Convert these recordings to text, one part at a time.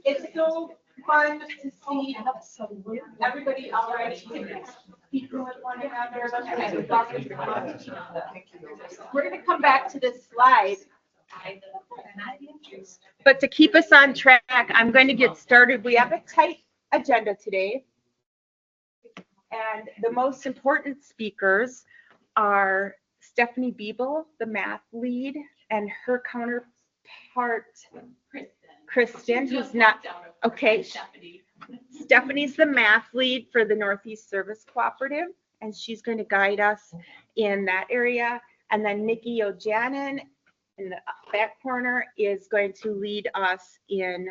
It's so fun to see everybody already speaking with one another. We're going to come back to this slide. But to keep us on track, I'm going to get started. We have a tight agenda today. And the most important speakers are Stephanie Biebl, the math lead, and her counterpart, Kristen, who's not, okay. Stephanie's the math lead for the Northeast Service Cooperative, and she's going to guide us in that area. And then Nikki Ojanin in the back corner is going to lead us in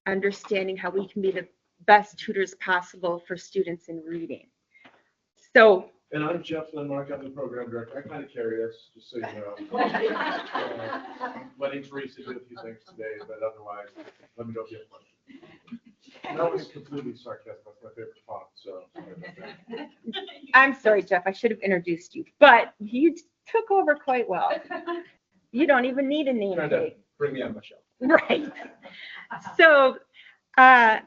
understanding how we can be the best tutors possible for students in reading. So. And I'm Jeff Lindmark, I'm the program director. I kind of carry this, just so you know. Letting Teresa do a few things today, but otherwise, let me know if you have questions. That was completely sarcastic. That's my favorite font, so. I'm sorry, Jeff, I should have introduced you, but you took over quite well. You don't even need a name tag. Bring me on my show. Right. So I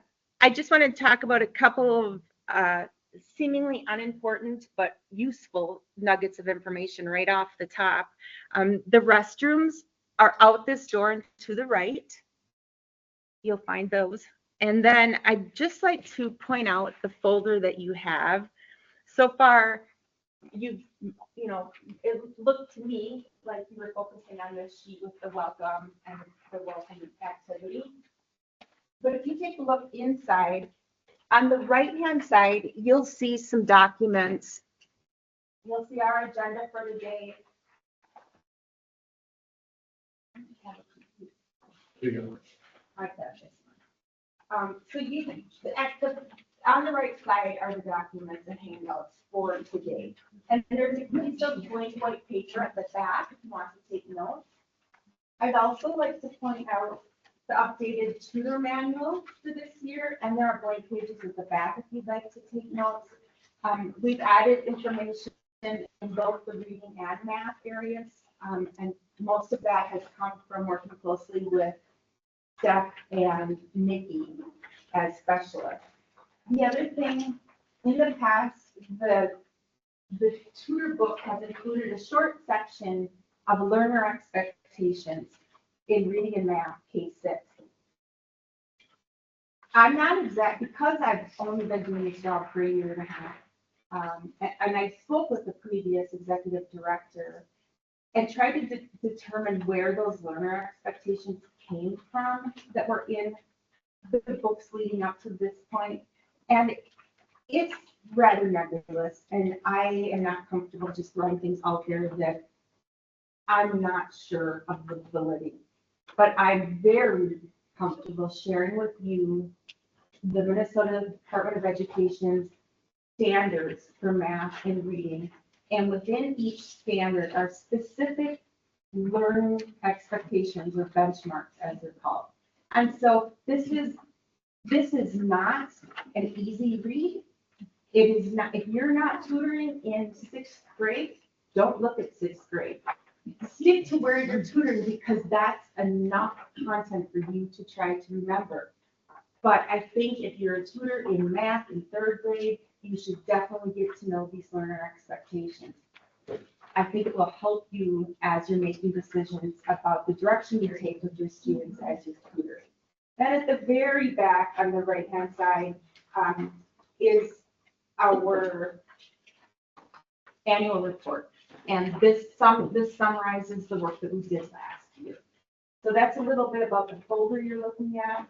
just want to talk about a couple of seemingly unimportant but useful nuggets of information right off the top. The restrooms are out this door and to the right. You'll find those. And then I'd just like to point out the folder that you have. So far, you know, it looked to me like you were focusing on this sheet with the welcome and the welcome activity. But if you take a look inside, on the right-hand side, you'll see some documents. You'll see our agenda for the day. So on the right side are the documents and handouts for today. And there's a piece of blank white paper at the back if you want to take notes. I'd also like to point out the updated tutor manual for this year, and there are blank pages at the back if you'd like to take notes. We've added information in both the reading and math areas, and most of that has come from working closely with Steph and Nikki as specialists. The other thing, in the past, the tutor book has included a short section of learner expectations in reading and math, K6. I'm not exact, because I've only been doing this job for a year and a half, and I spoke with the previous executive director and tried to determine where those learner expectations came from that were in the books leading up to this point. And it's rather nebulous, and I am not comfortable just throwing things out there that I'm not sure of the validity. But I'm very comfortable sharing with you the Minnesota Department of Education's standards for math and reading. And within each standard are specific learning expectations or benchmarks, as they're called. And so this is not an easy read. It is not, if you're not tutoring in 6th grade, don't look at 6th grade. Stick to where you're tutoring, because that's enough content for you to try to remember. But I think if you're a tutor in math in 3rd grade, you should definitely get to know these learner expectations. I think it will help you as you're making decisions about the direction you take with your students as your tutor. Then at the very back on the right-hand side is our annual report. And this summarizes the work that we did last year. So that's a little bit about the folder you're looking at.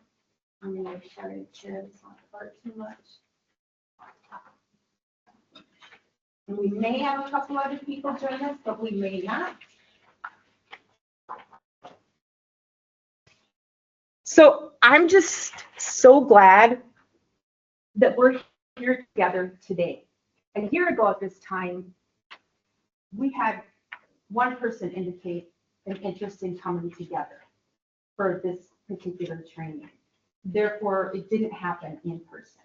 I'm going to try to share this on part too much. And we may have a couple other people join us, but we may not. So I'm just so glad that we're here together today. A year ago at this time, we had one person indicate an interest in coming together for this particular training. Therefore, it didn't happen in person.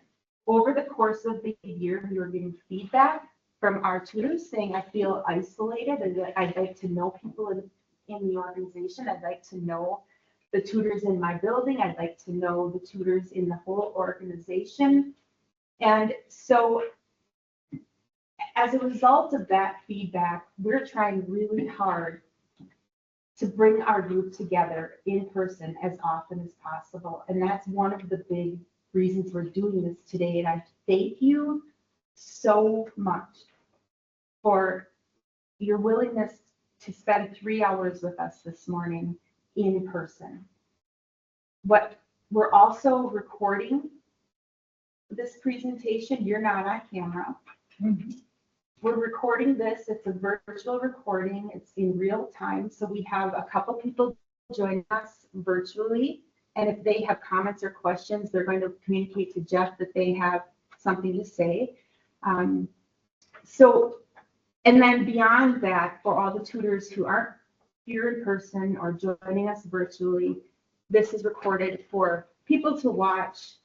Over the course of the year, we were getting feedback from our tutors saying, I feel isolated, and I'd like to know people in the organization. I'd like to know the tutors in my building. I'd like to know the tutors in the whole organization. And so as a result of that feedback, we're trying really hard to bring our group together in person as often as possible. And that's one of the big reasons we're doing this today. And I thank you so much for your willingness to spend 3 hours with us this morning in person. What we're also recording this presentation. You're not on camera. We're recording this. It's a virtual recording. It's in real time. So we have a couple people join us virtually. And if they have comments or questions, they're going to communicate to Jeff that they have something to say. And then beyond that, for all the tutors who aren't here in person or joining us virtually, this is recorded for people to watch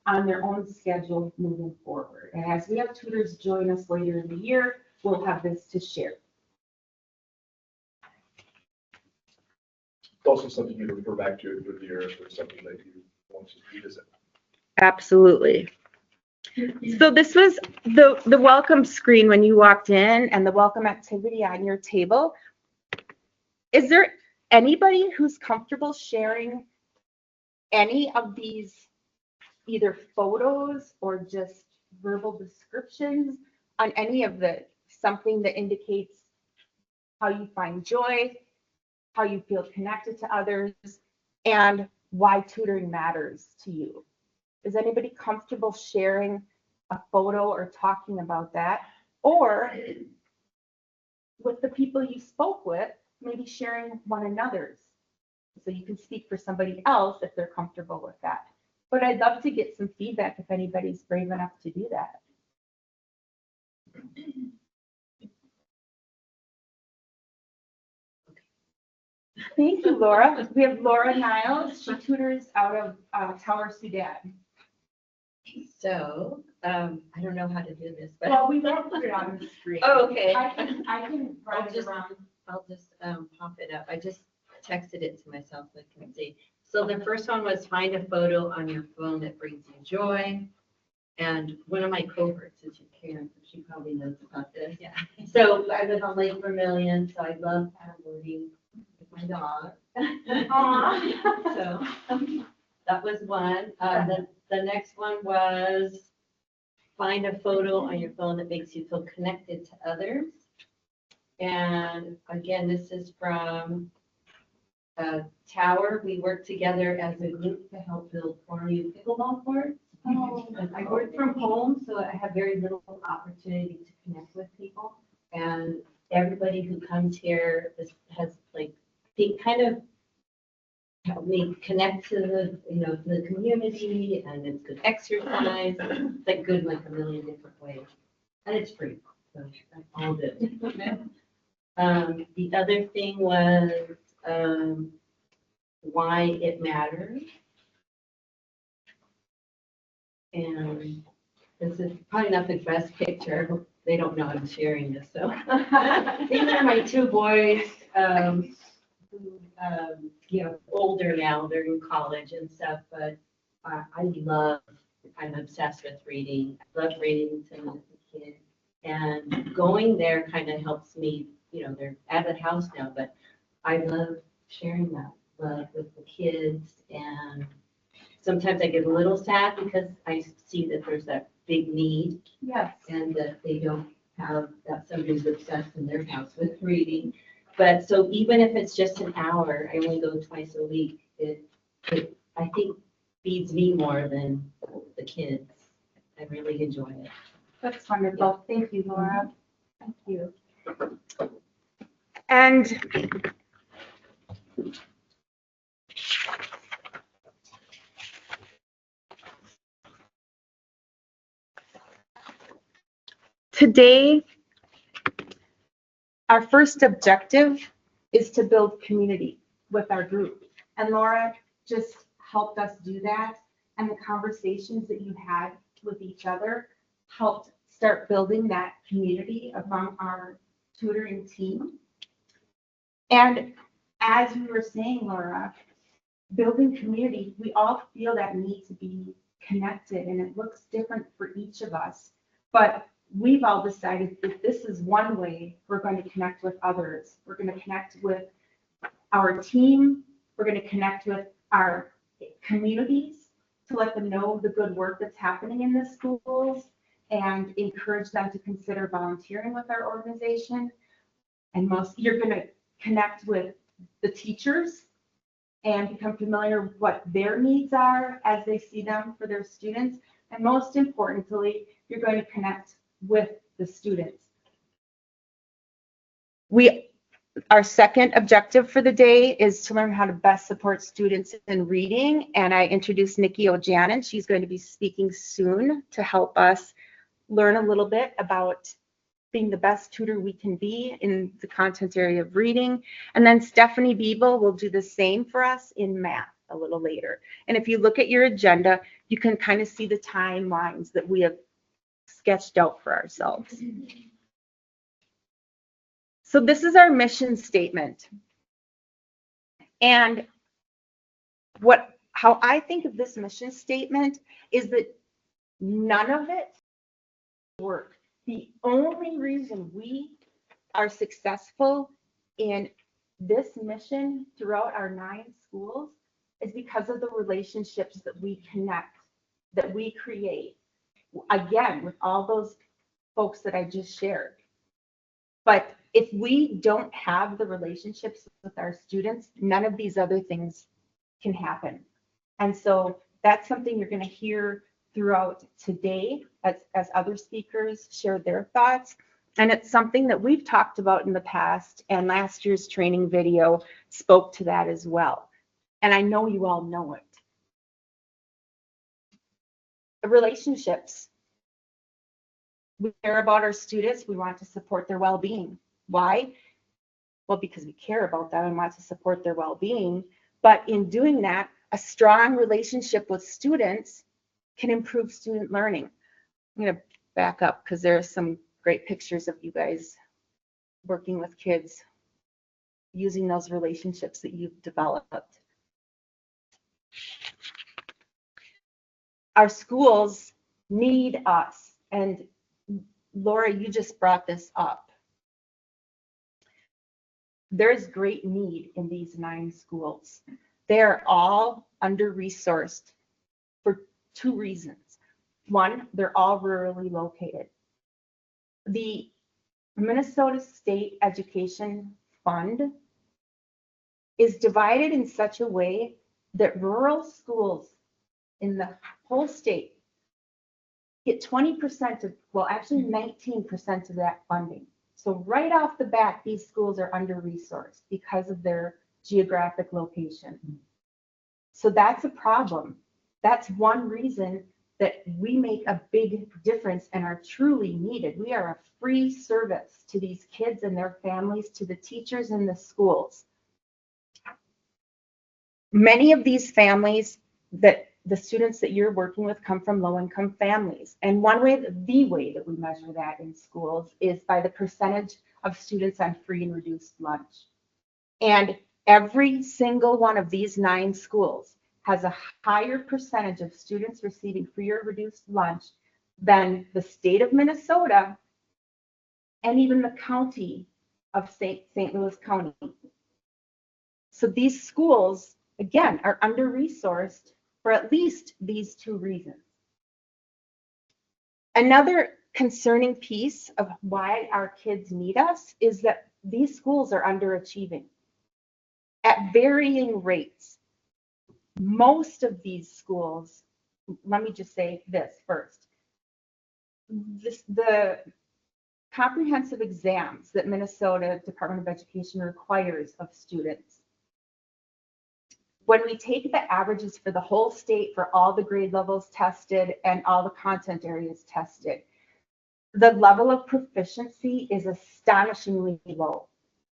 on their own schedule moving forward. And as we have tutors join us later in the year, we'll have this to share. It's also something you refer back to through the year if there's something that you want to revisit. Absolutely. So this was the welcome screen when you walked in and the welcome activity on your table. Is there anybody who's comfortable sharing any of these, either photos or just verbal descriptions on any of something that indicates how you find joy, how you feel connected to others, and why tutoring matters to you? Is anybody comfortable sharing a photo or talking about that? Or with the people you spoke with, maybe sharing one another's. So you can speak for somebody else if they're comfortable with that. But I'd love to get some feedback if anybody's brave enough to do that. Thank you, Laura. We have Laura Niles. She tutors out of Tower Sudan. So, I don't know how to do this, but. Well, we won't put it on the screen. Oh, okay. I can run it around. I'll just pop it up. I just texted it to myself so I can see. So the first one was find a photo on your phone that brings you joy. And one of my cohorts is Karen, so she probably knows about this. Yeah. So I live on Lake Vermilion, so I love paddleboarding with my dog. Aww. So that was one. The next one was find a photo on your phone that makes you feel connected to others. And again, this is from Tower. We work together as a group to help build 4 new pickleball courts. I work from home, so I have very little opportunity to connect with people. And everybody who comes here has like kind of helped me connect to the community, and it's good exercise. It's like good in like a million different ways, and it's free, so that's all good. The other thing was why it matters. And this is probably not the best picture. They don't know I'm sharing this. So these are my 2 boys who, older now. They're in college and stuff, but I'm obsessed with reading. I love reading to them as a kid. And going there kind of helps me, they're at the house now, but I love sharing that love with the kids. And sometimes I get a little sad because I see that there's that big need. Yes. And that they don't have that somebody's obsessed in their house with reading. But so even if it's just an hour, I only go twice a week. It I think feeds me more than the kids. I really enjoy it. That's wonderful. Yeah. Thank you, Laura. Thank you. And today, our first objective is to build community with our group. And Laura just helped us do that. And the conversations that you had with each other helped start building that community among our tutoring team. And as we were saying, Laura, building community, we all feel that need to be connected, and it looks different for each of us. But we've all decided that this is one way we're going to connect with others. We're going to connect with our team. We're going to connect with our communities to let them know the good work that's happening in the schools and encourage them to consider volunteering with our organization. And you're going to connect with the teachers and become familiar with what their needs are as they see them for their students. And most importantly, you're going to connect with the students. Our second objective for the day is to learn how to best support students in reading. And I introduced Nikki Ojanin. She's going to be speaking soon to help us learn a little bit about being the best tutor we can be in the content area of reading. And then Stephanie Biebl will do the same for us in math a little later. And if you look at your agenda, you can kind of see the timelines that we have sketched out for ourselves. So this is our mission statement. And how I think of this mission statement is that none of it work. The only reason we are successful in this mission throughout our 9 schools is because of the relationships that we connect, that we create, again, with all those folks that I just shared. But if we don't have the relationships with our students, none of these other things can happen. And so that's something you're going to hear throughout today as other speakers share their thoughts. And it's something that we've talked about in the past, and last year's training video spoke to that as well. And I know you all know it. The relationships. We care about our students. We want to support their well-being. Why? Well, because we care about them and want to support their well-being. But in doing that, a strong relationship with students can improve student learning. I'm going to back up because there are some great pictures of you guys working with kids using those relationships that you've developed. Our schools need us, and Laura, you just brought this up. There's great need in these 9 schools. They're all under-resourced for 2 reasons. One, they're all rurally located. The Minnesota State Education Fund is divided in such a way that rural schools in the whole state get 20% of, well, actually 19% of that funding. So right off the bat, these schools are under-resourced because of their geographic location. So that's a problem. That's one reason that we make a big difference and are truly needed. We are a free service to these kids and their families, to the teachers in the schools. Many of these families, that the students that you're working with, come from low-income families. And the way that we measure that in schools is by the percentage of students on free and reduced lunch. And every single one of these 9 schools has a higher percentage of students receiving free or reduced lunch than the state of Minnesota and even the county of St. Louis County. So these schools, again, are under-resourced for at least these 2 reasons. Another concerning piece of why our kids need us is that these schools are underachieving at varying rates. Most of these schools, let me just say this first. The comprehensive exams that Minnesota Department of Education requires of students, when we take the averages for the whole state for all the grade levels tested and all the content areas tested, the level of proficiency is astonishingly low,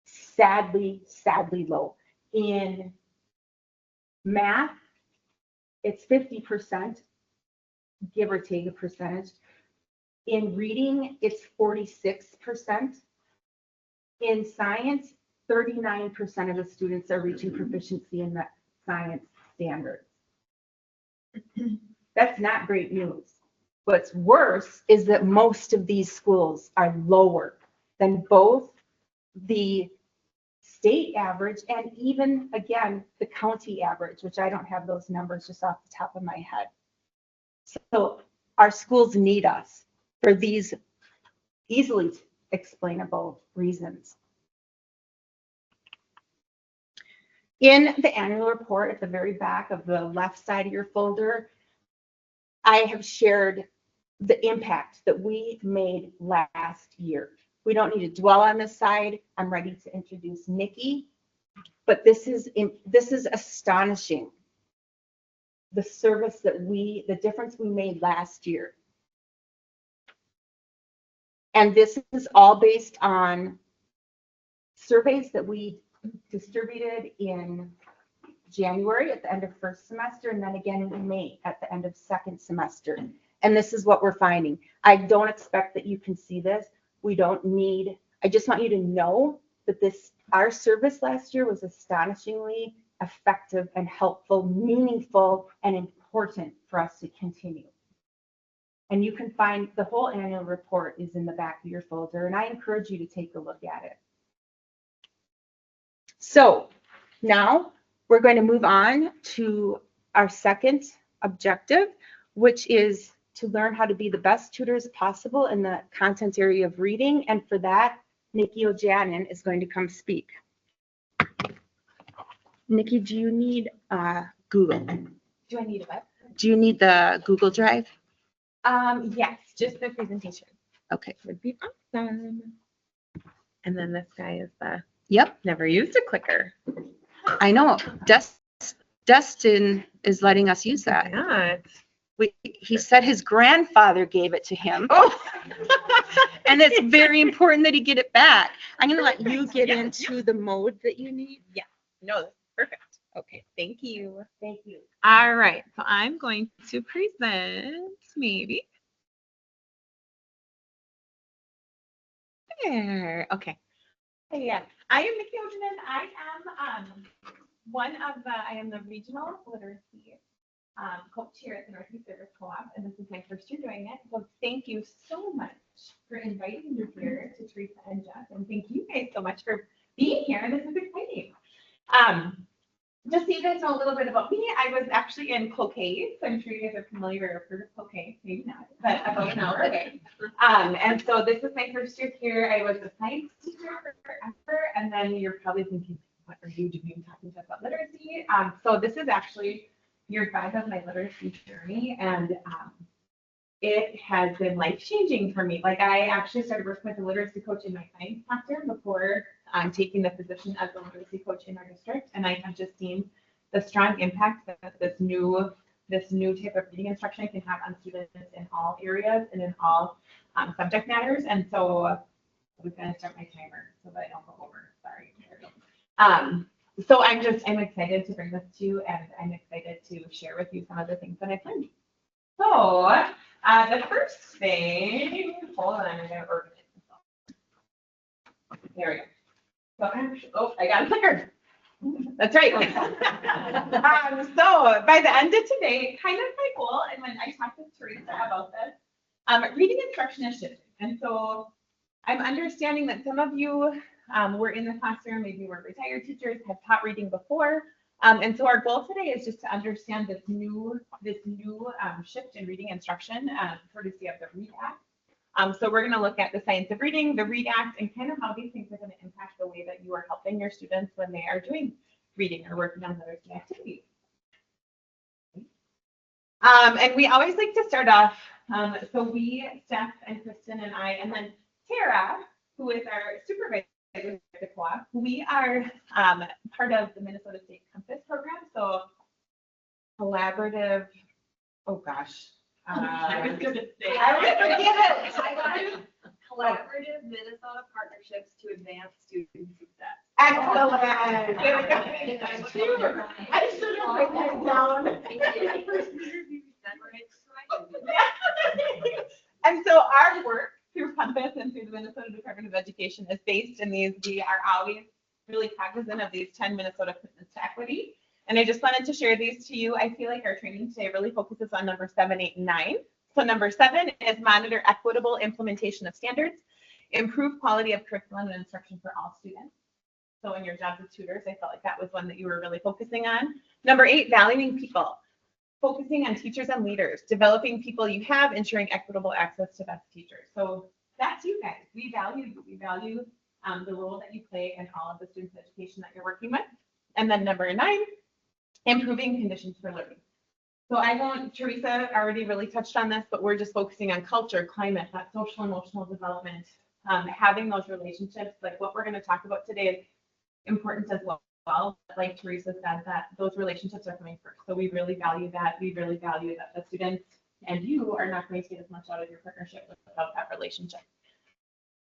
sadly low. In math, it's 50%, give or take a percentage. In reading, it's 46%. In science, 39% of the students are reaching proficiency in that science. standards. That's not great news. What's worse is that most of these schools are lower than both the state average and even, again, the county average, which I don't have those numbers just off the top of my head. So our schools need us for these easily explainable reasons. In the annual report at the very back of the left side of your folder, I have shared the impact that we made last year. We don't need to dwell on this side. I'm ready to introduce Nikki, but this is astonishing. The service the difference we made last year. And this is all based on surveys that we distributed in January at the end of first semester, and then again in May at the end of second semester. And this is what we're finding. I don't expect that you can see this. I just want you to know that our service last year was astonishingly effective and helpful, meaningful, and important for us to continue. And you can find the whole annual report is in the back of your folder, and I encourage you to take a look at it. So now we're going to move on to our second objective, which is to learn how to be the best tutors possible in the content area of reading. And for that, Nikki Ojanin is going to come speak. Nikki, do you need Google? Do I need a what? Do you need the Google Drive? Yes, just the presentation Okay. would be awesome. And then this guy is Yep, never used a clicker. I know. Destin is letting us use that. Yeah. He said his grandfather gave it to him. Oh. And it's very important that he get it back. I'm going to let you get Yeah. into the mode that you need. No, that's perfect. Okay, thank you. Thank you. All right, so I'm going to present maybe. There, okay. Yeah, I am Nikki Ojanin. I am the regional literacy coach here at the Northeast Service Co-op, and this is my first year doing it. So thank you so much for inviting me here to Teresa and Jeff, and thank you guys so much for being here. This is exciting. Just so you guys know a little bit about me, I was actually in Cloquet, so I'm sure you guys are familiar or heard of Cloquet, maybe not, but about an hour away. And so this is my first year here. I was a science teacher forever, and then you're probably thinking, what are you doing talking to us about literacy? So this is actually year 5 of my literacy journey, and it has been life-changing for me. Like, I actually started working with a literacy coach in my science classroom before taking the position as a literacy coach in our district, and I have just seen the strong impact that this new type of reading instruction can have on students in all areas and in all subject matters. And so I'm going to start my timer so that I don't go over. Sorry. So I'm excited to bring this to you, and I'm excited to share with you some of the things that I've learned. So the first thing, hold on, I'm going to organize myself. There we go. So I got a clicker. That's right. So by the end of today, kind of my goal, and when I talked with Teresa about this, reading instruction is shifting. And so I'm understanding that some of you were in the classroom, maybe were retired teachers, have taught reading before. And so our goal today is just to understand this new shift in reading instruction, courtesy of the READ Act. So we're going to look at the science of reading, the READ Act, and kind of how these things are going to impact the way that you are helping your students when they are doing reading or working on literacy activities. And we always like to start off, so we, Steph and Kristen and I, and then Tara, who is our supervisor at the co-op, we are part of the Minnesota State Compass program. So collaborative, oh gosh. I was going to say, I would forget it. I got it. Collaborative Minnesota Partnerships to Advance Student Success. Excellent. There we go. I should have written that down. And so our work through Compass and through the Minnesota Department of Education is based in these. We are always really cognizant of these 10 Minnesota commitments to equity. And I just wanted to share these to you. I feel like our training today really focuses on number 7, 8, and 9. So number 7 is monitor equitable implementation of standards, improve quality of curriculum and instruction for all students. So in your jobs as tutors, I felt like that was one that you were really focusing on. Number 8, valuing people, focusing on teachers and leaders, developing people you have, ensuring equitable access to best teachers. So that's you guys. We value you. We value the role that you play in all of the students' education that you're working with. And then number 9, improving conditions for learning. So I won't, Teresa already really touched on this, but we're just focusing on culture, climate, that social emotional development, having those relationships. Like what we're going to talk about today is important as well. Like Teresa said, that those relationships are coming first. So we really value that. We really value that the students and you are not going to get as much out of your partnership without that relationship.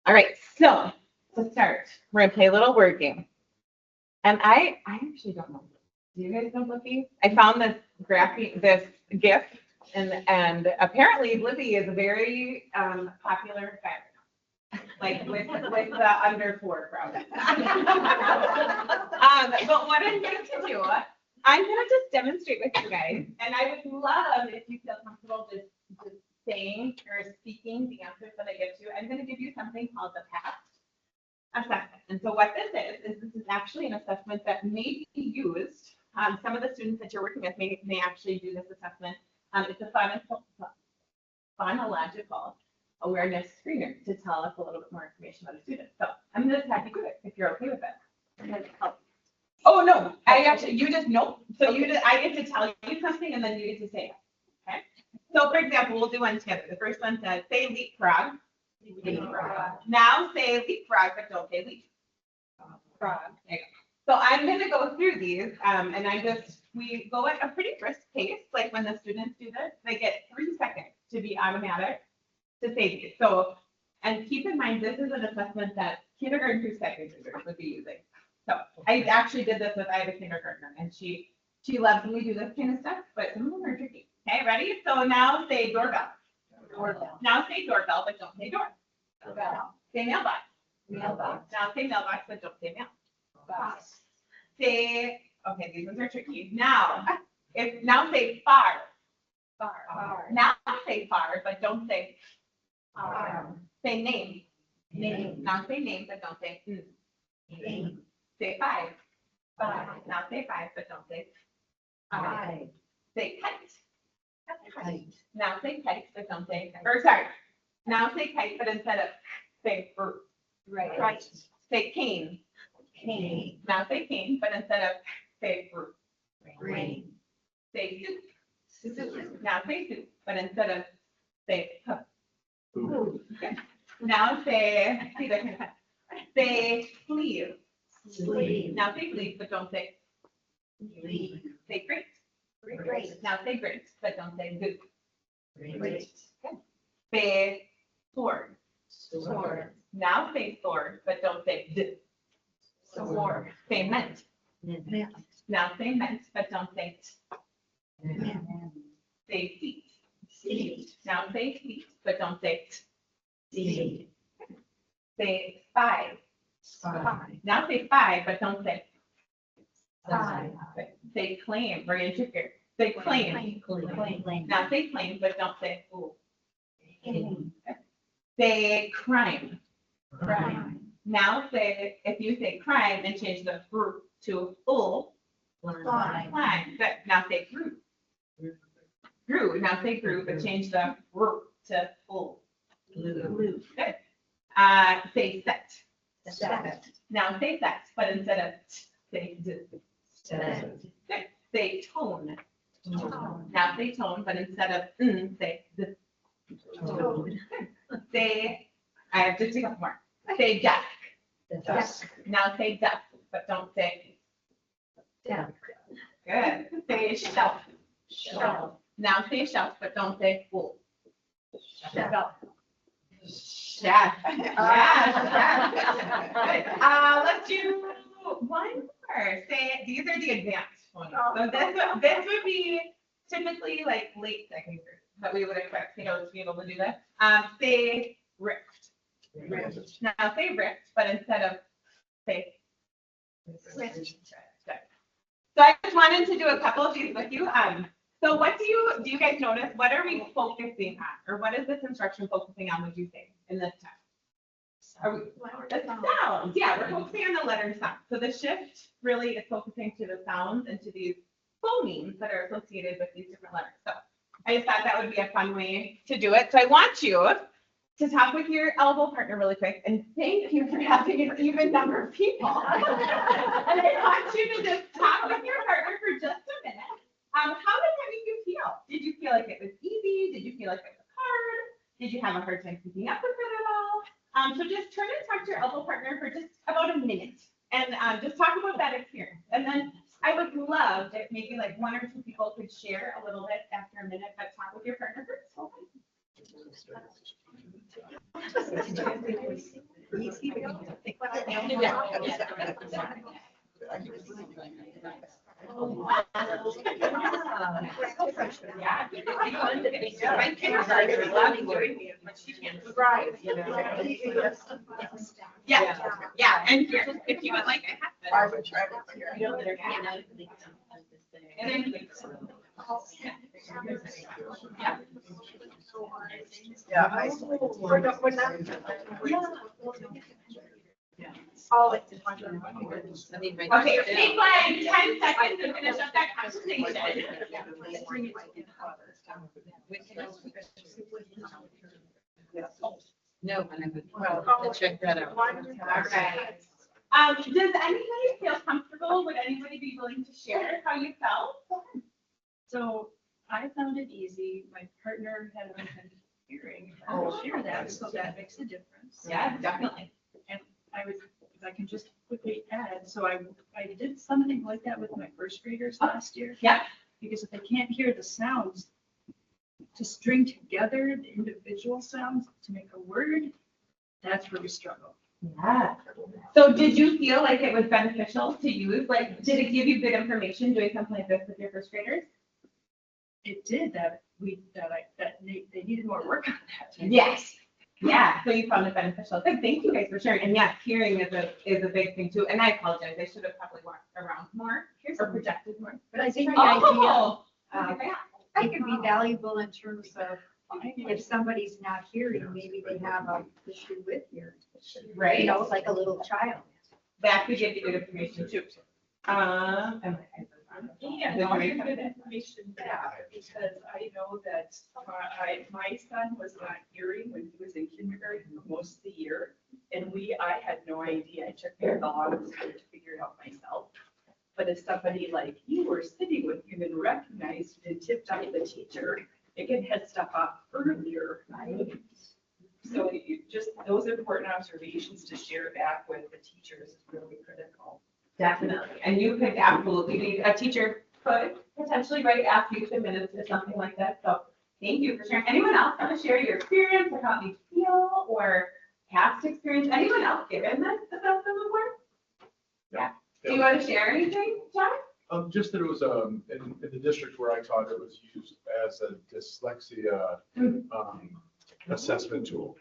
All right, so to start, we're gonna play a little word game. And I actually don't know. Do you guys know Blippi? I found this GIF, and apparently Blippi is a very popular fan, like with the under 4 crowd. But what I'm going to do, I'm going to just demonstrate with you guys, and I would love if you feel comfortable just saying or speaking the answers that I give to you. I'm going to give you something called the PAST assessment. And so what this is actually an assessment that may be used. Some of the students that you're working with may actually do this assessment. It's a phonological awareness screener to tell us a little bit more information about a student. So I'm going to have you do it if you're okay with it. Oh no, you just know. So I get to tell you something and then you get to say it. Okay. So for example, we'll do one together. The first one says, say leapfrog. Leapfrog. Now say leapfrog, but don't say leap. Frog. There you go. So I'm going to go through these, and we go at a pretty brisk pace. Like when the students do this, they get 3 seconds to be automatic to say these. So, and keep in mind, this is an assessment that kindergarten through second graders would be using. So I actually did this I have a kindergartner, and she loves when we do this kind of stuff, but some of them are tricky. Okay, ready? So now say doorbell. Doorbell. Now say doorbell, but don't say door. Doorbell. Say mailbox. Mailbox. Now say mailbox, but don't say mail. Box. Say, okay, these ones are tricky. Now say far. Far. Now say far, but don't say far. Say name. Name. Now say name, but don't say name. Say 5. 5. Now say 5, but don't say 5. Say kite. Kite. Now say kite, but don't say, or sorry. Now say kite, but instead of say right. Right. Say cane. Cane. Now say cane, but instead of say rain. Say soup. Soup. Now say soup, but instead of say cup. Okay. Now say sleeve. Sleeve. Now say sleeve, but don't say sleeve. Say great. Great. Now say great, but don't say good. Great. Good. Say sword. Sword. Now say sword, but don't say d. Sword. Say mint. Mint. Now say mint, but don't say t. Say seat. Seat. Now say seat, but don't say t. Seat. Say spy. Spy. Now say spy, but don't say spy. Say claim. We're going to trick here. Say claim. Claim. Now say claim, but don't say fool. Say crime. Crime. Now say, if you say crime and change the group to full, crime. Good. Now say grew. Grew. Now say grew, but change the group to full. Blue. Good. Say set. Set. Now say set, but instead of say d. Set. Good. Say tone. Tone. Now say tone, but instead of say d. Tone. Say, I have just a couple more. Say desk. Desk. Now say desk, but don't say desk. Good. Say shelf. Shelf. Now say shelf, but don't say full. Shelf. Chef. Yeah. Good. Let's do one more. Say, these are the advanced ones. So this would be typically like late second grade that we would expect kiddos to be able to do this. Say rift. Now say rift, but instead of say rift. So So I just wanted to do a couple of these with you. So what do you guys notice? What are we focusing on? Or what is this instruction focusing on, would you say, in this text? Are we, the sounds, yeah, we're focusing on the letter sound. So the shift really is focusing to the sounds and to these phonemes that are associated with these different letters. So I just thought that would be a fun way to do it. So I want you to talk with your elbow partner really quick, and thank you for having an even number of people. And I want you to just talk with your partner for just a minute. How did that make you feel? Did you feel like it was easy? Did you feel like it was hard? Did you have a hard time keeping up with it at all? So just turn and talk to your elbow partner for just about a minute, and just talk about that experience. And then I would love if maybe like one or two people could share a little bit after a minute, but talk with your partner first. Yeah, and if you would like, I have it. Okay, take like 10 seconds to finish up that conversation. No, but I would check that out. Okay. Does anybody feel comfortable? Would anybody be willing to share how you felt? So I found it easy. My partner had a hearing. I'll share that, so that makes a difference. Yeah, definitely. And I would, if I can just quickly add, so I did something like that with my first graders last year. Yeah. Because if they can't hear the sounds, to string together the individual sounds to make a word, that's where we struggle. Yeah. So did you feel like it was beneficial to use? Like, did it give you good information doing something like this with your first graders? It did that they needed more work on that. Yes. Yeah, so you found it beneficial. Good, thank you guys for sharing. And yes, hearing is a big thing too. And I apologize, I should have probably walked around more or projected more. But I think the idea, Oh, it could be valuable in terms of if somebody's not hearing, maybe they have an issue with hearing. right. You know, like a little child. That could give you good information too. Yeah, no, I have good information back, because I know that my son was not hearing when he was in kindergarten for most of the year. And I had no idea. It took me a long time to figure it out myself. But if somebody like you were sitting with him and recognized and tipped off the teacher, it can head stuff up earlier. So just those important observations to share back with the teachers is really critical. Definitely, and you could absolutely, a teacher could potentially, right, ask you 2 minutes or something like that, so thank you for sharing. Anyone else want to share your experience, or how you feel, or past experience? Anyone else given this assessment before? Yeah. Do you want to share anything, John? Just that it was, in the district where I taught, it was used as a dyslexia, assessment tool.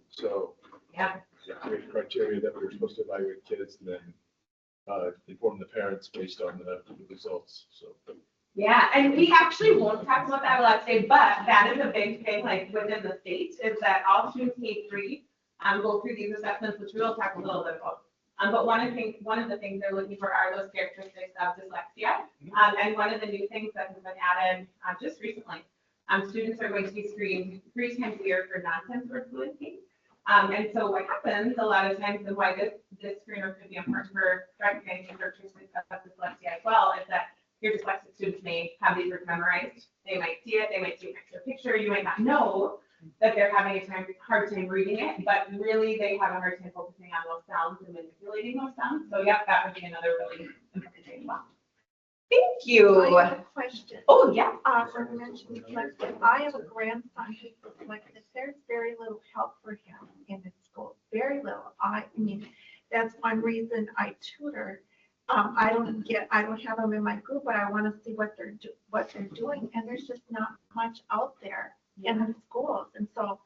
So. Yeah. Great criteria that we were supposed to evaluate kids and then, inform the parents based on the results, so. Yeah, and we actually won't talk about that a lot today, but that is a big thing, like within the state, is that all students K-3 go through these assessments, which we will talk a little bit about. But one of the things they're looking for are those characteristics of dyslexia. And one of the new things that has been added just recently, students are going to be screened 3 times a year for nonsense word fluency. And so what happens a lot of times, and why this screener could be important for recognizing characteristics of dyslexia as well, is that your dyslexic students may have these words memorized. They might see it, they might see a picture, you might not know that they're having a hard time reading it, but really they have a hard time focusing on those sounds and manipulating those sounds. So yep, that would be another really important thing as well. Thank you. I have a question. Oh, yeah. For mentioning dyslexia, I have a grandson who's dyslexic. There's very little help for him in his school, very little. I mean, that's one reason I tutor. I don't have them in my group, but I want to see what they're doing, and there's just not much out there in the schools. And so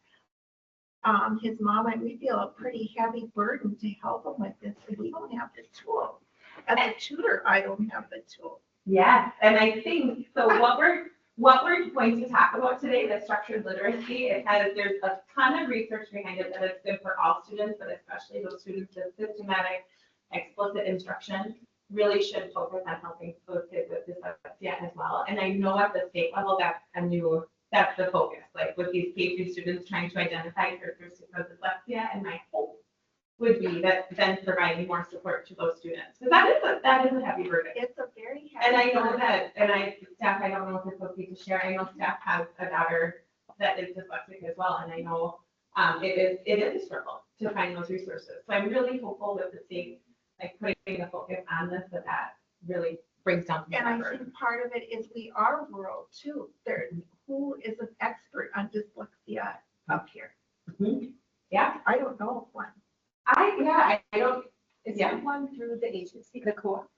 his mom and we feel a pretty heavy burden to help him with this, and we don't have the tool. As a tutor, I don't have the tool. Yes, and I think, so what we're going to talk about today, the structured literacy, there's a ton of research behind it that it's good for all students, but especially those students with systematic, explicit instruction, really should focus on helping those kids with dyslexia as well. And I know at the state level, that's the focus, like with these K-3 students trying to identify characteristics of dyslexia, and my hope would be that then providing more support to those students. Because that is a heavy burden. It's a very And I heavy. know that, staff, I don't know if it's okay to share, I know staff has a daughter that is dyslexic as well, and I know it is a struggle to find those resources. So I'm really hopeful with the state, like putting the focus on this, that really brings down the And I burden. think part of it is we are rural too. Who is an expert on dyslexia up here? Yeah, I don't know of one. I don't, Is yeah, there one through the agency, the co-op?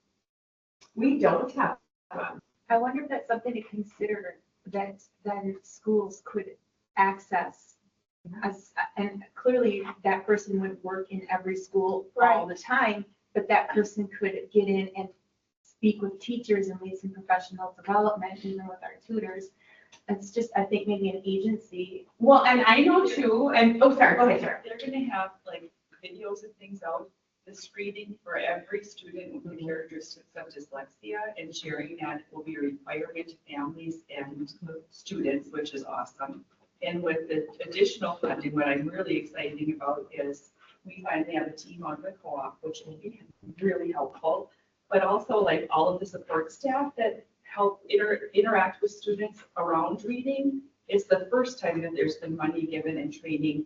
we don't have one. I wonder if that's something to consider, that then schools could access. And clearly that person would work in every school all the time, but that person could get in and speak with teachers and lead some professional development, even with our tutors. It's just, I think maybe an agency. Well, and I know too, and, oh, sorry, go ahead, Sarah. They're gonna have like videos and things out, the screening for every student with the characteristics of dyslexia, and sharing that will be a requirement to families and students, which is awesome. And with the additional funding, what I'm really excited about is we finally have a team on the co-op, which will be really helpful. But also like all of the support staff that help interact with students around reading. It's the first time that there's been money given and training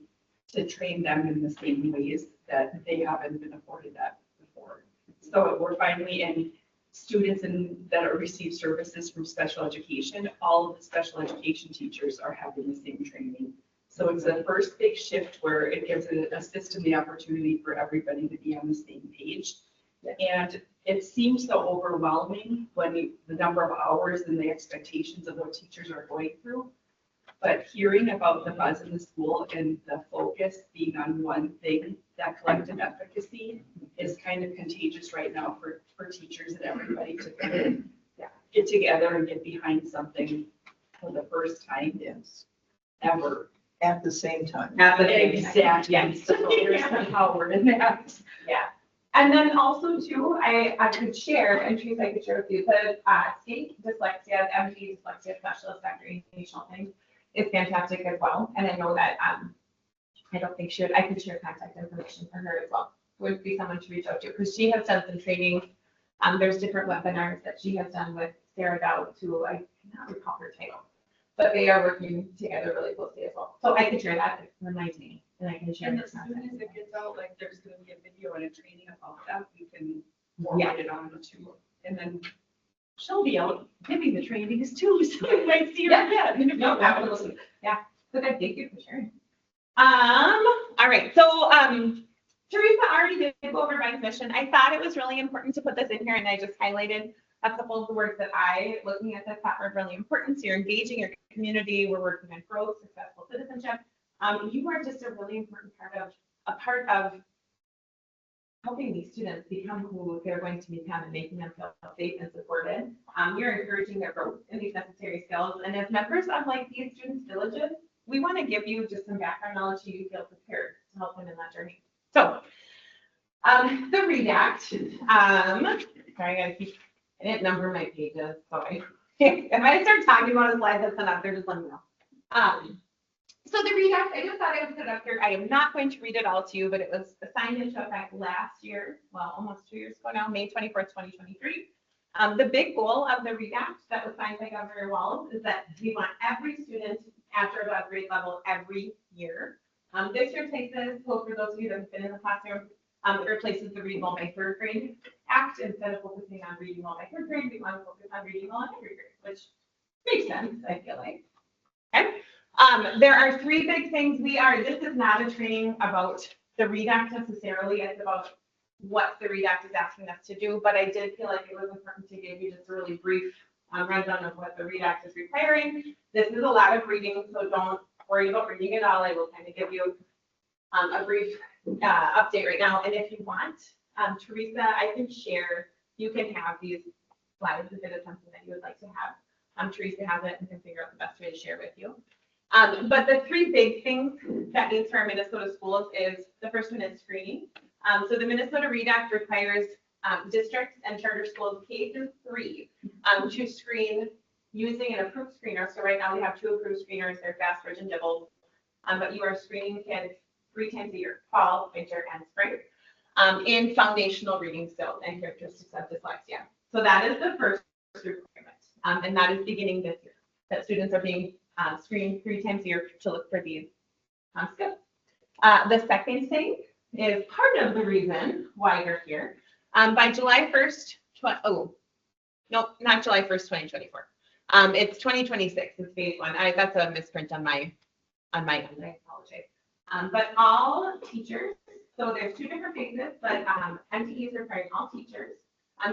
to train them in the same ways that they haven't been afforded that before. So we're finally, and students that receive services from special education, all of the special education teachers are having the same training. So it's the first big shift where it gives a system the opportunity for everybody to be on the same page. And it seems so overwhelming when the number of hours and the expectations of what teachers are going through. But hearing about the buzz in the school and the focus being on one thing, that collective efficacy is kind of contagious right now for teachers and everybody to kind of get together and get behind something for the first time ever. At the same time. Exactly. Yes. So there's the power in that. Yeah. And then also too, I could share, and Teresa, I could share with you, the state dyslexia, MD dyslexia specialist, Dr. Amy Schulting, is fantastic as well. And I know that, I don't think I could share contact information for her as well. Would be someone to reach out to, because she has done some training. There's different webinars that she has done with Sarah Dowd, who I cannot recall her title, but they are working together really closely as well. So I could share that, it reminds me, and I can share. And her as soon contact as it gets out, like there's gonna be a video and a training about that, we can Yeah. forward it on to, and then she'll be out giving the trainings too, so we might see her again. No, absolutely. Yeah. So good. Thank you for sharing. All right. So, Teresa already did go over my mission. I thought it was really important to put this in here, and I just highlighted a couple of the words that looking at this, thought were really important. So you're engaging your community. We're working on growth, successful citizenship. You are just a really important part of helping these students become who they're going to become and making them feel safe and supported. You're encouraging their growth in these necessary skills. And as members of like these students' villages, we want to give you just some background knowledge so you feel prepared to help them in that journey. So, the redact, sorry, I didn't number my pages, so if I start talking about a slide that's not up there, just let me know. So the redact, I just thought I would put it up here. I am not going to read it all to you, but it was signed into effect last year, well, almost 2 years ago now, May 24th, 2023. The big goal of the redact that was signed by Governor Walz is that we want every student after above grade level every year. This replaces, well, for those of you that have been in the classroom, it replaces the Read Well by Third Grade Act. Instead of focusing on reading well by third grade, we want to focus on reading well in every grade, which makes sense, I feel like. Okay. There are 3 big things this is not a training about the redact necessarily, it's about what the redact is asking us to do, but I did feel like it was important to give you just a really brief rundown of what the redact is requiring. This is a lot of reading, so don't worry about reading it all. I will kind of give you a brief update right now, and if you want, Teresa, I can share, you can have these slides if it is something that you would like to have. Teresa has it and can figure out the best way to share with you. But the three big things that means for our Minnesota schools is, the first one is screening. So the Minnesota READ Act requires districts and charter schools K through 3 to screen using an approved screener. So right now we have 2 approved screeners, they're Fastbridge and Biebl. But you are screening kids 3 times a year, fall, winter, and spring, in foundational reading skills and characteristics of dyslexia. So that is the first requirement, and that is beginning this year, that students are being screened 3 times a year to look for these skills. The second thing is part of the reason why you're here. By July 1st, not July 1st, 2024. It's 2026, it's phase 1. That's a misprint on my end, I apologize. But all teachers, so there's 2 different phases, but MTE is requiring all teachers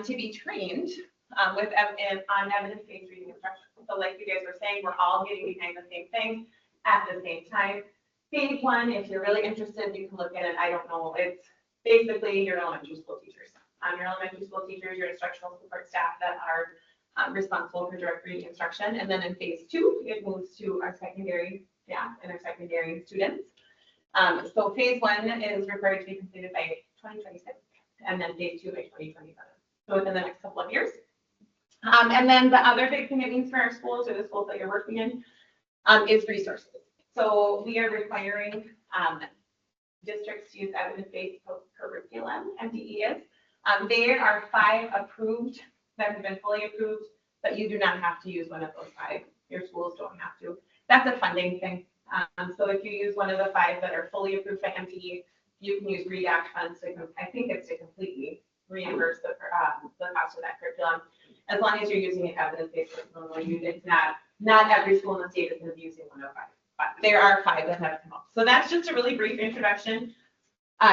to be trained on evidence-based reading instruction. So like you guys were saying, we're all getting behind the same thing at the same time. Phase 1, if you're really interested, you can look at it. I don't know, it's basically your elementary school teachers. Your elementary school teachers, your instructional support staff that are responsible for direct reading instruction. And then in phase 2, it moves to our secondary staff and our secondary students. So phase 1 is required to be completed by 2026, and then phase 2 by 2027. So within the next couple of years. And then the other big thing it means for our schools, or the schools that you're working in, is resources. So we are requiring districts to use evidence-based curriculum, MDE is. There are 5 approved that have been fully approved, but you do not have to use one of those 5. Your schools don't have to. That's a funding thing. So if you use one of the 5 that are fully approved by MDE, you can use READ Act funds to, I think it's to completely reimburse the cost of that curriculum, as long as you're using an evidence-based curriculum. It's not every school in the state is going to be using 105, but there are 5 that have come up. So that's just a really brief introduction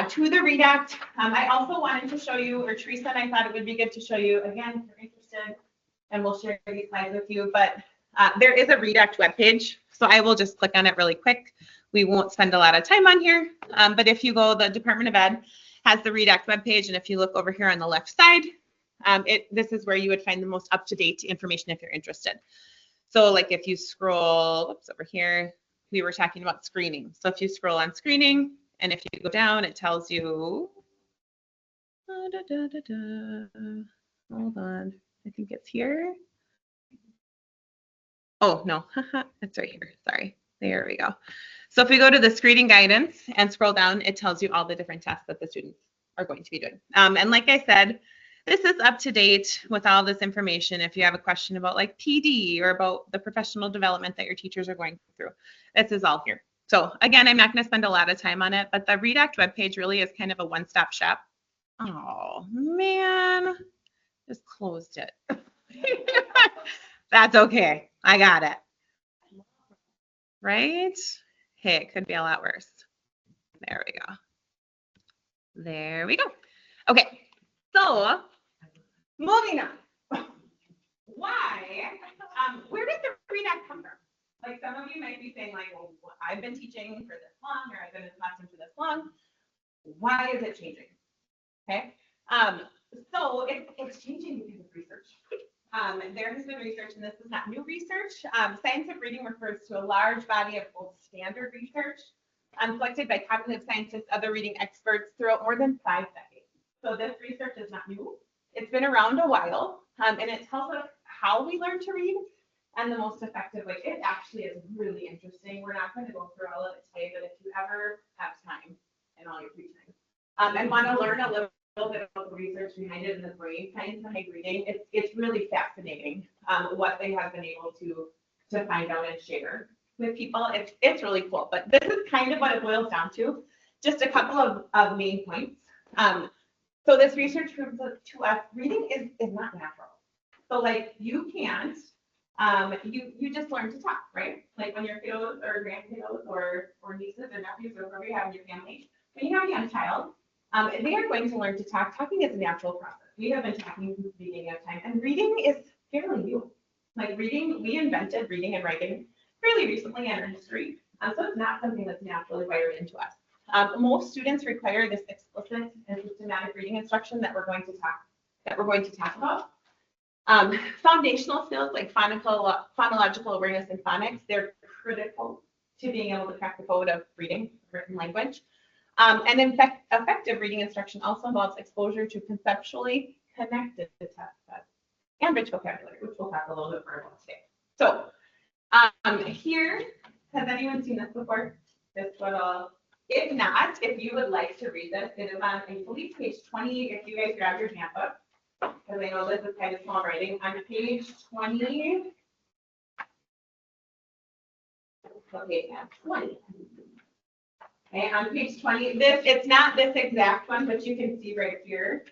to the READ Act. I also wanted to show you, or Teresa and I thought it would be good to show you, again, if you're interested, and we'll share these slides with you, but there is a READ Act webpage, so I will just click on it really quick. We won't spend a lot of time on here, but if you go, the Department of Ed has the READ Act webpage, and if you look over here on the left side, this is where you would find the most up-to-date information if you're interested. So like if you scroll, over here, we were talking about screening. So if you scroll on screening, and if you go down, it tells you, hold on, I think it's here. Oh, no, it's right here, sorry. There we go. So if we go to the screening guidance and scroll down, it tells you all the different tests that the students are going to be doing. And like I said, this is up to date with all this information. If you have a question about like PD or about the professional development that your teachers are going through, this is all here. So again, I'm not going to spend a lot of time on it, but the READ Act webpage really is kind of a one-stop shop. Oh man, just closed it. That's okay. I got it. Right? Hey, it could be a lot worse. There we go. There we go. Okay, so moving on. Why? Where did the READ Act come from? Like some of you might be saying, like, well, I've been teaching for this long, or I've been in the classroom for this long. Why is it changing? Okay. So it's changing because of research. There has been research, and this is not new research. Science of reading refers to a large body of gold standard research collected by cognitive scientists, other reading experts throughout more than 5 decades. So this research is not new. It's been around a while, and it tells us how we learn to read and the most effective way. It actually is really interesting. We're not going to go through all of it today, but if you ever have time and all your free time and want to learn a little bit about the research behind it and the brain science behind reading, it's really fascinating what they have been able to find out and share with people. It's really cool, but this is kind of what it boils down to. Just a couple of main points. So this research proves to us reading is not natural. So like you can't, you just learn to talk, right? Like when your kiddos or grandkiddos or nieces or nephews or whoever you have in your family, when you have a young child, they are going to learn to talk. Talking is a natural process. We have been talking since the beginning of time, and reading is fairly new. Like reading, we invented reading and writing fairly recently in our history. So it's not something that's naturally wired into us. Most students require this explicit and systematic reading instruction that we're going to talk about. Foundational skills like phonological awareness and phonics, they're critical to being able to crack the code of reading, written language. And in fact, effective reading instruction also involves exposure to conceptually connected text sets and rich vocabulary, which we'll talk a little bit more about today. So here, has anyone seen this before? This little, if not, if you would like to read this, it is on, I believe, page 20, if you guys grab your handbook, because I know this is kind of small writing, on page 20. Okay, 20. Okay, on page 20, this, it's not this exact one, but you can see right here.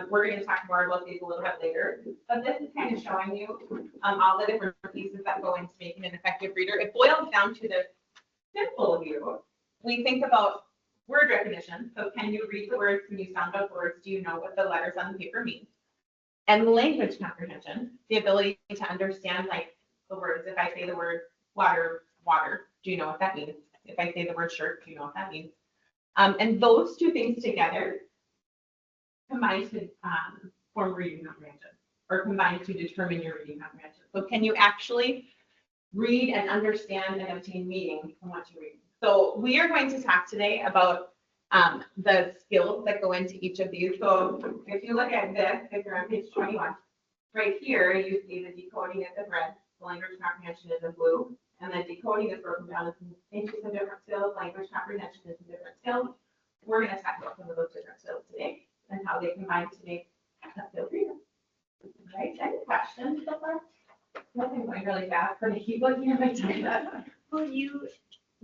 We're going to talk more about these a little bit later, but this is kind of showing you all the different pieces that go into making an effective reader. It boils down to the simple view. We think about word recognition. So can you read the words? Can you sound out words? Do you know what the letters on the paper mean? And language comprehension, the ability to understand like the words. If I say the word water, water, do you know what that means? If I say the word shirt, do you know what that means? And those two things together combine to form reading comprehension, or combine to determine your reading comprehension. So can you actually read and understand and obtain meaning from what you read? So we are going to talk today about the skills that go into each of these. So if you look at this, if you're on page 21, right here, you see the decoding is in red, the language comprehension is in blue, and the decoding is broken down into some different skills, language comprehension is in different skills. We're going to talk about some of those different skills today and how they combine to make a skilled reader. Right, any questions so far? Nothing going really fast, but I keep looking at my time. Will you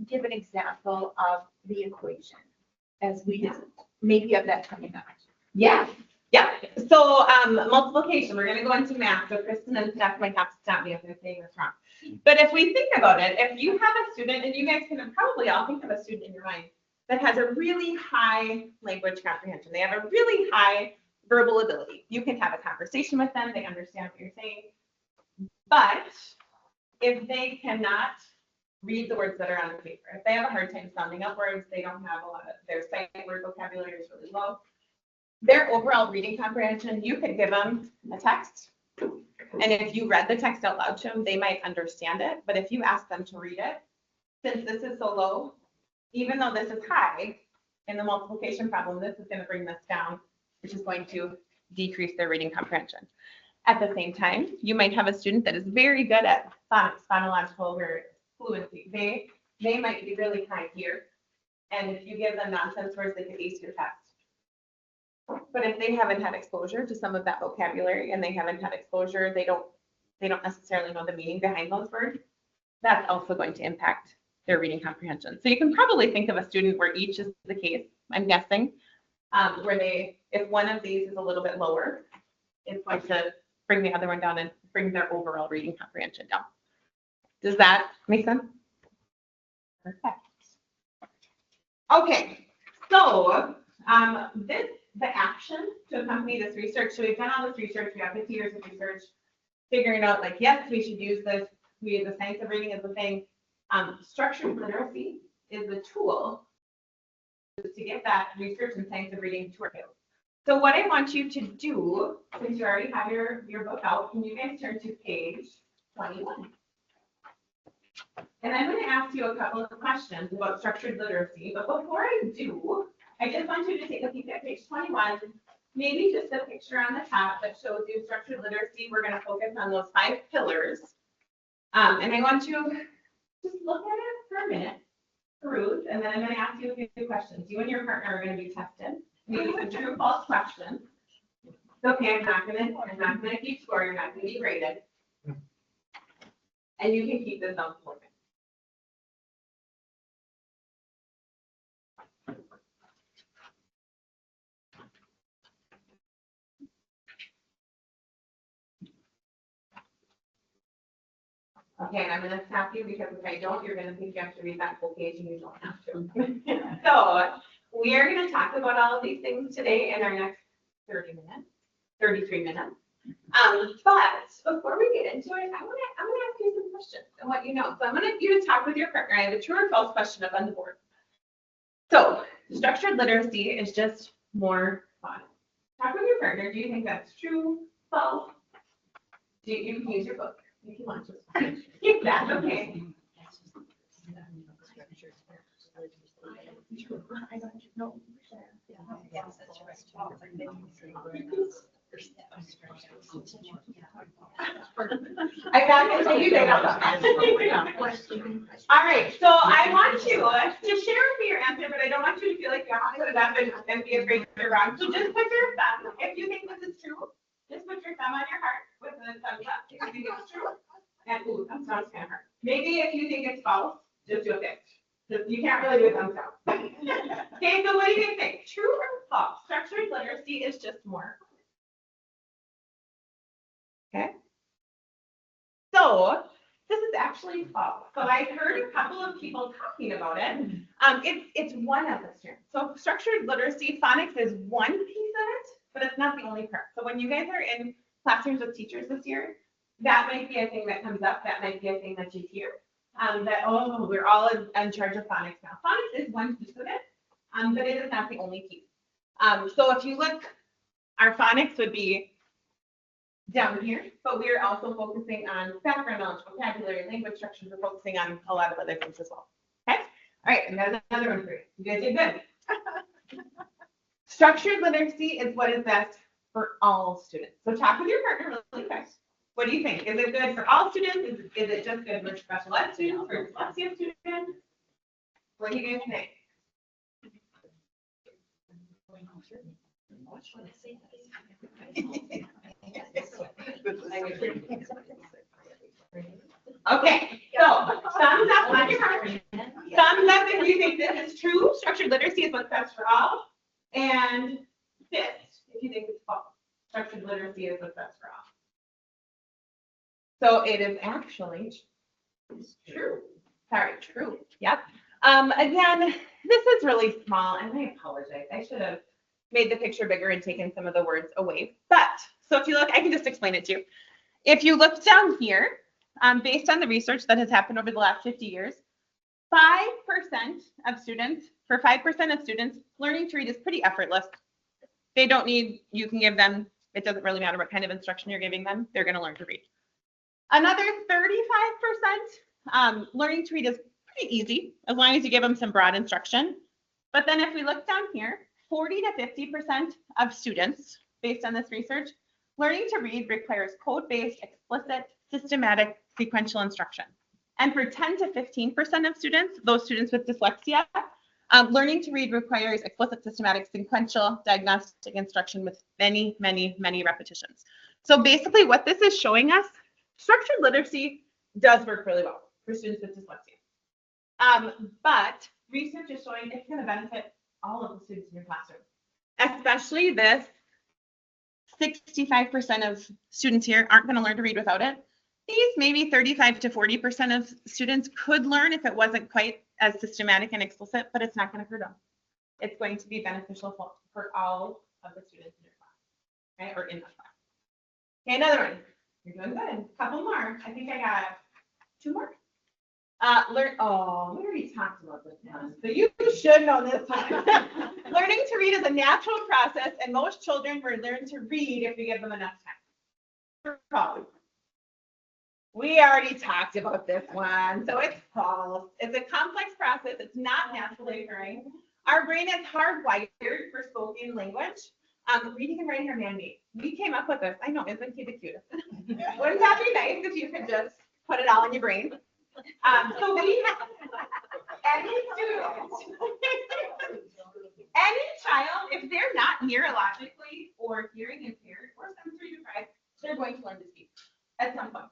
give an example of the equation as we did, maybe of that coming up? Yeah. So multiplication, we're going to go into math. So Kristen and Steph might have to stop me if I'm saying this wrong. But if we think about it, if you have a student, and you guys can probably all think of a student in your mind that has a really high language comprehension, they have a really high verbal ability. You can have a conversation with them, they understand what you're saying. But if they cannot read the words that are on the paper, if they have a hard time sounding out words, they don't have a lot of, their sight word vocabulary is really low, their overall reading comprehension, you could give them a text. And if you read the text out loud to them, they might understand it. But if you ask them to read it, since this is so low, even though this is high in the multiplication problem, this is going to bring this down, which is going to decrease their reading comprehension. At the same time, you might have a student that is very good at phonics, phonological fluency. They might be really high here. And if you give them nonsense words, they could ace your test. But if they haven't had exposure to some of that vocabulary and they haven't had exposure, they don't necessarily know the meaning behind those words, that's also going to impact their reading comprehension. So you can probably think of a student where each is the case, I'm guessing, where if one of these is a little bit lower, it's going to bring the other one down and bring their overall reading comprehension down. Does that make sense? Perfect. Okay, so the action to accompany this research, so we've done all this research, we have 50 years of research, figuring out like, yes, we should use this, the science of reading is the thing. Structured literacy is the tool to get that research and science of reading to our field. So what I want you to do, since you already have your book out, can you guys turn to page 21? And I'm going to ask you a couple of questions about structured literacy, but before I do, I just want you to take a peek at page 21, maybe just a picture on the top that shows you structured literacy. We're going to focus on those 5 pillars. And I want you just look at it for a minute, peruse, and then I'm going to ask you a few questions. You and your partner are going to be tested. Maybe some true or false questions. It's okay, I'm not gonna keep score, you're not gonna be graded. And you can keep this on for me. Okay, and I'm gonna stop you because if I don't, you're gonna think you have to read that whole page and you don't have to. So we are gonna talk about all of these things today in our next 33 minutes. But before we get into it, I'm gonna ask you some questions and what you know. So I'm gonna you to talk with your partner. I have a true or false question up on the board. So structured literacy is just more fun. Talk with your partner. Do you think that's true, false? You can use your book if you want to. That's okay. I'm not gonna tell you that. All right, so I want you to share with me your answer, but I don't want you to feel like you have to put it up and be afraid you're wrong. So just put your thumb, if you think this is true, just put your thumb on your heart with the thumbs up if you think it's true. And ooh, thumbs down kind of hard. Maybe if you think it's false, just do a fist. You can't really do a thumbs down. Okay, so what do you think? True or false? Structured literacy is just more. Okay. So this is actually false. So I heard a couple of people talking about it. It's one of the strengths. So structured literacy, phonics is one piece of it, but it's not the only part. So when you guys are in classrooms with teachers this year, that might be a thing that comes up. That might be a thing that you hear. That, oh, we're all in charge of phonics now. Phonics is one piece of it, but it is not the only piece. So if you look, our phonics would be down here, but we are also focusing on background knowledge, vocabulary, language structures. We're focusing on a lot of other things as well. Okay. All right, and there's another one for you. You guys did good. Structured literacy is what is best for all students. So talk with your partner really quick. What do you think? Is it good for all students? Is it just good for special ed students, for dyslexia students? What do you guys think? Okay, so thumbs up on your heart. Thumbs up if you think this is true. Structured literacy is what's best for all. And fist if you think it's false. Structured literacy is what's best for all. So it is actually true. Sorry, true. Yep. Again, this is really small, and I apologize. I should have made the picture bigger and taken some of the words away. But so if you look, I can just explain it to you. If you look down here, based on the research that has happened over the last 50 years, 5% of students, for 5% of students, learning to read is pretty effortless. They don't need, you can give them, it doesn't really matter what kind of instruction you're giving them, they're going to learn to read. Another 35%, learning to read is pretty easy, as long as you give them some broad instruction. But then if we look down here, 40 to 50% of students, based on this research, learning to read requires code-based, explicit, systematic, sequential instruction. And for 10 to 15% of students, those students with dyslexia, learning to read requires explicit, systematic, sequential, diagnostic instruction with many, many, many repetitions. So basically what this is showing us, structured literacy does work really well for students with dyslexia. But research is showing it's going to benefit all of the students in your classroom, especially this 65% of students here aren't going to learn to read without it. These maybe 35 to 40% of students could learn if it wasn't quite as systematic and explicit, but it's not going to hurt them. It's going to be beneficial for all of the students in your class, okay, or in the class. Okay, another one. You're doing good. A couple more. I think I got 2 more. We already talked about this one, so you should know this one. Learning to read is a natural process, and most children will learn to read if we give them enough time. We already talked about this one, so it's false. It's a complex process. It's not naturally occurring. Our brain is hardwired for spoken language. Reading and writing are man-made. We came up with this. I know, isn't he the cutest? Wouldn't that be nice if you could just put it all in your brain? So we have any student, any child, if they're not neurologically or hearing impaired or sensory deprived, they're going to learn to speak at some point.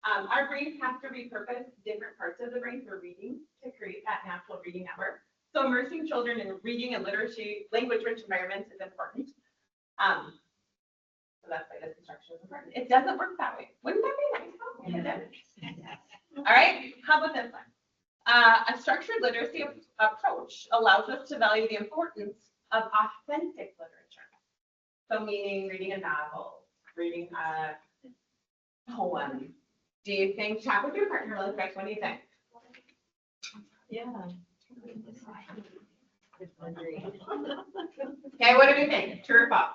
Our brains have to repurpose different parts of the brain for reading to create that natural reading network. So immersing children in reading and literacy, language-rich environments is important. So that's why this instruction is important. It doesn't work that way. Wouldn't that be nice? Yeah. All right, how about this one? A structured literacy approach allows us to value the importance of authentic literature. So meaning reading a novel, reading a poem. Do you think, talk with your partner really quick, what do you think? Yeah. Okay, what do we think? True or false?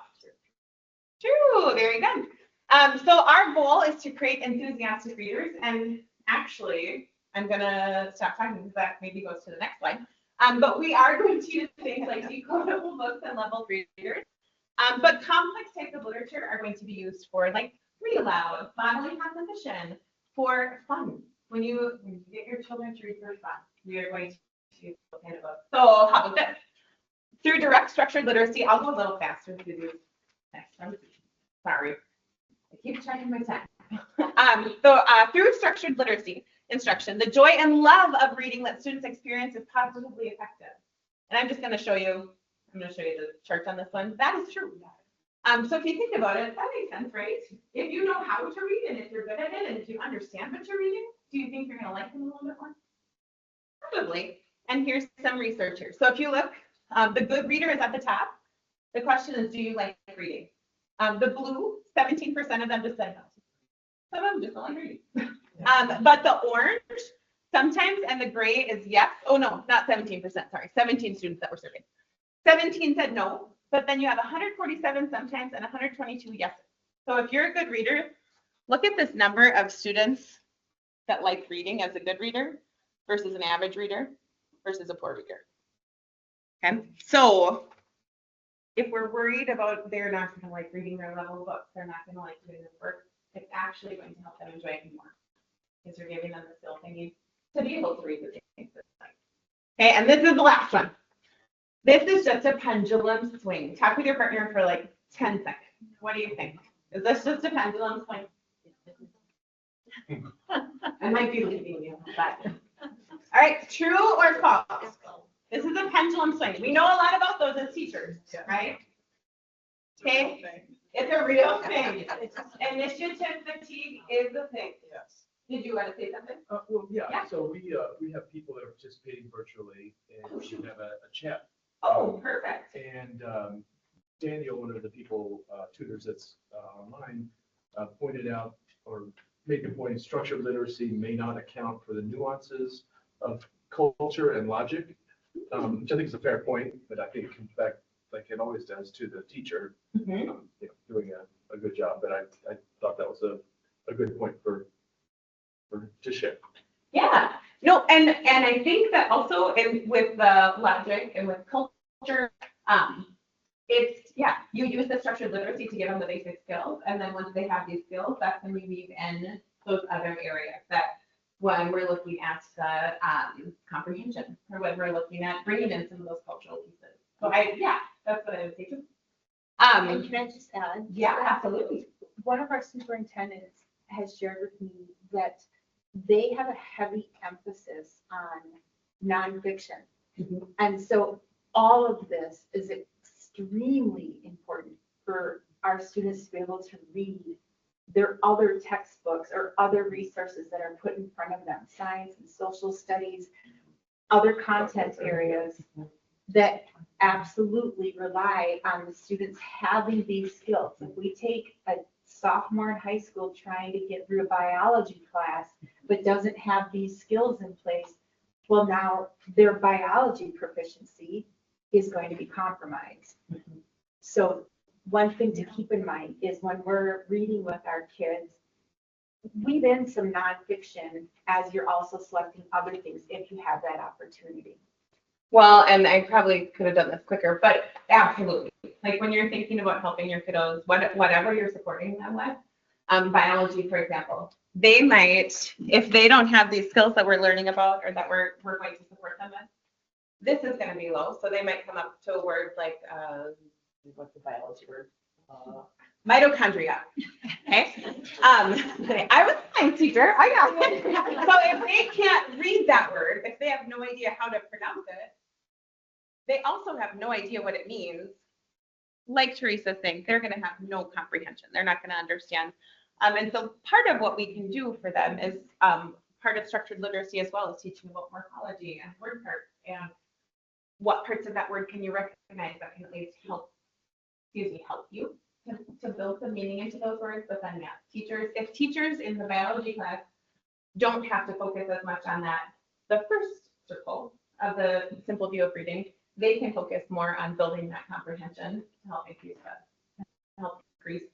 True, very good. So our goal is to create enthusiastic readers, and actually, I'm gonna stop talking because that maybe goes to the next slide. But we are going to use things like decodable books and level readers. But complex types of literature are going to be used for like read aloud, modeling composition, for fun. When you get your children to read for fun, we are going to use those kind of books. So how about this? Through direct structured literacy, I'll go a little faster through these next one. Sorry. I keep checking my time. Through structured literacy instruction, the joy and love of reading that students experience is positively effective. And I'm just going to show you, the chart on this one. That is true. So if you think about it, that makes sense, right? If you know how to read and if you're good at it and if you understand what you're reading, do you think you're going to like them a little bit more? Probably. And here's some research here. So if you look, the good reader is at the top. The question is, do you like reading? The blue, 17% of them just said no. Some of them just don't like reading. But the orange, sometimes, and the gray is yes. Oh no, not 17%, sorry. 17 students that were surveyed. 17 said no, but then you have 147 sometimes and 122 yeses. So if you're a good reader, look at this number of students that like reading as a good reader versus an average reader versus a poor reader. Okay, so if we're worried about they're not going to like reading their level books, they're not going to like doing this work, it's actually going to help them enjoy it more because you're giving them the skills they need to be able to read the things. Okay, and this is the last one. This is just a pendulum swing. Talk with your partner for like 10 seconds. What do you think? Is this just a pendulum swing? I might be leaving you, but. All right, true or false? This is a pendulum swing. We know a lot about those as teachers, right? Okay, it's a real thing. Initiative fatigue is a thing. Yes. Did you want to say something? Well, yeah, Yeah. so we have people that are participating virtually and we have a chat. Oh, perfect. And Daniel, one of the people, tutors that's online, pointed out or made the point, structured literacy may not account for the nuances of culture and logic, which I think is a fair point, but I think it comes back like it always does to the teacher doing a good job. But I thought that was a good point to share. Yeah, no, and I think that also with the logic and with culture, it's, you use the structured literacy to give them the basic skills. And then once they have these skills, that's when we weave in those other areas that when we're looking at the comprehension or when we're looking at bringing in some of those cultural pieces. So that's what I would say too. And can I just add? Yeah, absolutely. One of our superintendents has shared with me that they have a heavy emphasis on nonfiction. And so all of this is extremely important for our students to be able to read their other textbooks or other resources that are put in front of them, science and social studies, other content areas that absolutely rely on the students having these skills. If we take a sophomore in high school trying to get through a biology class, but doesn't have these skills in place, well, now their biology proficiency is going to be compromised. So one thing to keep in mind is when we're reading with our kids, weave in some nonfiction as you're also selecting other things if you have that opportunity. Well, and I probably could have done this quicker, but absolutely. Like when you're thinking about helping your kiddos, whatever you're supporting them with, biology, for example, they might, if they don't have these skills that we're learning about or that we're going to support them with, this is going to be low. So they might come up to a word like, what's the biology word? Mitochondria. Okay. I was a science teacher. I got it. So if they can't read that word, if they have no idea how to pronounce it, they also have no idea what it means. Like Teresa's saying, they're going to have no comprehension. They're not going to understand. And so part of what we can do for them is part of structured literacy as well as teaching about morphology and word parts and what parts of that word can you recognize that can at least help you to build some meaning into those words. But then if teachers in the biology class don't have to focus as much on that, the first circle of the simple view of reading, they can focus more on building that comprehension to help increase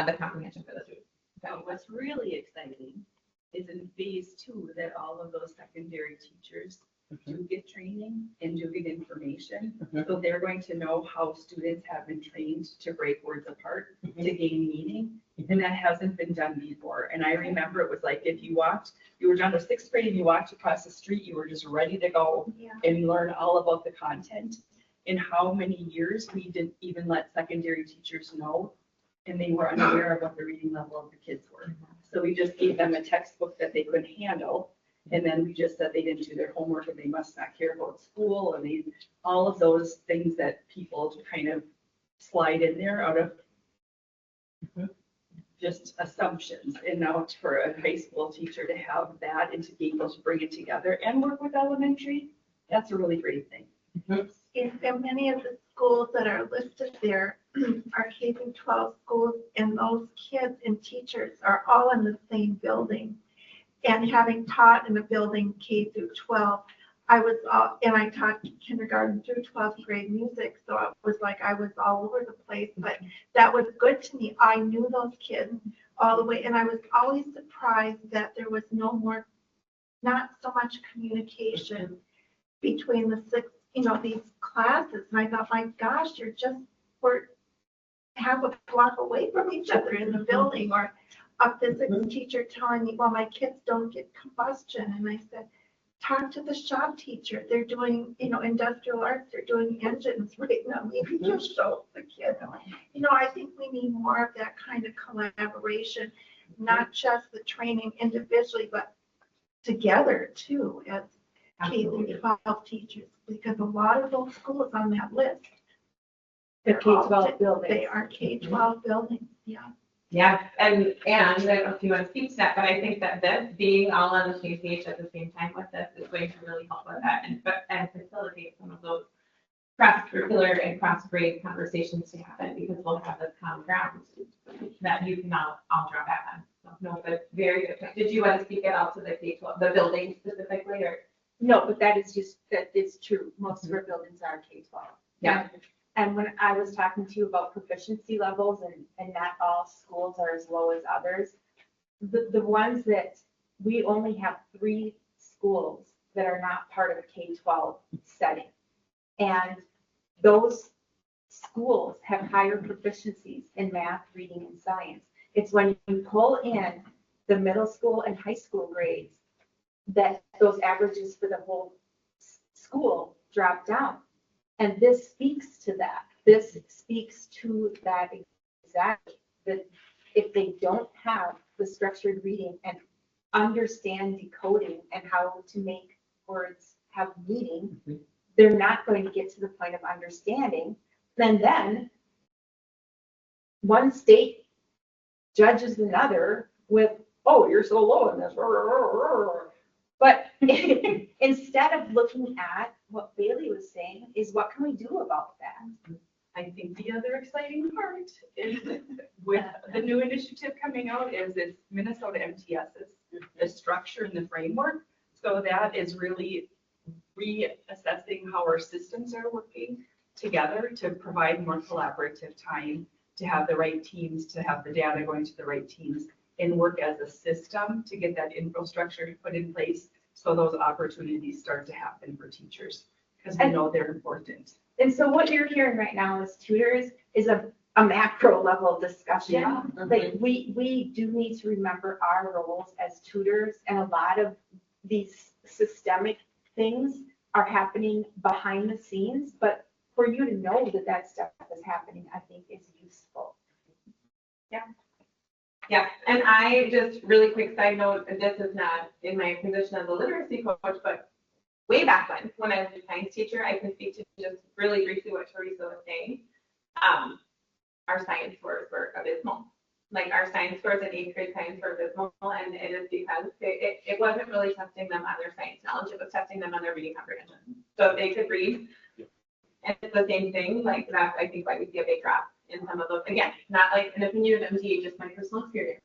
the comprehension for the students. So what's really exciting is in phase 2 that all of those secondary teachers do get training and do get information. So they're going to know how students have been trained to break words apart, to gain meaning. And that hasn't been done before. And I remember it was like, if you were done with 6th grade and you walked across the street, you were just ready to go and learn all about the content. And how many years we didn't even let secondary teachers know, and they were unaware of what the reading level of the kids were. So we just gave them a textbook that they couldn't handle. And then we just said they didn't do their homework and they must not care about school, and all of those things that people kind of slide in there out of just assumptions. And now for a high school teacher to have that and to be able to bring it together and work with elementary, that's a really great thing. And many of the schools that are listed there are K-12 schools, and those kids and teachers are all in the same building. And having taught in a building K-12, and I taught kindergarten through 12th grade music, so it was like I was all over the place, but that was good to me. I knew those kids all the way, and I was always surprised that there was not so much communication between these classes. And I thought, my gosh, we're half a block away from each other in the building. Or a physics teacher telling me, well, my kids don't get combustion. And I said, talk to the shop teacher. They're doing, industrial arts, they're doing engines right now. Maybe just show the kids. I think we need more of that kind of collaboration, not just the training individually, but together too, as K-12 teachers, because a lot of those schools on that list, The K-12 buildings. they are K-12 buildings, yeah. Yeah, and I don't know if you want to speak to that, but I think that this being all on the same page at the same time with this is going to really help with that and facilitate some of those cross-curricular and cross-grade conversations to happen, because we'll have this common ground that you can all draw back on. So, no, but very good point. Did you want to speak at all to the K-12, the building specifically, or? No, but that is true. Most of our buildings are K-12. Yeah. And when I was talking to you about proficiency levels and not all schools are as low as others, the ones that we only have 3 schools that are not part of a K-12 setting. And those schools have higher proficiencies in math, reading, and science. It's when you pull in the middle school and high school grades that those averages for the whole school drop down. And this speaks to that. This speaks to that exactly, that if they don't have the structured reading and understand decoding and how to make words have meaning, they're not going to get to the point of understanding. Then one state judges another with, oh, you're so low in this. But instead of looking at what Bailey was saying, is what can we do about that? I think the other exciting part is with the new initiative coming out is it's Minnesota MTS's, the structure and the framework. So that is really reassessing how our systems are working together to provide more collaborative time, to have the right teams, to have the data going to the right teams, and work as a system to get that infrastructure put in place so those opportunities start to happen for teachers, because we know they're important. And so what you're hearing right now as tutors is a macro level discussion. Yeah. Like we do need to remember our roles as tutors, and a lot of these systemic things are happening behind the scenes, but for you to know that that stuff is happening, I think is useful. Yeah, and I just really quick side note, this is not in my position as a literacy coach, but way back when I was a science teacher, I can speak to just really briefly what Teresa was saying. Our science scores were abysmal. Like our science scores in 8th grade science were abysmal, and it is because it wasn't really testing them on their science knowledge, it was testing them on their reading comprehension. So if they could read, and it's the same thing, like that's I think why we see a big drop in some of those. Again, not like an opinion of MTA, just my personal experience.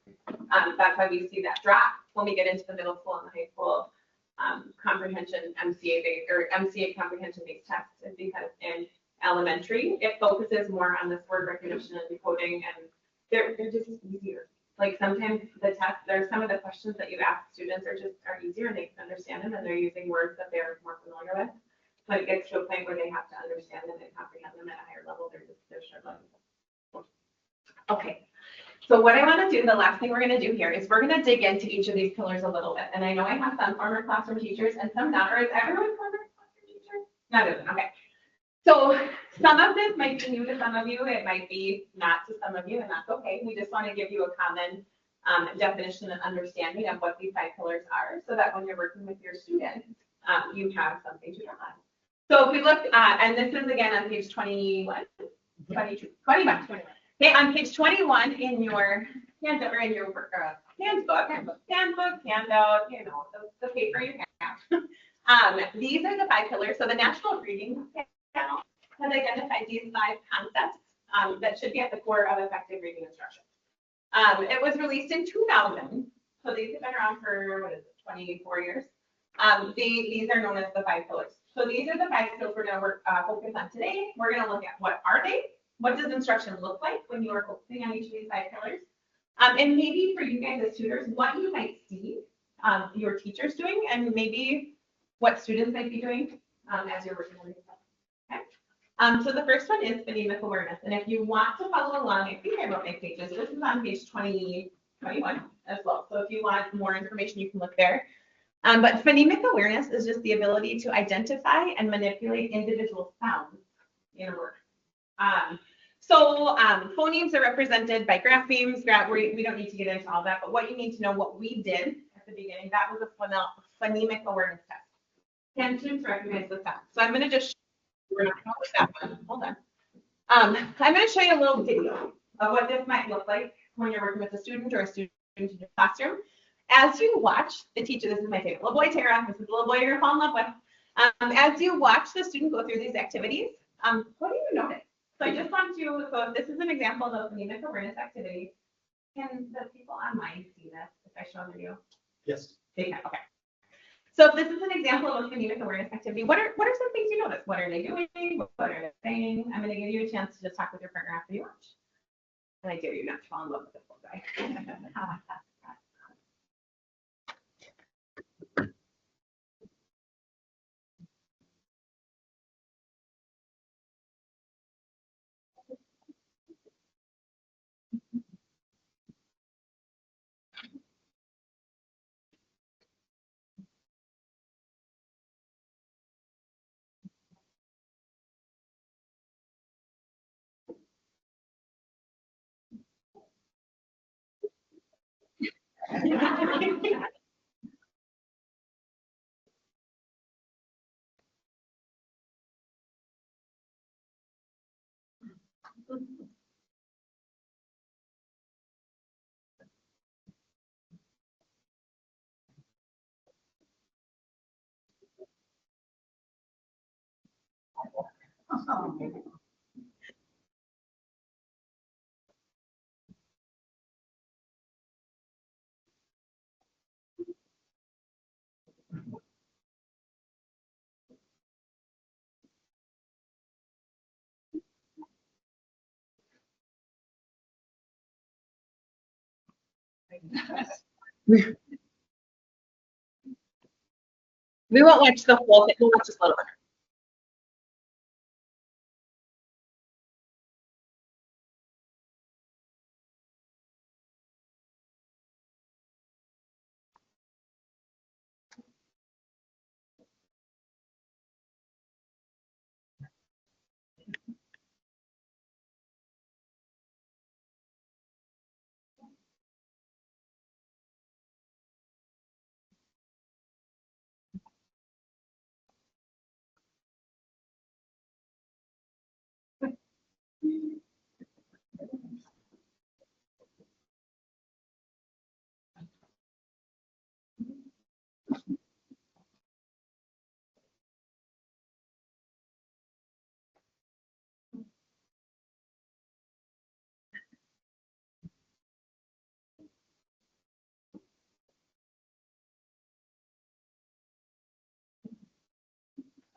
That's why we see that drop when we get into the middle school and the high school comprehension MCA comprehension based tests, is because in elementary it focuses more on this word recognition and decoding they're just easier. Like sometimes the test, there's some of the questions that you ask students are easier and they can understand them and they're using words that they're more familiar with. But it gets to a point where they have to understand them and comprehend them at a higher level, they're struggling. Okay, so what I want to do, the last thing we're going to do here is we're going to dig into each of these pillars a little bit. And I know I have some former classroom teachers and some not, or is everyone former classroom teacher? Not everyone, okay. So some of this might be new to some of you, it might be not to some of you, and that's okay. We just want to give you a common definition and understanding of what these 5 pillars are, so that when you're working with your students, you have something to draw on. So if we look, and this is again on page 21. Okay, on page 21 in your handout, or in your handbook, handout, you know, the paper you have. These are the 5 pillars. So the National Reading Panel has identified these 5 concepts that should be at the core of effective reading instruction. It was released in 2000, so these have been around for, 24 years. These are known as the 5 pillars. So these are the 5 skills we're going to focus on today. We're going to look at what are they, what does instruction look like when you are focusing on each of these 5 pillars, and maybe for you guys as tutors, what you might see your teachers doing, and maybe what students might be doing as you're working on these. Okay. So the first one is phonemic awareness, and if you want to follow along, I think I wrote my pages. This is on page 21 as well. So if you want more information, you can look there. But phonemic awareness is just the ability to identify and manipulate individual sounds in a word. So phonemes are represented by graphemes. We don't need to get into all that, but what you need to know, what we did at the beginning, that was a phonemic awareness test. Can students recognize the sound? So I'm going to just, we're not going with that one. Hold on. I'm going to show you a little video of what this might look like when you're working with a student or a student in your classroom. As you watch the teacher, this is my favorite little boy, Tara. This is the little boy you're going to fall in love with. As you watch the student go through these activities, what do you notice? So I just want to, so this is an example of a phonemic awareness activity. Can the people online see this if I show a video? Yes. They can, okay. So if this is an example of a phonemic awareness activity, what are some things you notice? What are they doing? What are they saying? I'm going to give you a chance to just talk with your partner after you watch. And I dare you not to fall in love with this little guy. We won't watch the whole thing. We'll watch this little one.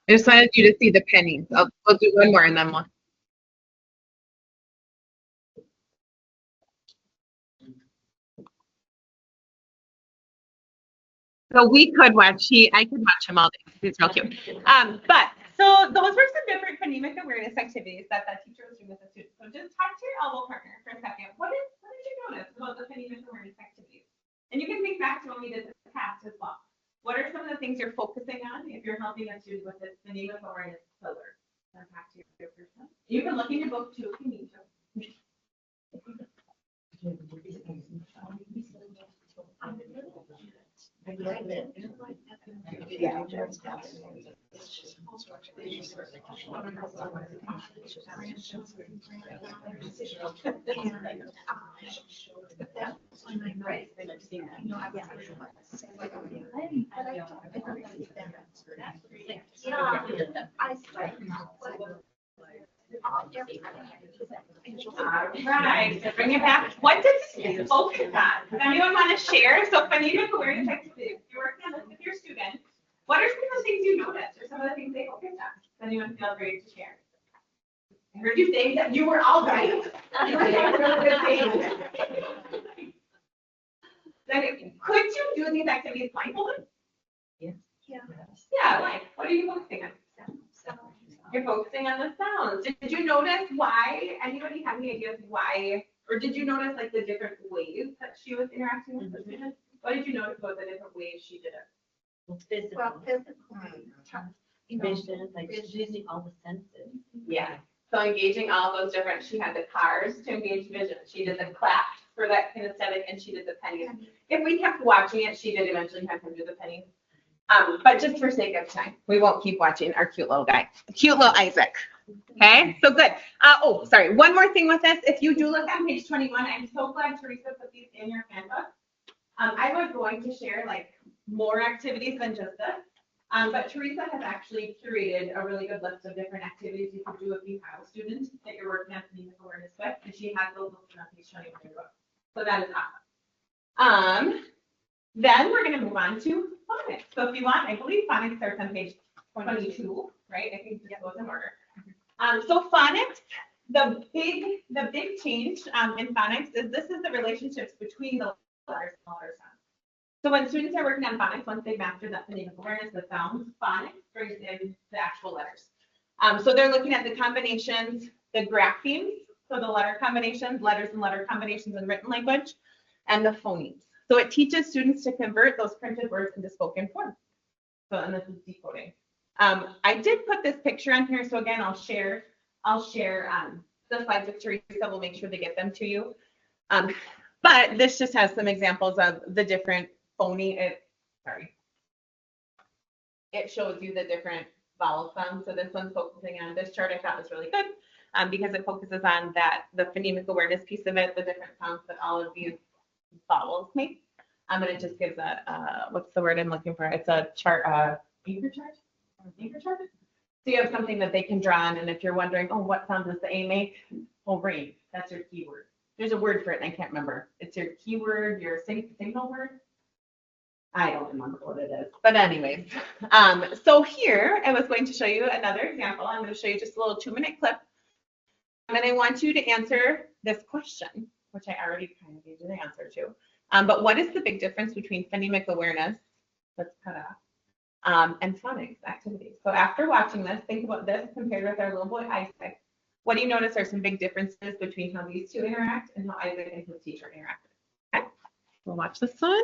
I just wanted you to see the pennies. We'll do one more and then we'll. So we could watch, I could watch him all day. He's real cute. So those were some different phonemic awareness activities that that teacher was doing with the students. So just talk to your elbow partner for a second. What did you notice about the phonemic awareness activities? And you can think back to when we did this past as well. What are some of the things you're focusing on if you're helping a student with this phonemic awareness pillar? Back to your person. You can look in your book too if you need to. Right, so bring it back. What did you focus on? Does anyone want to share? So phonemic awareness activity, if you're working on this with your student, what are some of the things you noticed or some of the things they focused on? Does anyone feel free to share? I heard you say that you were all right. Could you do these activities blindfolded? Yes. Yeah, like, what are you focusing on? You're focusing on the sounds. Did you notice why? Anybody have any ideas why? Or did you notice like the different ways that she was interacting with the students? What did you notice about the different ways she did it? Well, Physical, physically, vision, like she's using all the senses. Yeah. So engaging all those different, she had the cars to engage vision. She did the claps for that kinesthetic, and she did the pennies. If we kept watching it, she did eventually have him do the pennies. But just for sake of time, we won't keep watching our cute little guy, cute little Isaac. Okay, so good. Oh, sorry. One more thing with this. If you do look on page 21, I'm so glad Teresa put these in your handbook. I was going to share like more activities than just this. But Teresa has actually curated a really good list of different activities you can do if you have a student that you're working on phonemic awareness with, and she has those listed on page 21 of your book. So that is awesome. Then we're going to move on to phonics. So if you want, I believe phonics starts on page 22, right? I think it goes in order. So phonics, the big change in phonics is this is the relationships between the letters and letter sounds. So when students are working on phonics, once they master that phonemic awareness, the sounds, phonics brings in the actual letters. So they're looking at the combinations, the graphemes, so the letter combinations, letters and letter combinations in written language, and the phonemes. So it teaches students to convert those printed words into spoken form. So, and this is decoding. I did put this picture on here. So again, I'll share the slides with Teresa. We'll make sure to get them to you. But this just has some examples of the different it shows you the different vowel sounds. So this one's focusing on this chart I thought was really good because it focuses on the phonemic awareness piece of it, the different sounds that all of these vowels make. And it just gives a, what's the word I'm looking for? It's a chart, anchor chart? Anchor chart? So you have something that they can draw on, and if you're wondering, oh, what sound does the A make? Oh, rain. That's your keyword. There's a word for it, and I can't remember. It's your keyword, your signal word. I don't remember what it is. But anyways, so here I was going to show you another example. I'm going to show you just a little 2-minute clip. And I want you to answer this question, which I already kind of gave you the answer to. But what is the big difference between phonemic awareness, let's cut off, and phonics activities? So after watching this, think about this compared with our little boy Isaac. What do you notice are some big differences between how these two interact and how Isaac and his teacher interact? Okay, we'll watch this one.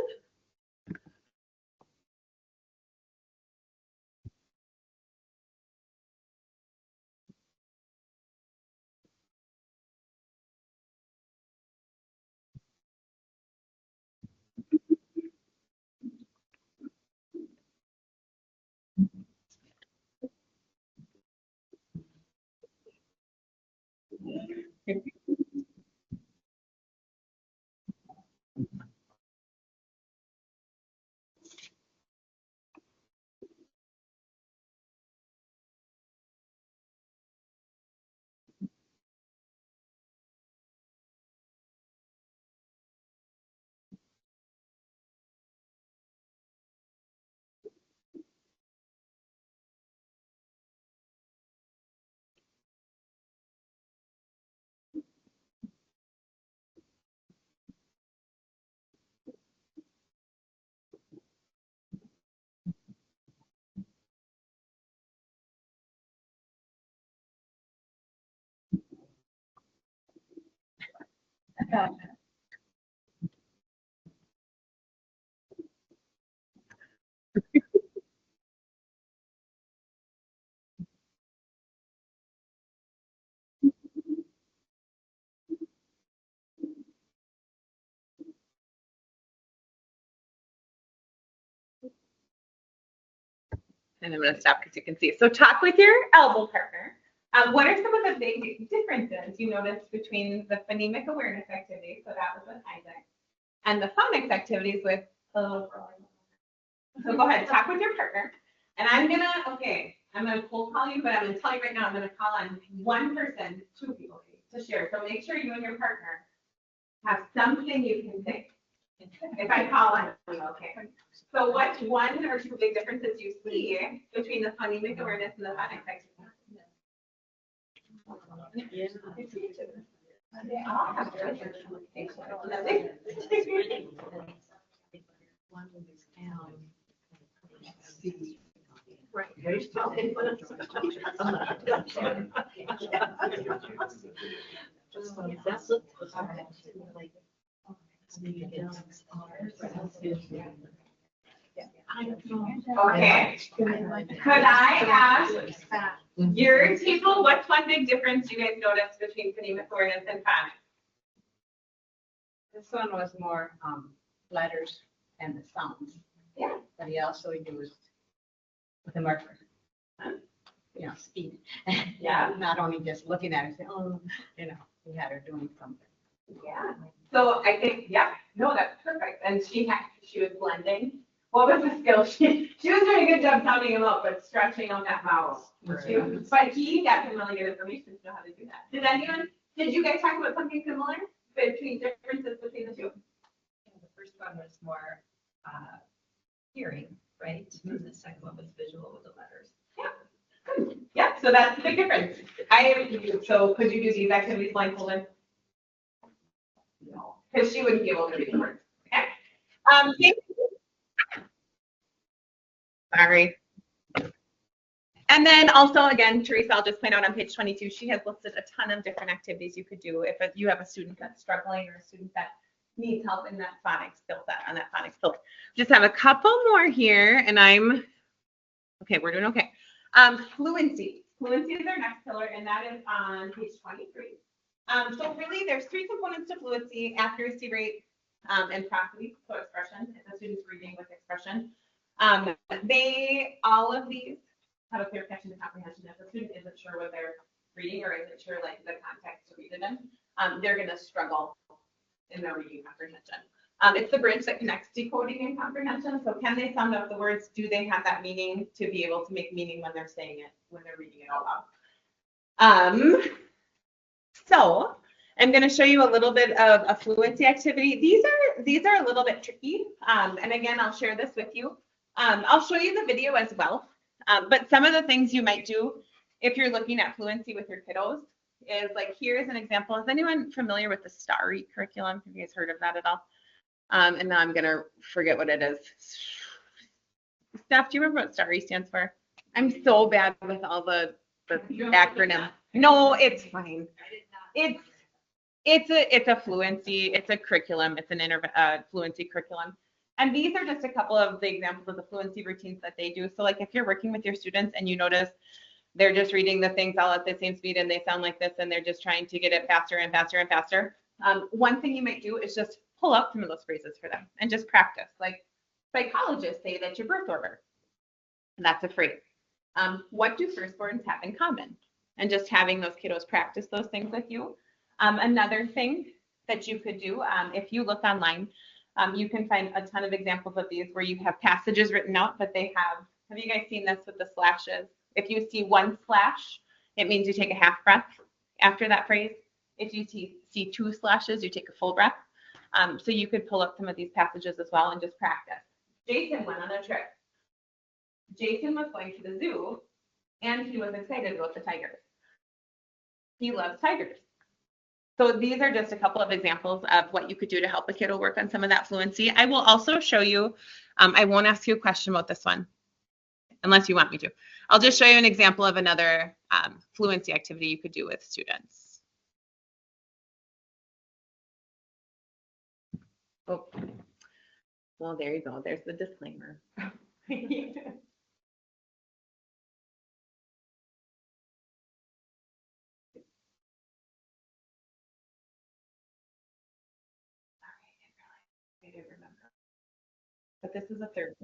And I'm going to stop because you can see. So talk with your elbow partner. What are some of the big differences you noticed between the phonemic awareness activities, so that was with Isaac, and the phonics activities with So go ahead, talk with your partner. And I'm going to cold call you, but I'm going to tell you right now, I'm going to call on one person, 2 people to share. So make sure you and your partner have something you can say. If I call on you, okay. So what's 1 or 2 big differences you see between the phonemic awareness and the phonics activities? They all have their communication. Okay. Could I ask your table, what's one big difference you guys noticed between phonemic awareness and phonics? This one was more letters and the sounds. Yeah. But he also used with a marker. Speed. Yeah. Not only just looking at it, saying, oh, he had her doing something. Yeah. So I think, no, that's perfect. And she was blending. What was the skill? She was doing a good job sounding him out, but stretching on that vowel. But he got some really good information to know how to do that. Did you guys talk about something similar between differences between the two? The first one was more hearing, right? And the second one was visual with the letters. Yeah. Good. Yeah, so that's the big difference. So could you do these activities blindfolded? No, because she wouldn't be able to read the words. Okay. Sorry. And then also, again, Teresa, I'll just point out on page 22, she has listed a ton of different activities you could do if you have a student that's struggling or a student that needs help in that phonics skill set, on that phonics skill. Just have a couple more here, and okay, we're doing okay. Fluency. Fluency is our next pillar, and that is on page 23. So really, there's 3 components to fluency: accuracy rate, and prosody, so expression, if the student's reading with expression. All of these have a clear connection to comprehension. If the student isn't sure what they're reading or isn't sure like the context to read it in, they're going to struggle in their reading comprehension. It's the bridge that connects decoding and comprehension. So can they sound out the words? Do they have that meaning to be able to make meaning when they're saying it, when they're reading it out loud? So I'm going to show you a little bit of a fluency activity. These are a little bit tricky. And again, I'll share this with you. I'll show you the video as well. But some of the things you might do if you're looking at fluency with your kiddos is like, here's an example. Is anyone familiar with the STARI curriculum? Have you guys heard of that at all? And now I'm going to forget what it is. Steph, do you remember what STARI stands for? I'm so bad with all the acronym. No, it's fine. It's a fluency, it's a curriculum, it's an fluency curriculum. And these are just a couple of the examples of the fluency routines that they do. So like if you're working with your students and you notice they're just reading the things all at the same speed and they sound like this and they're just trying to get it faster and faster and faster. One thing you might do is just pull up some of those phrases for them and just practice. Like psychologists say that's your birth order. And that's a phrase. What do firstborns have in common? And just having those kiddos practice those things with you. Another thing that you could do, if you look online, you can find a ton of examples of these where you have passages written out, but they have you guys seen this with the slashes? If you see 1 slash, it means you take a half breath after that phrase. If you see 2 slashes, you take a full breath. So you could pull up some of these passages as well and just practice. Jason went on a trip. Jason was going to the zoo and he was excited about the tigers. He loves tigers. So these are just a couple of examples of what you could do to help a kiddo work on some of that fluency. I will also show you, I won't ask you a question about this one, unless you want me to. I'll just show you an example of another fluency activity you could do with students. Oh, well, there you go. There's the disclaimer. I do remember. But this is a third.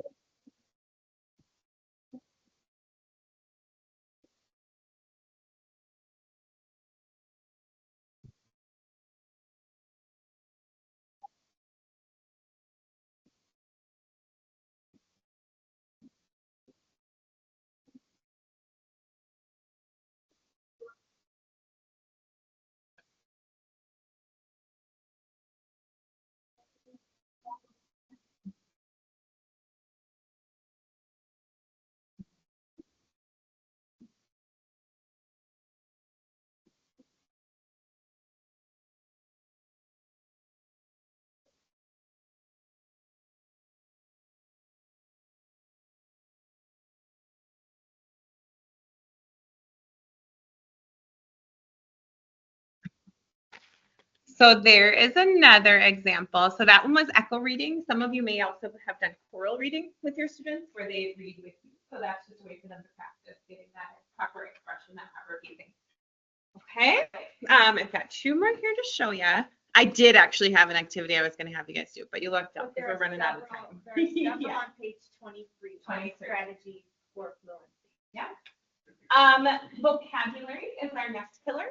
So there is another example. So that one was echo reading. Some of you may also have done choral reading with your students where they read with you. So that's just a way for them to practice getting that proper expression, that proper pacing. Okay, I've got two more here to show you. I did actually have an activity I was going to have you guys do, but you looked up because we're running out of time. There's several Yeah. on page 23, strategy for fluency. Yeah. Vocabulary is our next pillar.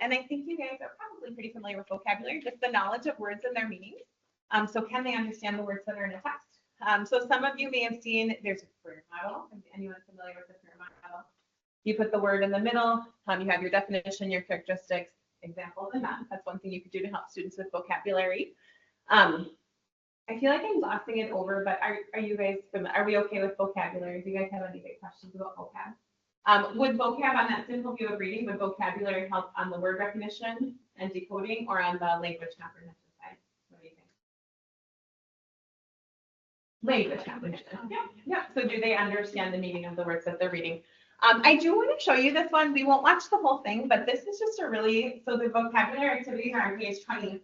And I think you guys are probably pretty familiar with vocabulary, just the knowledge of words and their meanings. So can they understand the words that are in a text? So some of you may have seen, there's a career model. Is anyone familiar with the career model? You put the word in the middle, you have your definition, your characteristics, examples, and that. That's one thing you could do to help students with vocabulary. I feel like I'm glossing it over, but are you guys, are we okay with vocabulary? Do you guys have any big questions about vocab? Would vocab on that simple view of reading, would vocabulary help on the word recognition and decoding or on the language comprehension side? What do you think? Language comprehension. Yeah. So do they understand the meaning of the words that they're reading? I do want to show you this one. We won't watch the whole thing, but this is just a really, so the vocabulary activities are on page 24.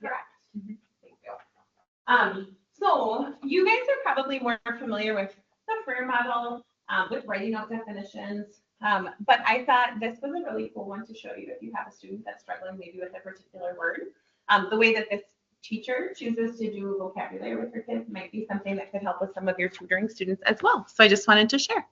Correct. Mm-hmm. Thank you. So you guys are probably more familiar with the career model, with writing out definitions. But I thought this was a really cool one to show you if you have a student that's struggling maybe with a particular word. The way that this teacher chooses to do vocabulary with her kids might be something that could help with some of your tutoring students as well. So I just wanted to share.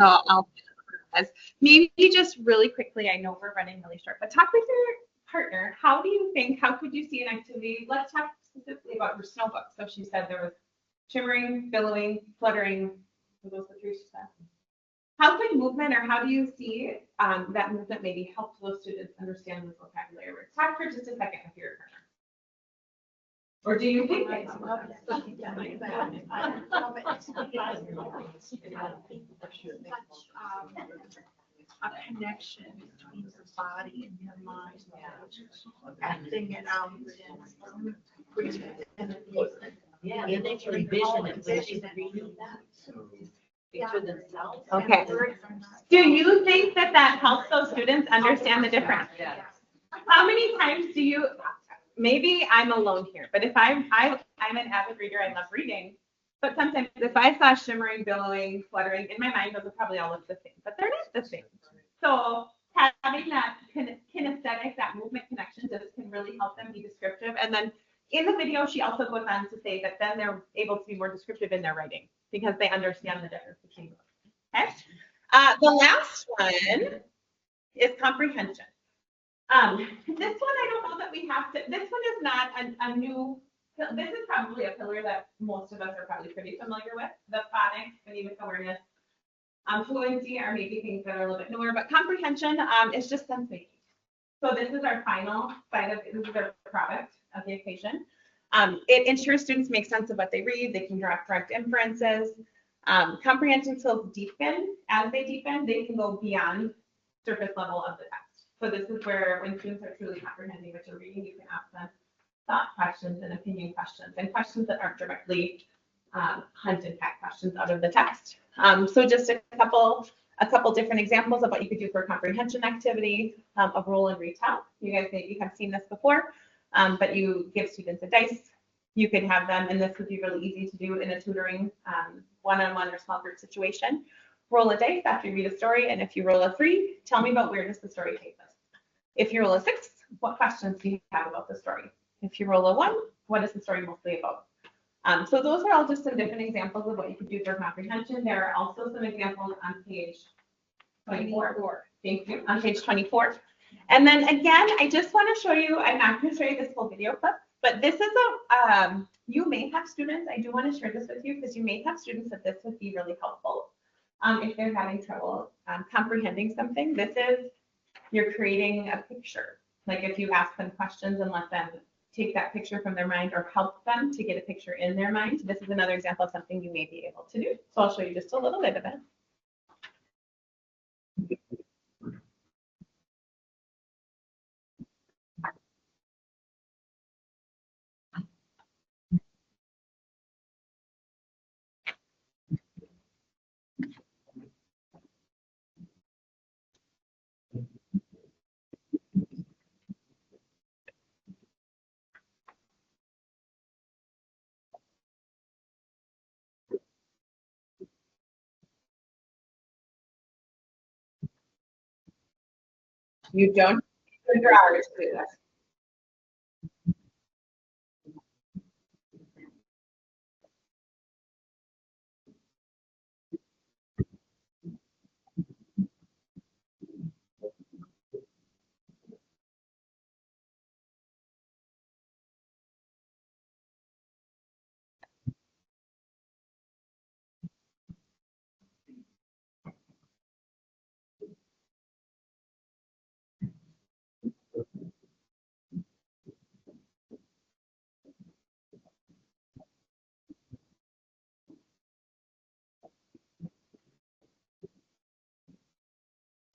So I'll maybe just really quickly, I know we're running really short, but talk with your partner. How could you see an activity? Let's talk specifically about her snow book. So she said there was shimmering, billowing, fluttering. Were those the three she said? How can movement, or how do you see that movement maybe help those students understand the vocabulary words? Talk for just a second with your partner. Or do you think they come up? A connection between your body and your mind, acting it out and breathing and movement. Yeah, and they can envision it when she's reading that. Picture themselves. Okay. Do you think that that helps those students understand the difference? Yeah. How many times do you, maybe I'm alone here, but if I'm an avid reader, I love reading. But sometimes if I saw shimmering, billowing, fluttering, in my mind, those would probably all look the same, but they're not the same. So having that kinesthetic, that movement connection just can really help them be descriptive. And then in the video, she also goes on to say that then they're able to be more descriptive in their writing because they understand the difference between them. Okay. The last one is comprehension. This one, I don't know that we have to, this one is not a new, this is probably a pillar that most of us are probably pretty familiar with. The phonics, phonemic awareness, fluency are maybe things that are a little bit newer, but comprehension is just sense making. So this is our final side of, this is our product of the equation. It ensures students make sense of what they read, they can draw correct inferences. Comprehension skills deepen. As they deepen, they can go beyond surface level of the text. So this is where when students are truly comprehending what you're reading, you can ask them thought questions and opinion questions and questions that aren't directly hunt and peck questions out of the text. So just a couple different examples of what you could do for a comprehension activity, of roll and retell. You guys maybe have seen this before, but you give students a dice. You could have them, and this would be really easy to do in a tutoring one-on-one or small group situation. Roll a dice after you read a story, and if you roll a 3, tell me about where does the story take us. If you roll a 6, what questions do you have about the story? If you roll a 1, what is the story mostly about? So those are all just some different examples of what you could do for comprehension. There are also some examples on page 24. Thank you. On page 24. And then again, I just want to show you, I'm not going to show you this whole video clip, but this is you may have students, I do want to share this with you because you may have students that this would be really helpful if they're having trouble comprehending something. This is, you're creating a picture. Like if you ask them questions and let them take that picture from their mind or help them to get a picture in their mind. This is another example of something you may be able to do. So I'll show you just a little bit of it. You don't need drawers to do this.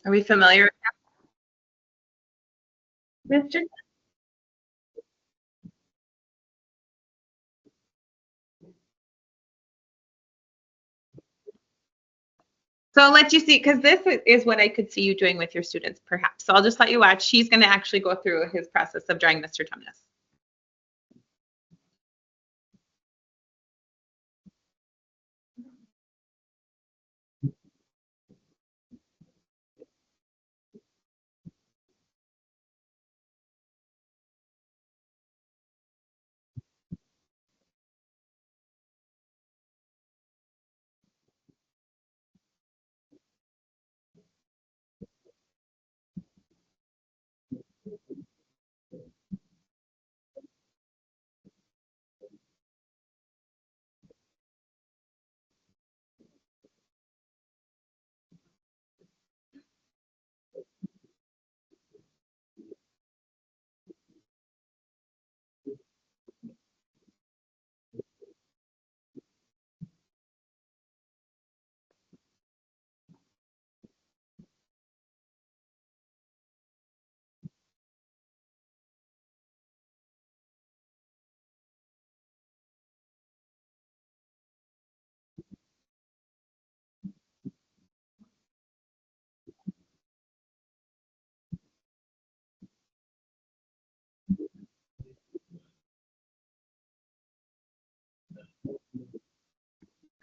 Are we familiar with Mr.? So I'll let you see, because this is what I could see you doing with your students, perhaps. So I'll just let you watch. He's going to actually go through his process of drawing Mr. Tumnus.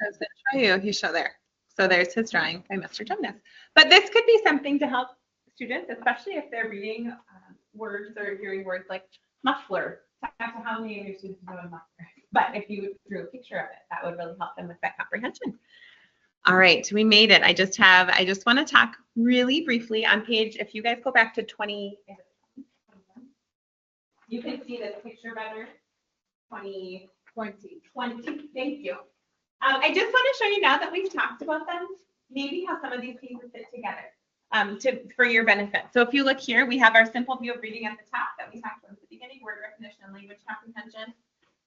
I was going to show you. You show there. So there's his drawing by Mr. Jonas. But this could be something to help students, especially if they're reading words or hearing words like muffler. Talk to how many of your students know a muffler. But if you drew a picture of it, that would really help them with that comprehension. All right, we made it. I just want to talk really briefly on page, if you guys go back to 20, you can see this picture better. 20, thank you. I just want to show you now that we've talked about them, maybe how some of these pieces fit together for your benefit. So if you look here, we have our simple view of reading at the top that we talked about at the beginning, word recognition and language comprehension,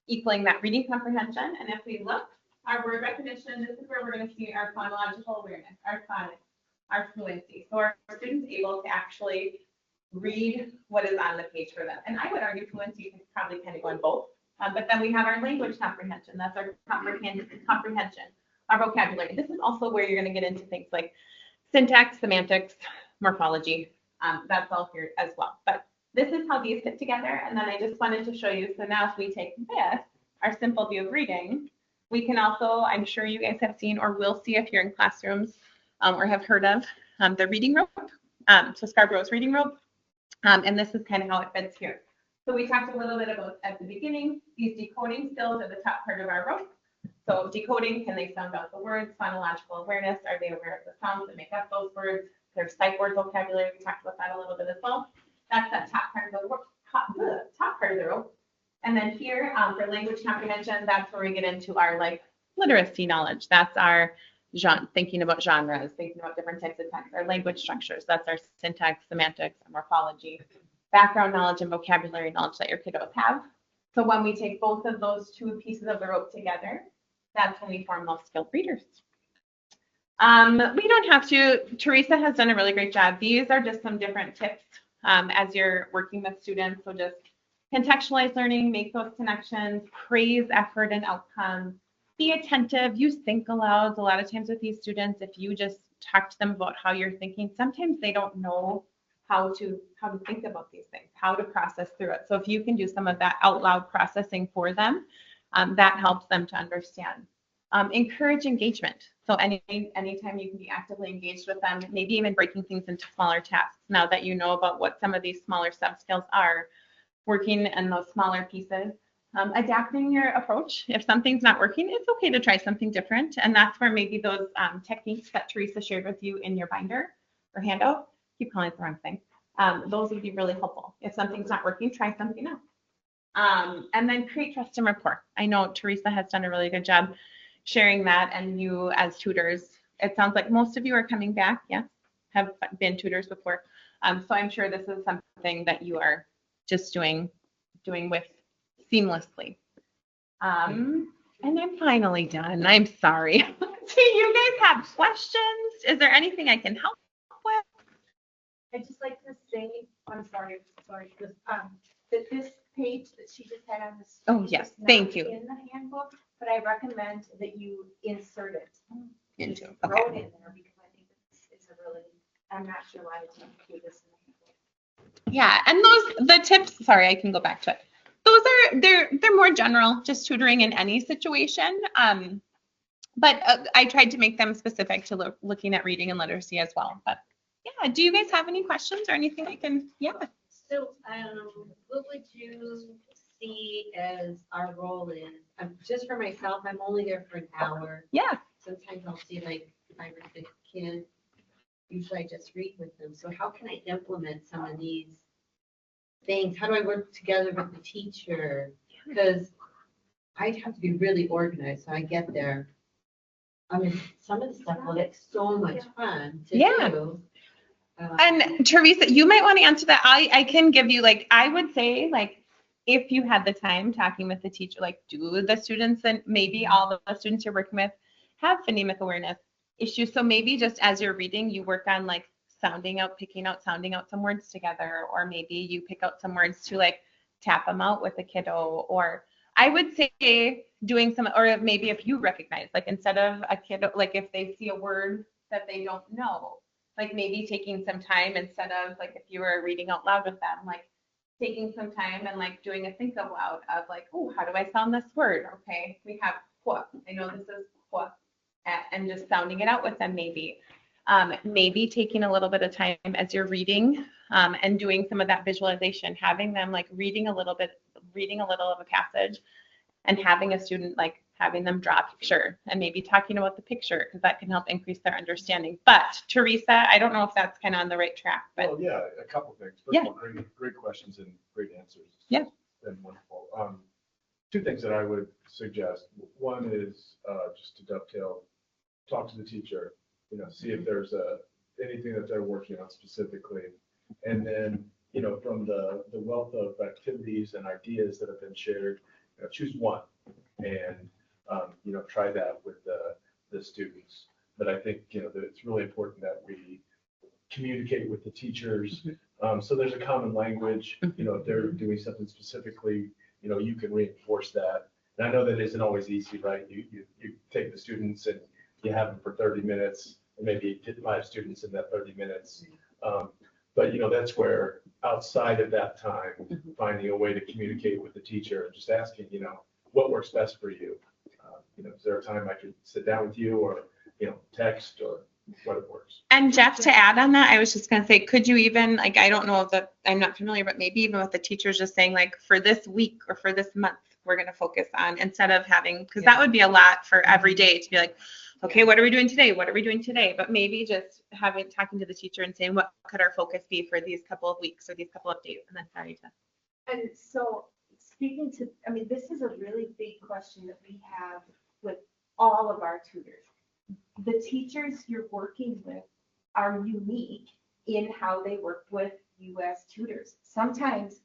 equaling that reading comprehension. And if we look, our word recognition, this is where we're going to see our phonological awareness, our phonics, our fluency. So are students able to actually read what is on the page for them? And I would argue fluency can probably kind of go in both. But then we have our language comprehension. That's our comprehension, our vocabulary. This is also where you're going to get into things like syntax, semantics, morphology. That's all here as well. But this is how these fit together. And then I just wanted to show you. So now if we take this, our simple view of reading, we can also, I'm sure you guys have seen or will see if you're in classrooms or have heard of the reading rope. So Scarborough's reading rope. And this is kind of how it fits here. So we talked a little bit about at the beginning, these decoding skills are the top part of our rope. So decoding, can they sound out the words? Phonological awareness, are they aware of the sounds that make up those words? Their sight word vocabulary, we talked about that a little bit as well. That's that top part of the rope, top part of the rope. And then here for language comprehension, that's where we get into our like literacy knowledge. That's our thinking about genres, thinking about different types of text, our language structures. That's our syntax, semantics, and morphology. Background knowledge and vocabulary knowledge that your kiddos have. So when we take both of those two pieces of the rope together, that's when we form those skilled readers. We don't have to, Teresa has done a really great job. These are just some different tips as you're working with students. So just contextualize learning, make those connections, praise effort and outcomes, be attentive, use think alouds. A lot of times with these students, if you just talk to them about how you're thinking, sometimes they don't know how to think about these things, how to process through it. So if you can do some of that out loud processing for them, that helps them to understand. Encourage engagement. So anytime you can be actively engaged with them, maybe even breaking things into smaller tasks. Now that you know about what some of these smaller sub-skills are, working in those smaller pieces, adapting your approach. If something's not working, it's okay to try something different. And that's where maybe those techniques that Teresa shared with you in your binder or handout, keep calling it the wrong thing. Those would be really helpful. If something's not working, try something else. And then create trust and rapport. I know Teresa has done a really good job sharing that, and you as tutors, it sounds like most of you are coming back, yes, have been tutors before. So I'm sure this is something that you are just doing with seamlessly. And I'm finally done. I'm sorry. Do you guys have questions? Is there anything I can help with? I'd just like to say, I'm sorry, that this page that she just had on the screen. Oh, yes, is not thank you. in the handbook, but I recommend that you insert it. Into, Throw it okay. in there because I think it's a really, I'm not sure why it's not do this in the handbook. Yeah, and the tips, sorry, I can go back to it. Those are, they're more general, just tutoring in any situation. But I tried to make them specific to looking at reading and literacy as well. But yeah, do you guys have any questions or anything I can, yeah. So, what would you see as our role in, just for myself, I'm only there for an hour. Yeah. Sometimes I'll see like 5 or 6 kids. Usually I just read with them. So how can I implement some of these things? How do I work together with the teacher? Because I'd have to be really organized so I get there. I mean, some of the stuff will get so much fun to do. And Teresa, you might want to answer that. I can give you, like, I would say, like, if you had the time talking with the teacher, like, do the students and maybe all the students you're working with have phonemic awareness issues. So maybe just as you're reading, you work on like sounding out some words together, or maybe you pick out some words to like tap them out with a kiddo. Or I would say doing some, or maybe if you recognize, like instead of a kiddo, like if they see a word that they don't know, like maybe taking some time instead of like if you were reading out loud with them, like taking some time and like doing a think aloud of like, oh, how do I sound this word? Okay, we have what? I know this is and just sounding it out with them maybe. Maybe taking a little bit of time as you're reading and doing some of that visualization, having them like reading a little of a passage and having a student like having them draw a picture and maybe talking about the picture because that can help increase their understanding. But Teresa, I don't know if that's kind of on the right track, but Well, yeah, a couple things. First Yeah. of all, great questions and great answers. Yeah. It's been wonderful. Two things that I would suggest. One is just to dovetail, talk to the teacher, see if there's anything that they're working on specifically. And then, from the wealth of activities and ideas that have been shared, choose one and, try that with the students. But I think, that it's really important that we communicate with the teachers. So there's a common language, if they're doing something specifically, you can reinforce that. And I know that isn't always easy, right? You take the students and you have them for 30 minutes, and maybe get 5 students in that 30 minutes. But, that's where outside of that time, finding a way to communicate with the teacher and just asking, what works best for you? Is there a time I could sit down with you or, text or what works? And Jeff, to add on that, I was just going to say, could you even, like, I don't know that I'm not familiar, but maybe even with the teachers just saying like for this week or for this month, we're going to focus on instead of having, because that would be a lot for every day to be like, okay, what are we doing today? What are we doing today? But maybe just talking to the teacher and saying, what could our focus be for these couple of weeks or these couple of days? And then sorry to. And so speaking to, this is a really big question that we have with all of our tutors. The teachers you're working with are unique in how they work with you as tutors. Sometimes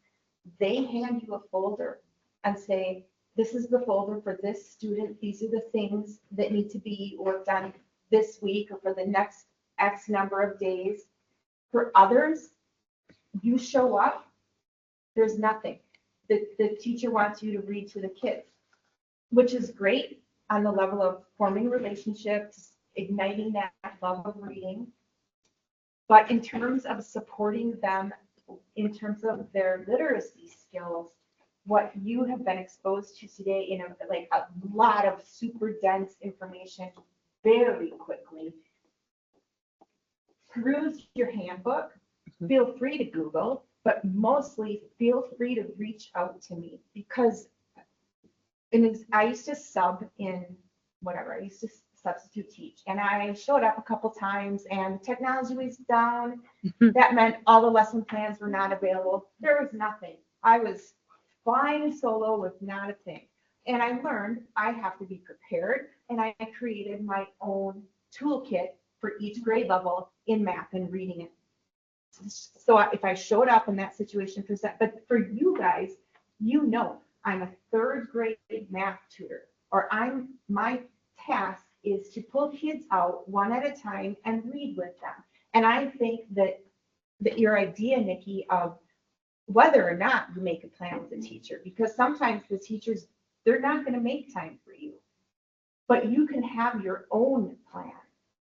they hand you a folder and say, this is the folder for this student. These are the things that need to be worked on this week or for the next X number of days. For others, you show up, there's nothing. The teacher wants you to read to the kids, which is great on the level of forming relationships, igniting that love of reading. But in terms of supporting them, in terms of their literacy skills, what you have been exposed to today in a lot of super dense information very quickly. Peruse your handbook, feel free to Google, but mostly feel free to reach out to me because I used to sub in whatever, I used to substitute teach and I showed up a couple times and technology was down. That meant all the lesson plans were not available. There was nothing. I was flying solo with not a thing. And I learned I have to be prepared and I created my own toolkit for each grade level in math and reading it. So if I showed up in that situation, but for you guys, I'm a 3rd grade math tutor, or my task is to pull kids out one at a time and read with them. And I think that your idea, Nikki, of whether or not you make a plan with the teacher, because sometimes the teachers, they're not going to make time for you, but you can have your own plan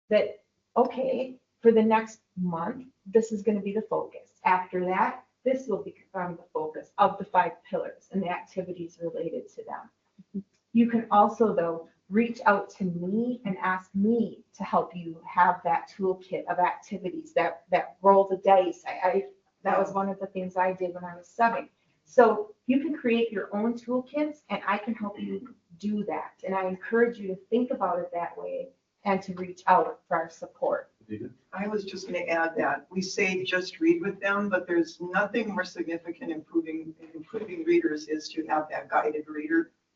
that, okay, for the next month, this is going to be the focus. After that, this will become the focus of the 5 pillars and the activities related to them. You can also, though, reach out to me and ask me to help you have that toolkit of activities that roll the dice. That was one of the things I did when I was subbing. So you can create your own toolkits and I can help you do that. And I encourage you to think about it that way and to reach out for our support. I was just going to add that we say just read with them, but there's nothing more significant improving readers is to have that guided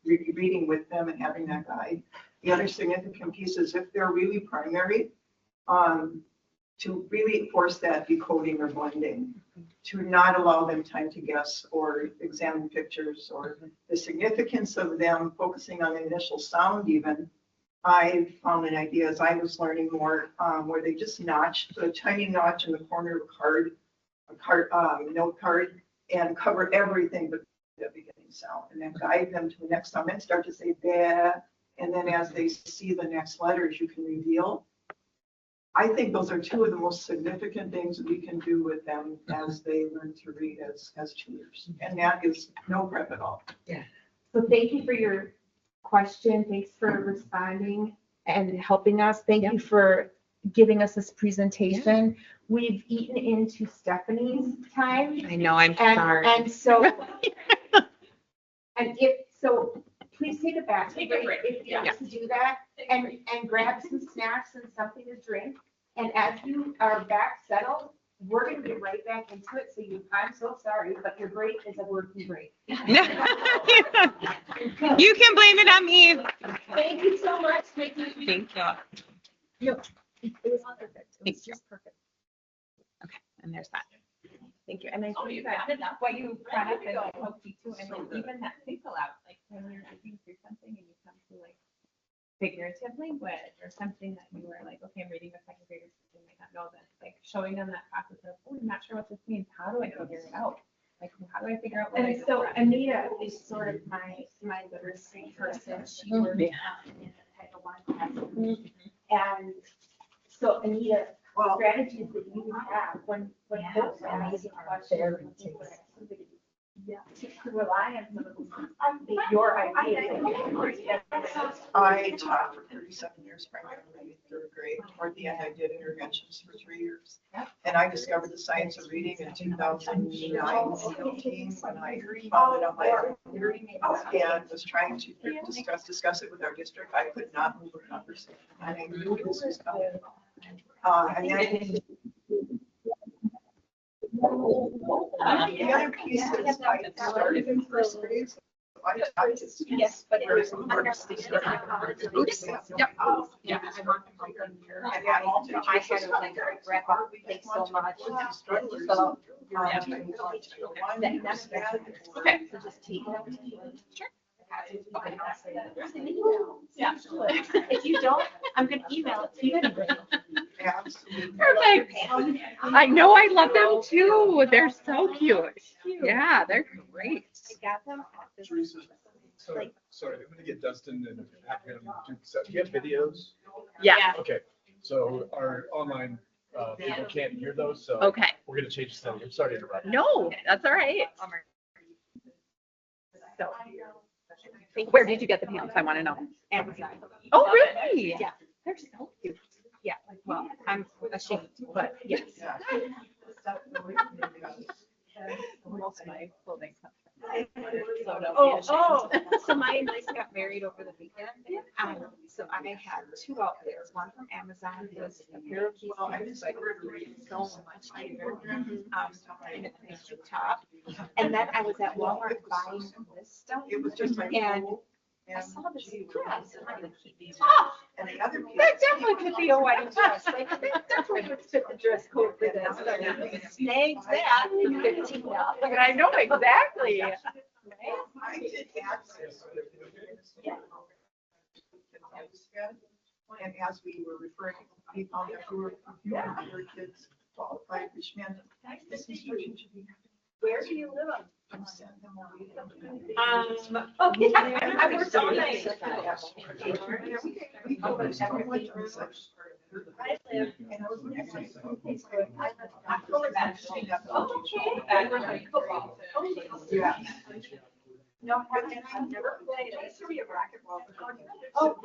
reading with them and having that guide. The other significant piece is if they're really primary, to really force that decoding or blending, to not allow them time to guess or examine pictures, or the significance of them focusing on the initial sound even. I found an idea as I was learning more where they just put a tiny notch in the corner of a note card and cover everything but the beginning sound, and then guide them to the next sound, then start to say "bah," and then as they see the next letters, you can reveal. I think those are 2 of the most significant things that we can do with them as they learn to read as tutors, and that is no prep at all. So thank you for your question. Thanks for responding. and helping us. Thank you for giving us this presentation. We've eaten into Stephanie's time. I know, I'm And, sorry. and so, and if, so please take a bath break if you want to do that, and grab some snacks and something to drink. And as you are back settled, we're gonna get right back into it, so I'm so sorry, but your break is a working break. You can blame it on me. Thank you so much, Nikki. Thank you. No, it was perfect. It was just perfect. Okay, and there's that. Thank you. And I think that what you brought up is healthy too. And like even that think aloud, like when you're reading through something and you come to like figurative language or something that you were like, okay, I'm reading a second grader, they might not know this. Like showing them that process of, oh, I'm not sure what this means. How do I figure it out? Like, how do I figure out what I And just so read? Anita is sort of my literacy person. She worked in the Title I class. And so Anita, strategies that you have when folks are asking questions. To rely on some of these, your ideas. I taught for 37 years primarily in third grade. Toward the end, I did interventions for 3 years. And I discovered the science of reading in 2009, 2018, when I found it on my own and was trying to discuss it with our district. I could not move a conversation. And I knew this was coming. And then the other piece is I started in first grade. So I taught to students. Yes, but Very there's similar. Oops. Yep. Yeah. I had to like wrap up, thanks so much. So, okay, so just take it. Sure. Yeah. If you don't, I'm gonna email it to you anyway. Perfect. I know, I love them too. They're so cute. Yeah, they're great. I got them. Teresa, sorry, I'm gonna get Dustin and have him do, do you have videos? Yeah. Okay, so our online people can't hear those, so Okay. we're gonna change the setting. I'm sorry to interrupt. No, that's all right. So, where did you get the pants? I want to know. Amazon. Oh, really? Yeah. They're so cute. Yeah, well, I'm ashamed, but yes. Most of my clothing comes So my and Lisa got married over the weekend. So I had 2 outfits, one from Amazon, was a pair of jeans, but so much cheaper. And a picture top. And then I was at Walmart buying this stuff. It was just my And whole- I saw this dress. And I'm like, And the other piece. that definitely could be a wedding dress. Like, that definitely would fit the dress code for this. So I snagged that for $15. But I know exactly. I did access. And as we were referring, we found that we were reviewing other kids qualified, which meant this instruction should be. Where do you live? Send them away. Okay, I worked all night. I live. And I was next to yeah. No, I've never played. I used to be a racquetball. Oh,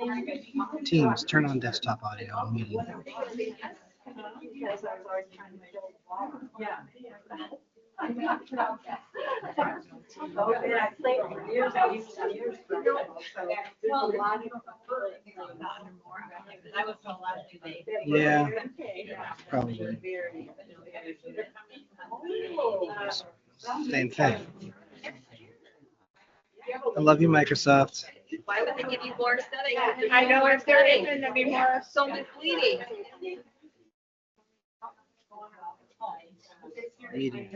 Teams, turn on desktop audio meeting. because I was always trying to show. Yeah. Oh, and I played for years and years and years. Well, a lot of them I was so glad they. Yeah, probably. Same thing. I love you, Microsoft. Why would they give you more study? I know if there isn't any more. So misleading. Meeting.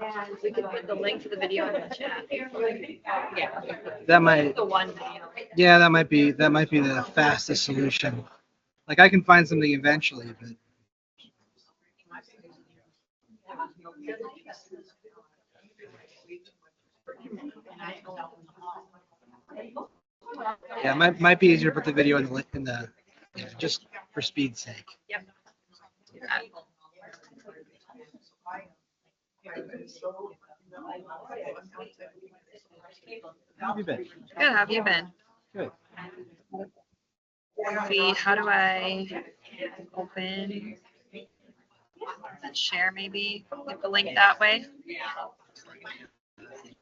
And we could put the link to the video in the chat. Yeah. That might, The one video. yeah, that might be the fastest solution. Like I can find something eventually, but yeah, it might be easier to put the video in the yeah, just for speed's sake. Yep. So, How have you been? Good, how have you been? Good. Let's see, how do I open and share maybe? Get the link that way.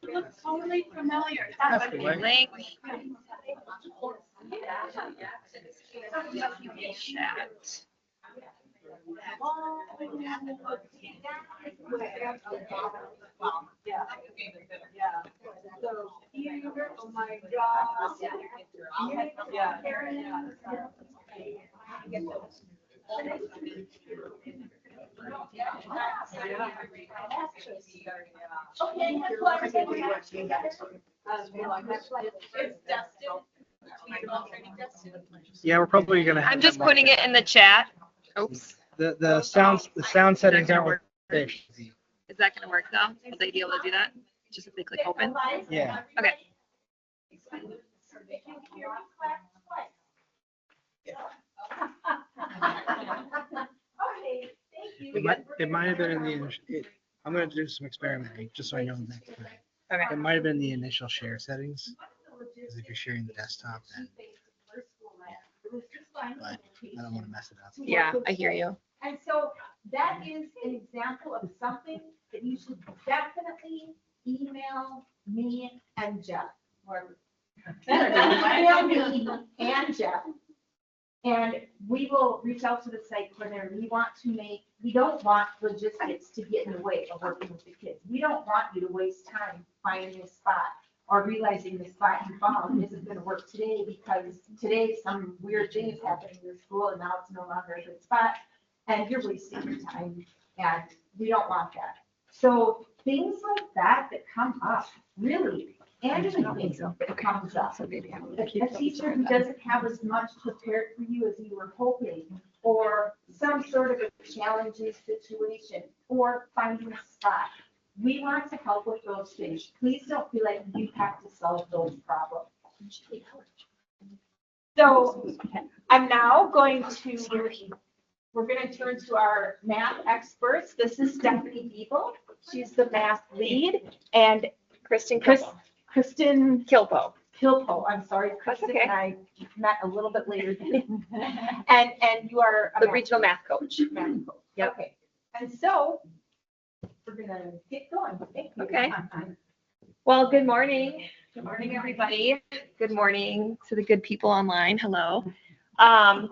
Looks totally familiar. That's the way. Link. Chat. Oh my God. Yeah, we're probably gonna have. I'm just putting it in the chat. Oops. The sound settings aren't what they should be. Is that gonna work though? Will they be able to do that? Just if they click open? Yeah. Okay. It might have been in the initial. I'm gonna do some experimenting just so I know next time. Okay. It might have been the initial share settings. Because if you're sharing the desktop, then. But I don't want to mess it up. Yeah, I hear you. And so that is an example of something that you should definitely email me and Jeff. Or email me and Jeff. And we will reach out to the site coordinator. We don't want logistics to get in the way of working with the kids. We don't want you to waste time finding a spot or realizing the spot you found isn't gonna work today because today some weird thing is happening in your school and now it's no longer a good spot. And you're wasting your time and we don't want that. So things like that come up, really, anything that comes up. A teacher who doesn't have as much prepared for you as you were hoping, or some sort of a challenging situation, or finding a spot. We want to help with those things. Please don't feel like you have to solve those problems. So I'm now going to, we're going to turn to our math experts. This is Stephanie Biebl. She's the math lead, and Kristen Kilpo. Kilpo, I'm sorry, Kristen okay. and I met a little bit later than and you are The regional math coach. Math coach. Yep. Okay. And so we're gonna get going. Thank you. Okay. Well, good morning. Good morning, everybody. Good morning to the good people online. Hello. As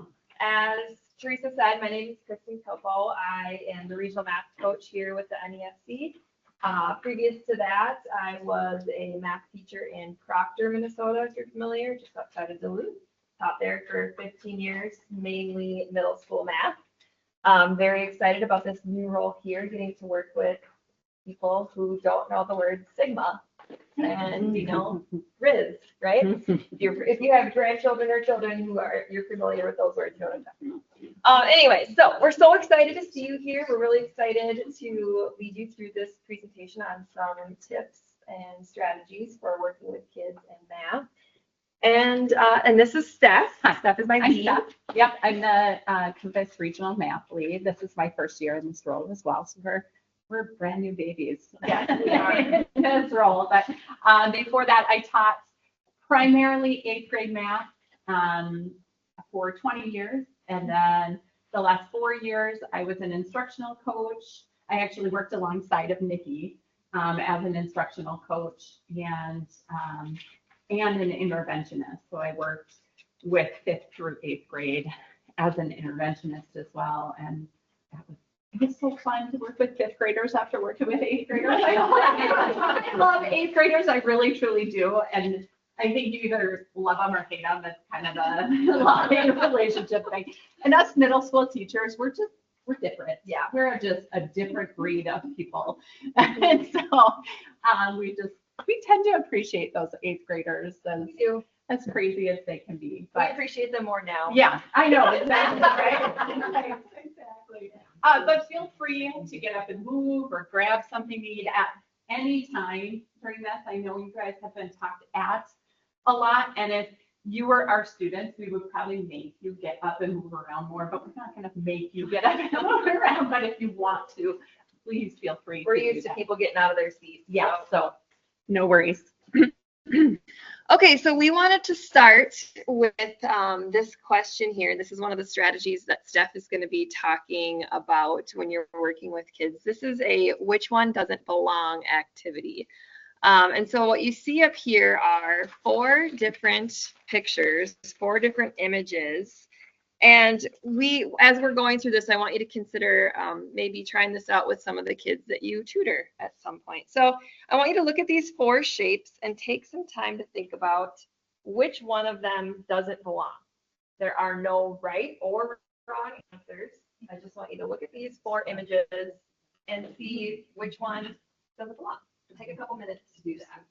Teresa said, my name is Kristen Kilpo. I am the regional math coach here with the NEFC. Previous to that, I was a math teacher in Proctor, Minnesota, if you're familiar, just outside of Duluth. Taught there for 15 years, mainly middle school math. Very excited about this new role here, getting to work with people who don't know the word sigma and, Riz, right? If you have grandchildren or children you're familiar with those words, you know what I'm talking about. Anyway, so we're so excited to see you here. We're really excited to lead you through this presentation on some tips and strategies for working with kids and math. And this is Steph. Steph is my lead. Yep, I'm the Compass Regional Math Lead. This is my first year in this role as well, so we're brand new babies. Yes, we are in this role. But before that, I taught primarily 8th grade math for 20 years, and then the last 4 years, I was an instructional coach. I actually worked alongside of Nikki as an instructional coach and an interventionist. So I worked with 5th through 8th grade as an interventionist as well. And it was so fun to work with 5th graders after working with 8th graders. I love 8th graders. I really, truly do. And I think you either love them or hate them. It's kind of a love-hate relationship thing. And us middle school teachers, we're different. Yeah, we're just a different breed of people. And so we tend to appreciate those 8th graders as crazy as they can be. But we appreciate them more now. Yeah, I know, exactly, right? Exactly. But feel free to get up and move or grab something to eat at any time during this. I know you guys have been talked at a lot, and if you were our students, we would probably make you get up and move around more, but we're not going to make you get up and move around. But if you want to, please feel free. We're used to people getting out of their seats. Yeah, so no worries. Okay, so we wanted to start with this question here. This is one of the strategies that Steph is going to be talking about when you're working with kids. This is a which one doesn't belong activity. And so what you see up here are 4 different pictures, 4 different images. And as we're going through this, I want you to consider maybe trying this out with some of the kids that you tutor at some point. So I want you to look at these 4 shapes and take some time to think about which one of them doesn't belong. There are no right or wrong answers. I just want you to look at these 4 images and see which one doesn't belong. Take a couple minutes to do that.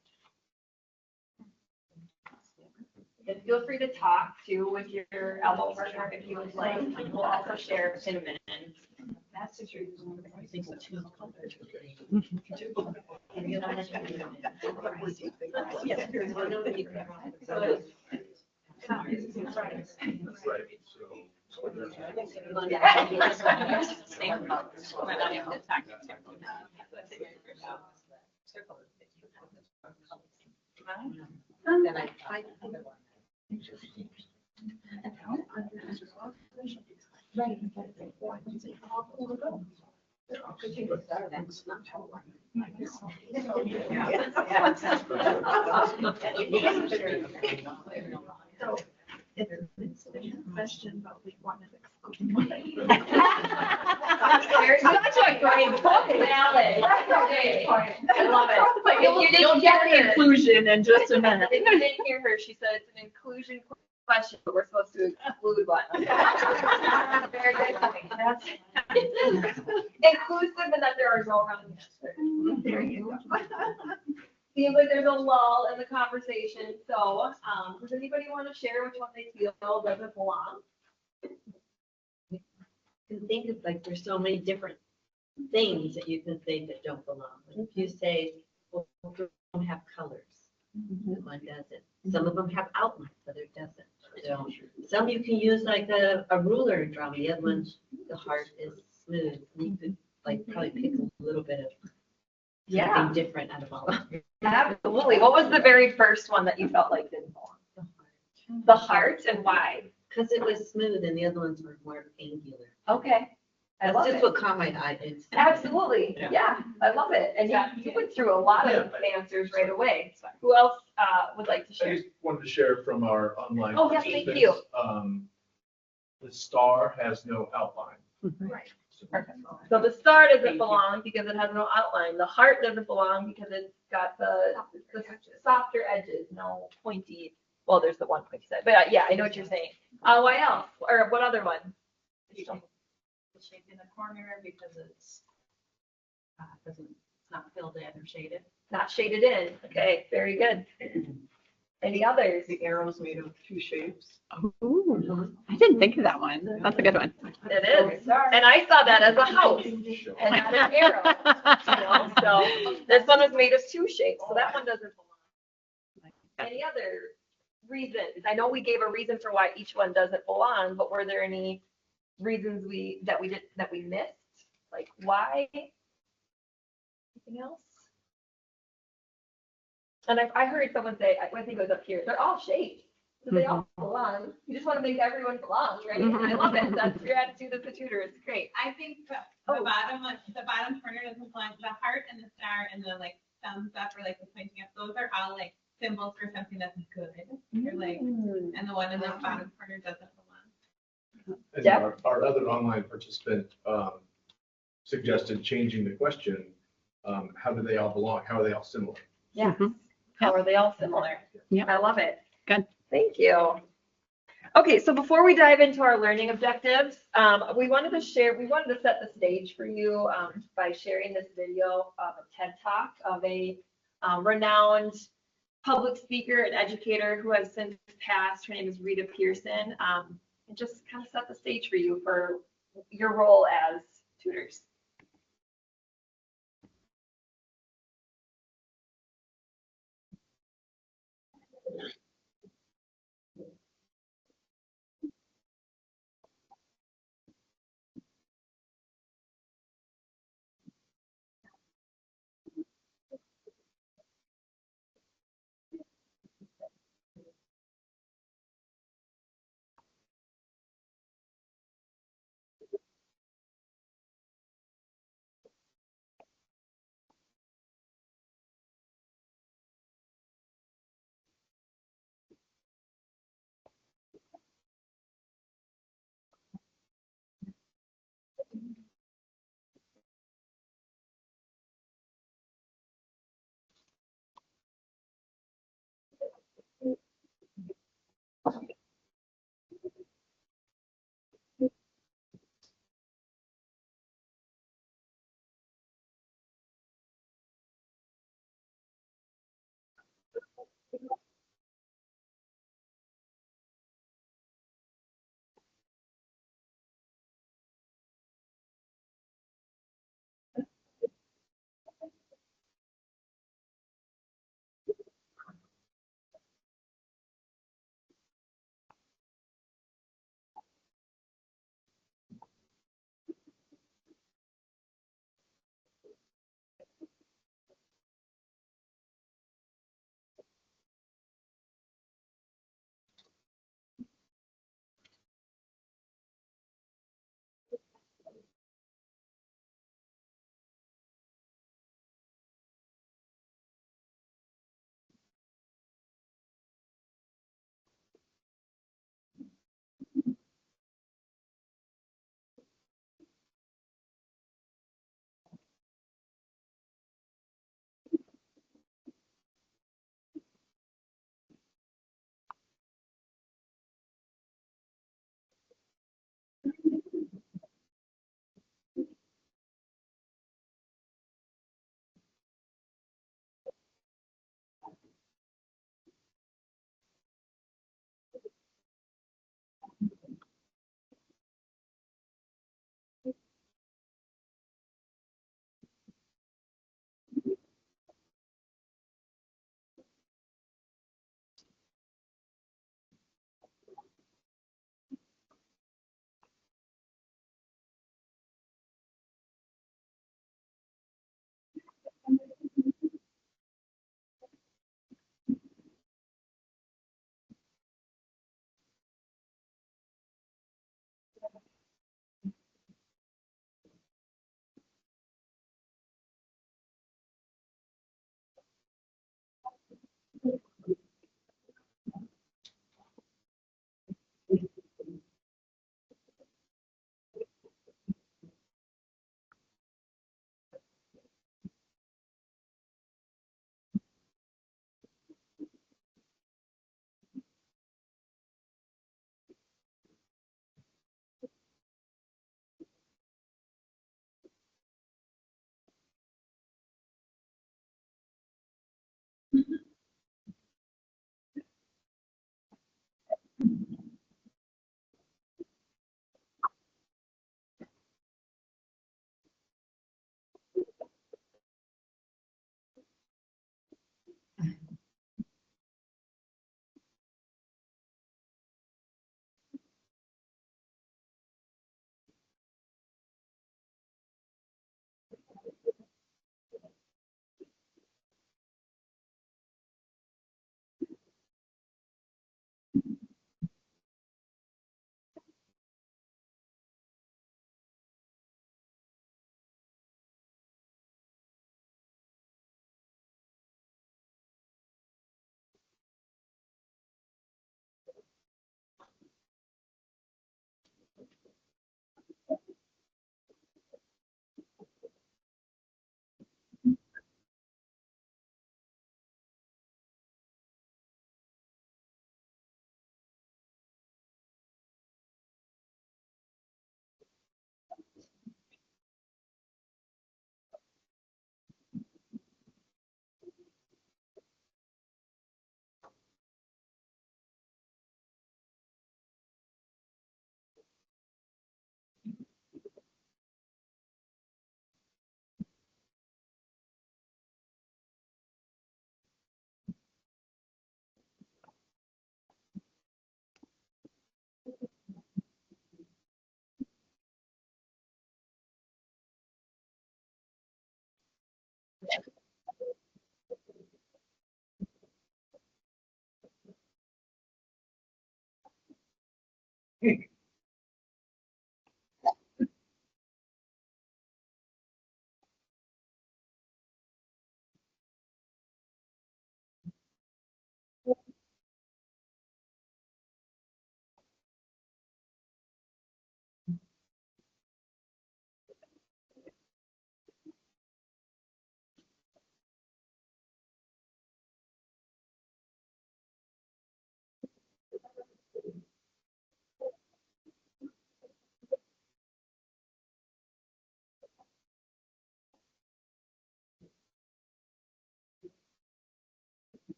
And feel free to talk too with your elbow partner if you would like. We'll also share in a minute. That's the truth. So it's a question, but we wanted to exclude. You're such a great point, Alex. I love it. But you'll get the inclusion in just a minute. If you didn't hear her, she said it's an inclusion question, but we're supposed to exclude one. Very good point. That's inclusive and that there are no wrong answers. There you go. Seems like there's a lull in the conversation. So does anybody want to share which one they feel doesn't belong? Can think of like there's so many different things that you can say that don't belong. Like if you say, well, don't have colors, one doesn't. Some of them have outlines, other doesn't. So some you can use like a ruler and draw. The other one, the heart is smooth. You could like probably pick a little bit of something different out of all of them. Absolutely. What was the very first one that you felt like didn't belong? The heart, and why? Because it was smooth and the other ones were more angular. Okay. I That's love just it. what caught my eye. Absolutely. Yeah, I love it. And you went through a lot of answers right away. Who else would like to I share? just wanted to share from our online. Oh, yes, thank participants, The star has no outline. Right. Perfect. So the star doesn't belong because it has no outline. The heart doesn't belong because it's got the softer edges, no pointy. Well, there's the one pointy side, but yeah, I know what you're saying. Why else? Or what other one? It's shaped in the corner because it's it's not filled in or shaded. Not shaded in. Okay, very good. Any others? The arrow's made of 2 shapes. Ooh, I didn't think of that one. That's a good one. It is. And I saw that as a house and not an arrow. You know, so this one was made of 2 shapes, so that one doesn't belong. Any other reasons? I know we gave a reason for why each one doesn't belong, but were there any reasons that we missed? Like why? Anything else? And I heard someone say, I think it was up here, they're all shaped. So they all belong. You just want to make everyone belong, right? I love it. That's your attitude as a tutor. It's great. I think the bottom corner doesn't belong. The heart and the star and the like thumbs up or like the pointing up, those are all like symbols for something that's good. Or like, and the one in the bottom corner doesn't belong. And our other online participant suggested changing the question. How do they all belong? How are they all similar? Yeah. How are they all similar? Yeah. I love it. Good. Thank you. Okay, so before we dive into our learning objectives, we wanted to set the stage for you by sharing this video of a TED Talk of a renowned public speaker and educator who has since passed. Her name is Rita Pearson. And just kind of set the stage for you for your role as tutors.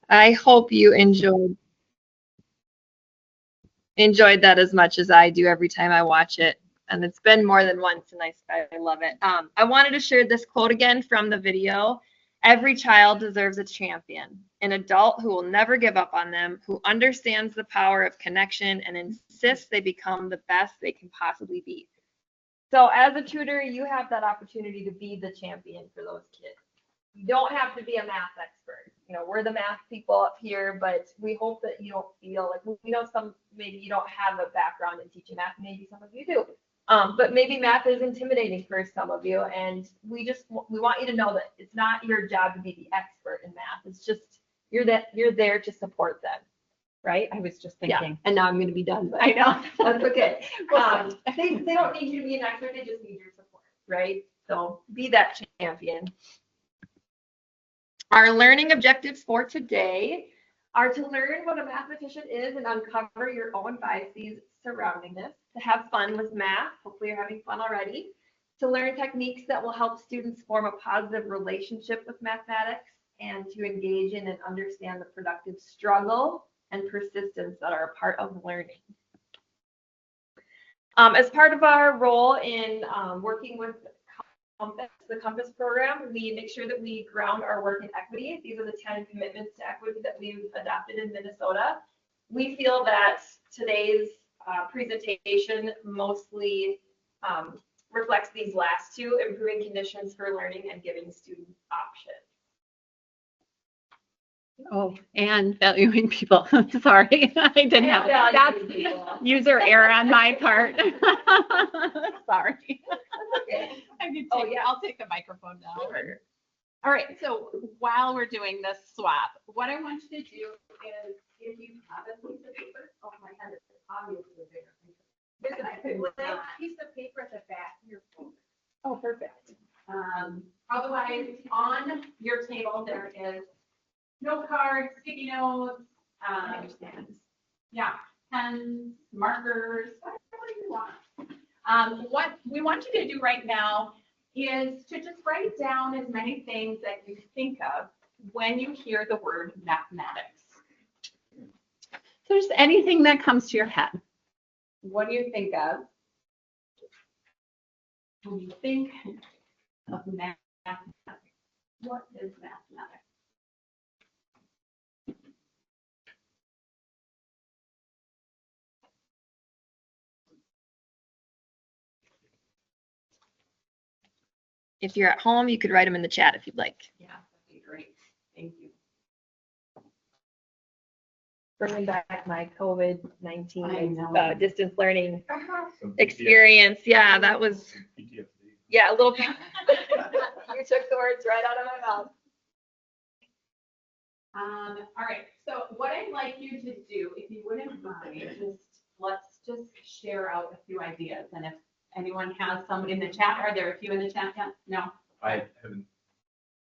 I hope you enjoyed that as much as I do every time I watch it. And it's been more than once, and I love it. I wanted to share this quote again from the video. Every child deserves a champion, an adult who will never give up on them, who understands the power of connection and insists they become the best they can possibly be. So as a tutor, you have that opportunity to be the champion for those kids. You don't have to be a math expert. You know, we're the math people up here, but we hope that you don't feel like, we know some, maybe you don't have a background in teaching math, maybe some of you do. But maybe math is intimidating for some of you, and we want you to know that it's not your job to be the expert in math. It's just you're there to support them, right? I was just Yeah, thinking. and now I'm going to be done, but I know. that's okay. They don't need you to be an expert, they just need your support, right? So be that champion. Our learning objectives for today are to learn what a mathematician is and uncover your own biases surrounding this, to have fun with math, hopefully you're having fun already, to learn techniques that will help students form a positive relationship with mathematics, and to engage in and understand the productive struggle and persistence that are a part of learning. As part of our role in working with the Compass program, we make sure that we ground our work in equity. These are the 10 commitments to equity that we've adopted in Minnesota. We feel that today's presentation mostly reflects these last two: improving conditions for learning and giving students options. Oh, and valuing people. Sorry, I didn't have it. That's user error on my part. Sorry. Okay. I'll take the microphone now. Sure. All right, so while we're doing this swap, what I want you to do is, if you have a piece of paper, Oh, my hand is obviously bigger. There's a blank piece of paper at the back of your folder. Oh, perfect. Otherwise, on your table, there is note cards, sticky notes, pens, markers, whatever you want. What we want you to do right now is to just write down as many things that you think of when you hear the word mathematics. So just anything that comes to your head. What do you think of when you think of mathematics? What is mathematics? If you're at home, you could write them in the chat if you'd like. Yeah, that'd be great. Thank you. Bringing back my I COVID-19 know. distance learning Some experience. Yeah, that was, PTSD. yeah, a little bit. You took the words right out of my mouth. All right, so what I'd like you to do, if you wouldn't mind, let's just share out a few ideas. And if anyone has some in the chat, are there a few in the chat yet? No? I haven't,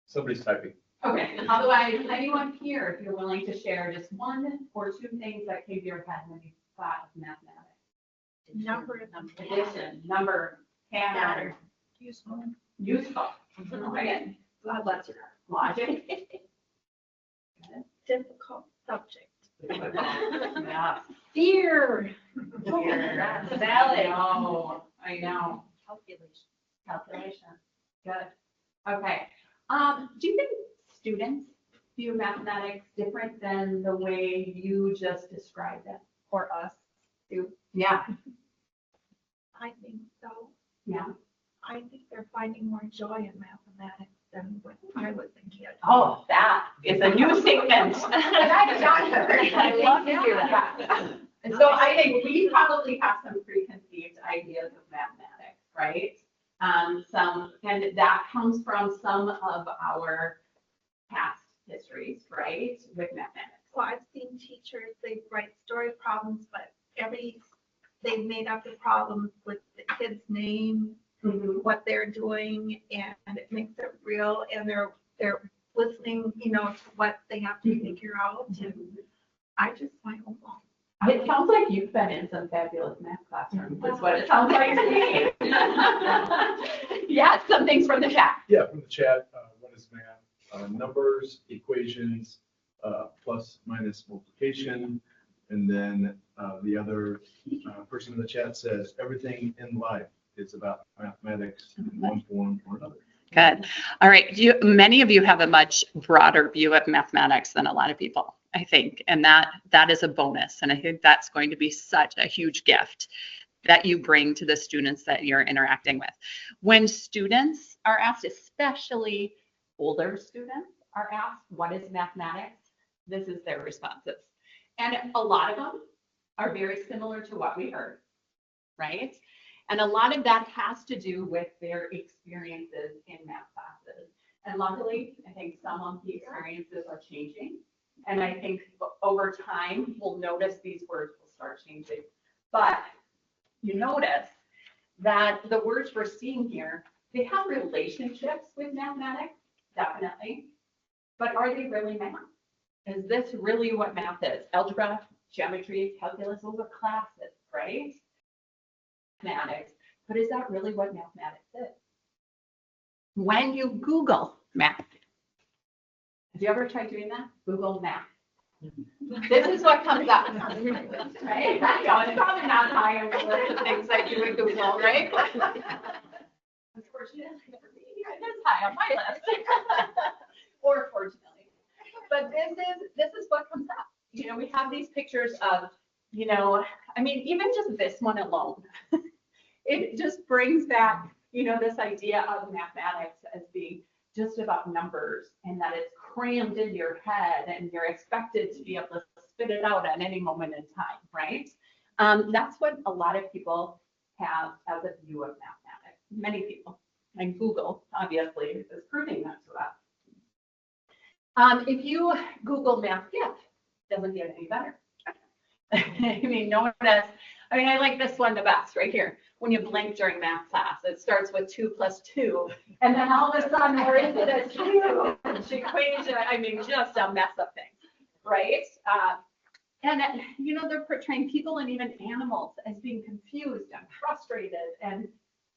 somebody's typing. Okay, otherwise, anyone here, if you're willing to share just one or two things that came to your head when you thought of mathematics. Addition, number, pattern, Useful. useful, right? Logic. Difficult subject. Yeah. Fear. That's valid. Oh, I know. Calculation. Good. Okay. Do you think students view mathematics different than the way you just described it? Or us, too. Yeah. I think so. Yeah. I think they're finding more joy in mathematics than when I was a kid. Oh, that is a new statement. I love to hear that. And so I think we probably have some preconceived ideas of mathematics, right? And that comes from some of our past histories, right, with mathematics. Well, I've seen teachers, they write story problems, but they've made up the problems with the kid's name, what they're doing, and it makes it real, and they're listening, to what they have to figure out, and I just find, oh, wow. It sounds like you've been in some fabulous math classrooms, is what it sounds like to me. Yeah, some things from the chat. Yeah, from the chat, what is math? Numbers, equations, plus, minus, multiplication. And then the other person in the chat says, everything in life is about mathematics in one form or another. Good. All right. Many of you have a much broader view of mathematics than a lot of people, I think. And that is a bonus. And I think that's going to be such a huge gift that you bring to the students that you're interacting with. When students are asked, especially older students are asked, what is mathematics? This is their responses. And a lot of them are very similar to what we heard, right? And a lot of that has to do with their experiences in math classes. And luckily, I think some of the experiences are changing. And I think over time, we'll notice these words will start changing. But you notice that the words we're seeing here, they have relationships with mathematics, definitely. But are they really math? Is this really what math is? Algebra, geometry, calculus, those are classes, right? Mathematics, but is that really what mathematics is? When you Google math, have you ever tried doing that? Google math. This is what comes up, right? I know, it's probably not high on the list of things that you would Google, right? Unfortunately, it is high on my list. Or fortunately. But this is what comes up. We have these pictures of, even just this one alone. It just brings back, this idea of mathematics as being just about numbers and that it's crammed into your head and you're expected to be able to spit it out at any moment in time, right? That's what a lot of people have as a view of mathematics, many people. And Google, obviously, is proving that to us. If you Google math gift, it doesn't get any better. Notice, I like this one the best right here. When you blink during math class, it starts with 2 + 2. And then all of a sudden we're into this huge equation. Just a mess of things, right? And they're portraying people and even animals as being confused and frustrated and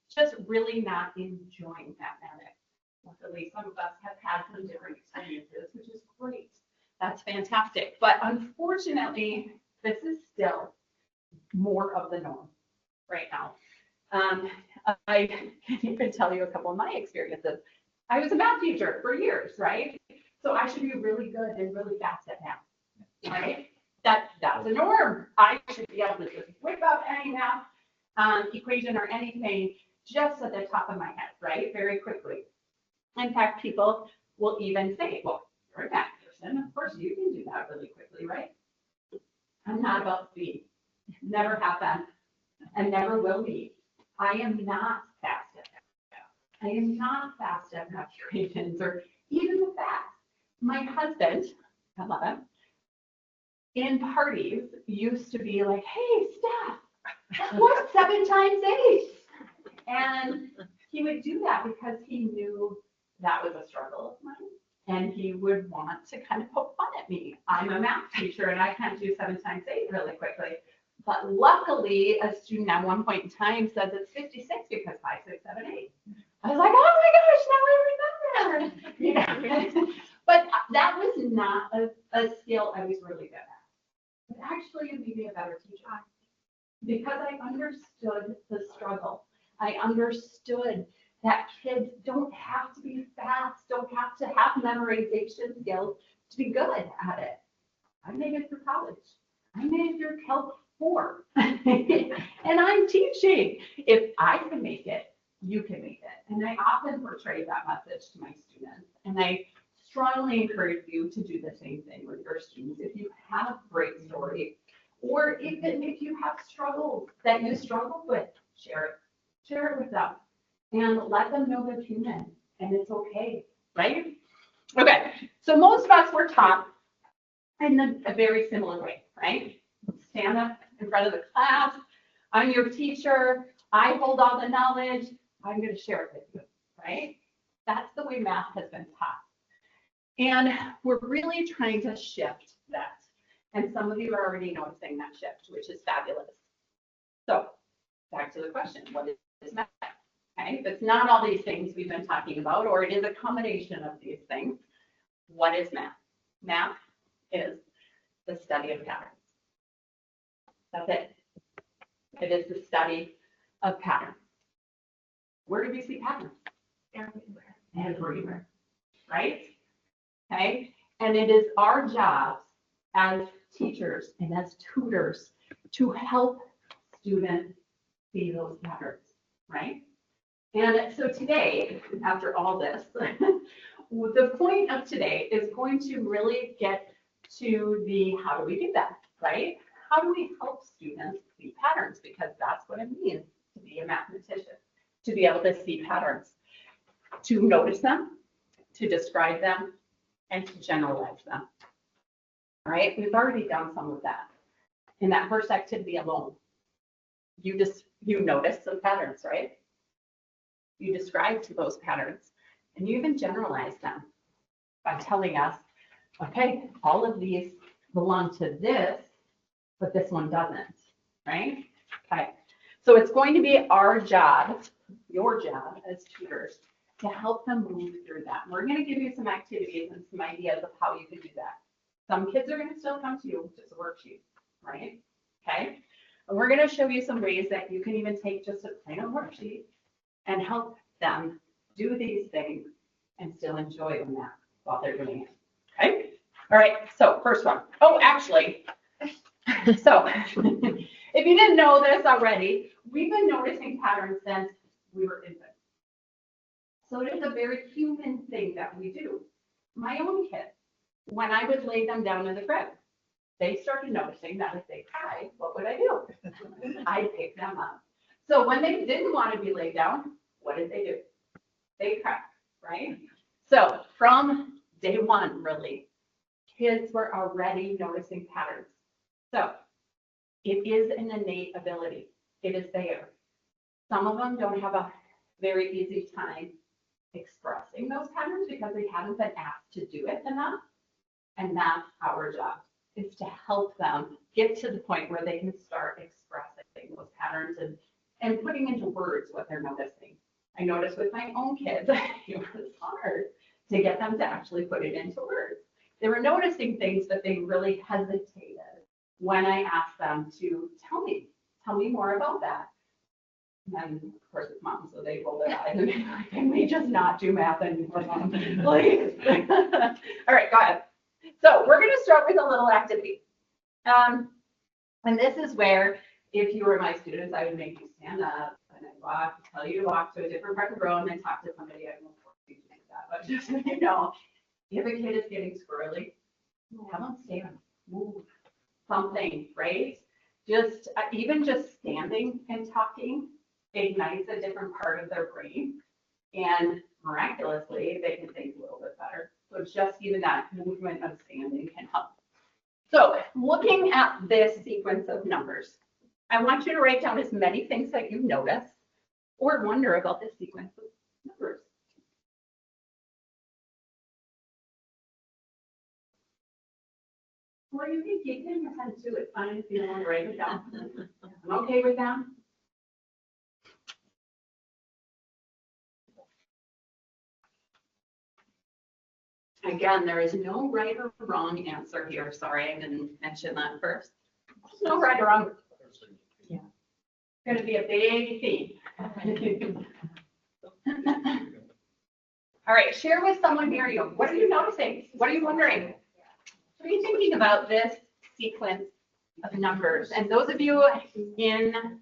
just really not enjoying mathematics. Luckily, some of us have had some different experiences, which is great. That's fantastic. But unfortunately, this is still more of the norm right now. I can even tell you a couple of my experiences. I was a math teacher for years, right? So I should be really good and really fast at math, right? That's the norm. I should be able to just whip up any math equation or anything just at the top of my head, right? Very quickly. In fact, people will even say, well, you're a math person, of course you can do that really quickly, right? I'm not about speed. Never have been and never will be. I am not fast at that. I am not fast at calculations or even with that. My husband, I love him, in parties used to be like, hey, Steph, what's 7 times 8? And he would do that because he knew that was a struggle of mine. And he would want to kind of poke fun at me. I'm a math teacher and I can't do 7 times 8 really quickly. But luckily, a student at one point in time says it's 56 because 5, 6, 7, 8. I was like, oh my gosh, now I remember. You know? But that was not a skill I was really good at. It actually made me a better teacher because I understood the struggle. I understood that kids don't have to be fast, don't have to have memorization skills to be good at it. I made it through college. I made it through Calc 4. And I'm teaching. If I can make it, you can make it. And I often portray that message to my students. And I strongly encourage you to do the same thing with your students. If you have a great story, or even if you have struggles that you struggle with, share it. Share it with them. And let them know they're human and it's okay, right? Okay, so most of us were taught in a very similar way, right? Stand up in front of the class. I'm your teacher. I hold all the knowledge. I'm going to share it with you, right? That's the way math has been taught. And we're really trying to shift that. And some of you are already noticing that shift, which is fabulous. So back to the question, what is math? Okay, if it's not all these things we've been talking about, or it is a combination of these things, what is math? Math is the study of patterns. That's it. It is the study of patterns. Where do we see patterns? Everywhere. Everywhere, right? Okay, and it is our jobs as teachers and as tutors to help students see those patterns, right? And so today, after all this, the point of today is going to really get to the how do we do that, right? How do we help students see patterns? Because that's what it means to be a mathematician, to be able to see patterns, to notice them, to describe them, and to generalize them. All right, we've already done some of that. In that first activity alone, you notice some patterns, right? You describe to those patterns, and you even generalize them by telling us, okay, all of these belong to this, but this one doesn't, right? Okay, so it's going to be our job, your job as tutors, to help them move through that. We're going to give you some activities and some ideas of how you can do that. Some kids are going to still come to you with just a worksheet, right? Okay, and we're going to show you some ways that you can even take just a plain old worksheet and help them do these things and still enjoy the math while they're doing it. Okay? All right, so first one. Oh, actually, so if you didn't know this already, we've been noticing patterns since we were infants. So it is a very human thing that we do. My own kids, when I would lay them down in the crib, they started noticing that if they cried, what would I do? I'd pick them up. So when they didn't want to be laid down, what did they do? They cried, right? So from day one, really, kids were already noticing patterns. So it is an innate ability. It is there. Some of them don't have a very easy time expressing those patterns because they haven't been asked to do it enough. And that's our job, is to help them get to the point where they can start expressing those patterns and putting into words what they're noticing. I noticed with my own kids, it was hard to get them to actually put it into words. They were noticing things, but they really hesitated when I asked them to tell me more about that. And of course it's mom, so they roll their eyes and be like, can we just not do math anymore, mom, please? All right, go ahead. So we're gonna start with a little activity. And this is where, if you were my students, I would make you stand up and I'd tell you to walk to a different part of the room and talk to somebody. I won't force you to do that, but just so you know, if a kid is getting squirrely, have them stand, move, something, right? Just, even just standing and talking ignites a different part of their brain. And miraculously, they can think a little bit better. So just even that movement of standing can help. So looking at this sequence of numbers, I want you to write down as many things that you notice or wonder about this sequence of numbers. Or you can keep it in your head too. It's fine if you don't want to write it down. I'm okay with that. Again, there is no right or wrong answer here. Sorry, I didn't mention that first. There's no right or wrong. Yeah. It's going to be a big theme. All right, share with someone near you. What are you noticing? What are you wondering? What are you thinking about this sequence of numbers? And those of you in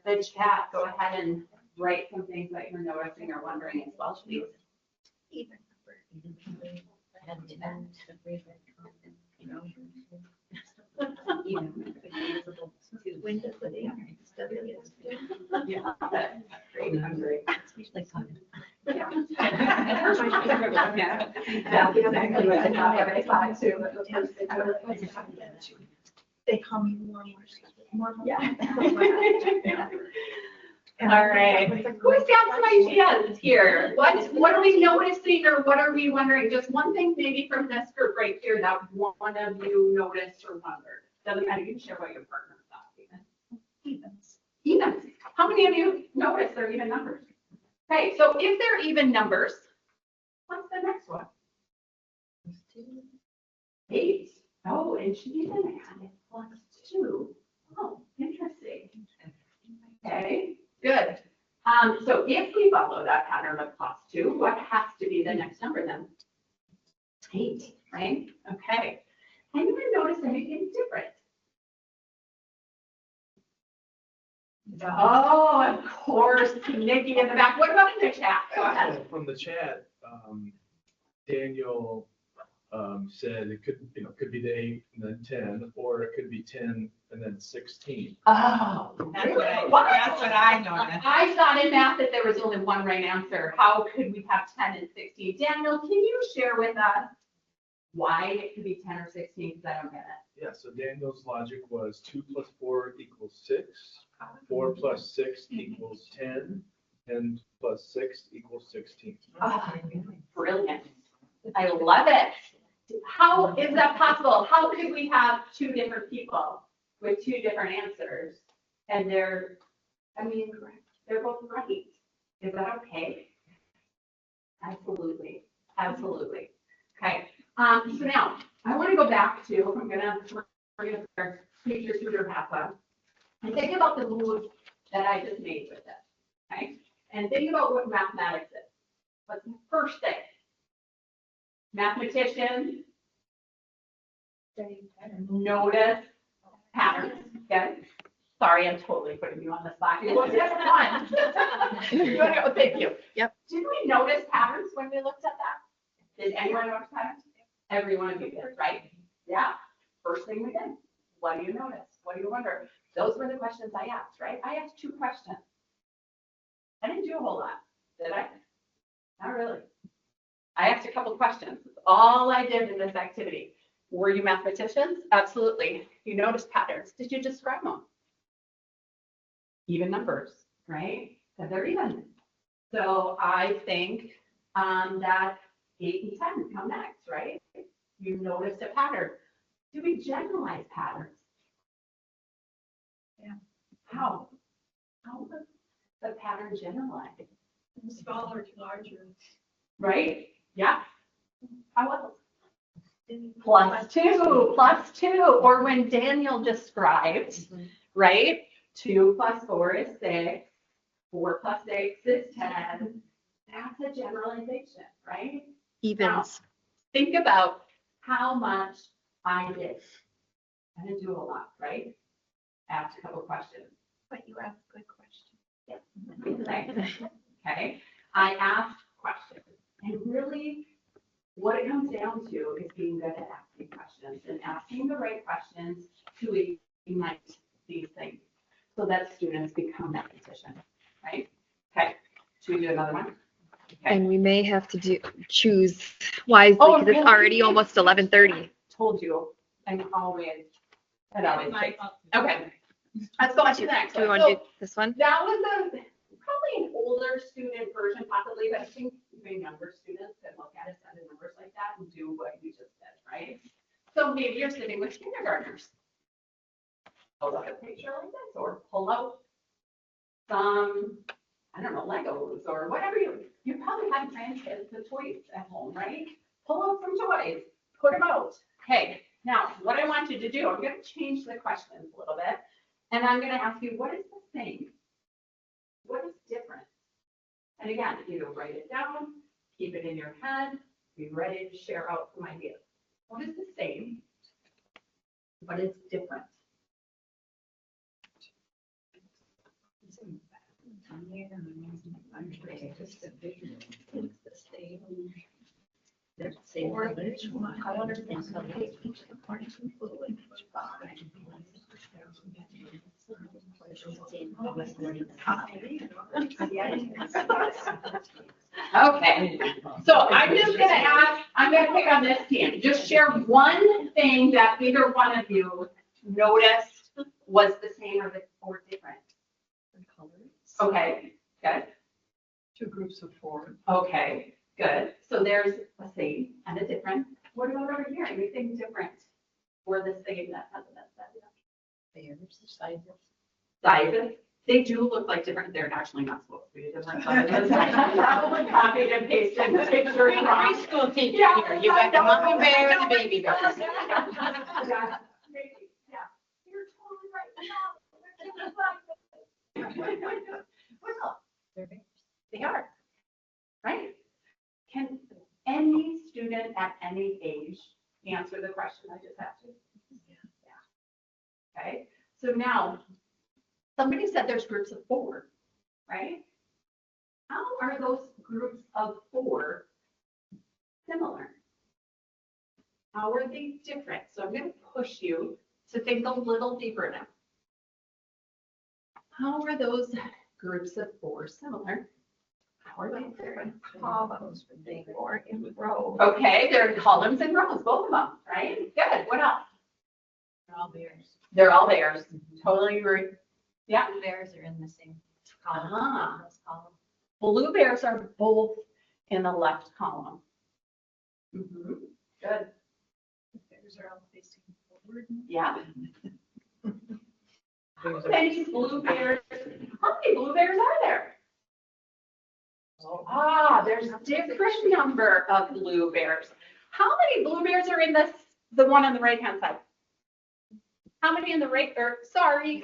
the chat, go ahead and write some things that you're noticing or wondering as well, please. Even when does it end? Yeah, that's great. I'm great. Yeah. They call me more. Yeah. All right. Who's got some ideas here? What are we noticing or what are we wondering? Just one thing maybe from this group right here that one of you noticed or wondered. Doesn't matter. You can share what your partner thought. Evens. Evens. How many of you noticed they're even numbers? Okay, so if they're even numbers, what's the next one? 8. Oh, and she even added +2. Oh, interesting. Okay, good. So if we follow that pattern of +2, what has to be the next number then? 8, right? Okay. Anyone notice anything different? Oh, of course, Nikki in the back. What about in the chat? Go ahead. From the chat, Daniel said it could be the 8 and then 10, or it could be 10 and then 16. Oh, That's what I noticed. I thought in math that there was only one right answer. How could we have 10 and 16? Daniel, can you share with us why it could be 10 or 16? Because I don't get it. Yeah, so Daniel's logic was 2 + 4 = 6, 4 + 6 = 10, and +6 = 16. Oh, brilliant. I love it. How is that possible? How could we have two different people with two different answers and they're both right? Is that okay? Absolutely. Absolutely. Okay. So now I want to go back to, we're going to take your tutor hat on and think about the moves that I just made with it. Okay. And think about what mathematics is. What's the first thing? Mathematicians notice patterns. Okay. Sorry, I'm totally putting you on the spot. It was just fun. Thank you. Yep. Did we notice patterns when we looked at that? Did anyone notice patterns? Every one of you did, right? Yeah. First thing we did. What do you notice? What do you wonder? Those were the questions I asked, right? I asked 2 questions. I didn't do a whole lot, did I? Not really. I asked a couple questions. That's all I did in this activity. Were you mathematicians? Absolutely. You noticed patterns. Did you describe them? Even numbers, right? Because they're even. So I think that 8 and 10 come next, right? You noticed a pattern. Do we generalize patterns? Yeah. How? How was the pattern generalized? Smaller to larger. Right? Yeah. How else? +2. Or when Daniel described, right? 2 + 4 is 6. 4 + 6 is 10. That's a generalization, right? Evens. Now, think about how much I did. I didn't do a lot, right? Asked a couple questions. But you asked good questions. Yes. Okay. I asked questions. And really, what it comes down to is being good at asking questions and asking the right questions to ignite these things so that students become that position, right? Okay, should we do another one? Okay. And we may have to choose wisely Oh, because it's really? already almost 11:30. Told you, I'm always, it always My takes. fault. Okay, let's go on to the next Do we one. want to So do this one? that was probably an older student version possibly, but I think even younger students can look at a set of numbers like that and do what you just did, right? So maybe you're sitting with kindergartners. Pull up a picture like this, or pull out some, I don't know, Legos or whatever you probably have grandkids with toys at home, right? Pull out some toys, put them out. Okay, now what I want you to do, I'm going to change the questions a little bit, and I'm going to ask you, what is the same? What is different? And again, either write it down, keep it in your head, be ready to share out some ideas. What is the same? What is different? Okay, so I'm just gonna ask, I'm gonna pick on this team. Just share one thing that either one of you noticed was the same or different. Okay, good. 2 groups of 4. Okay, good. So there's a same and a different. What about over here? Anything different or the same that hasn't been said yet? Sizes. They do look like different. They're actually not supposed to be different. Probably copied and pasted the picture. High school teacher Yeah, here, you got the mummy bear and the baby bear. Yeah, maybe, yeah. You're totally right. Well, they are, right? Can any student at any age answer the question I just asked you? Yeah. Okay, so now, somebody said there's groups of 4, right? How are those groups of 4 similar? How are they different? So I'm going to push you to think a little deeper now. How are those groups of 4 similar? How are they different? Columns would be more in rows. Okay, they're in columns and rows, both of them, right? Good. What else? They're all bears. They're all bears. Totally agree. Yeah. Blue bears are in the same column. Ah. This column. Blue bears are both in the left column. Mhm. Good. Bears are all facing forward. Yeah. How many blue bears? How many blue bears are there? Ah, there's a different number of blue bears. How many blue bears are in the one on the right-hand side? How many in the right, or sorry,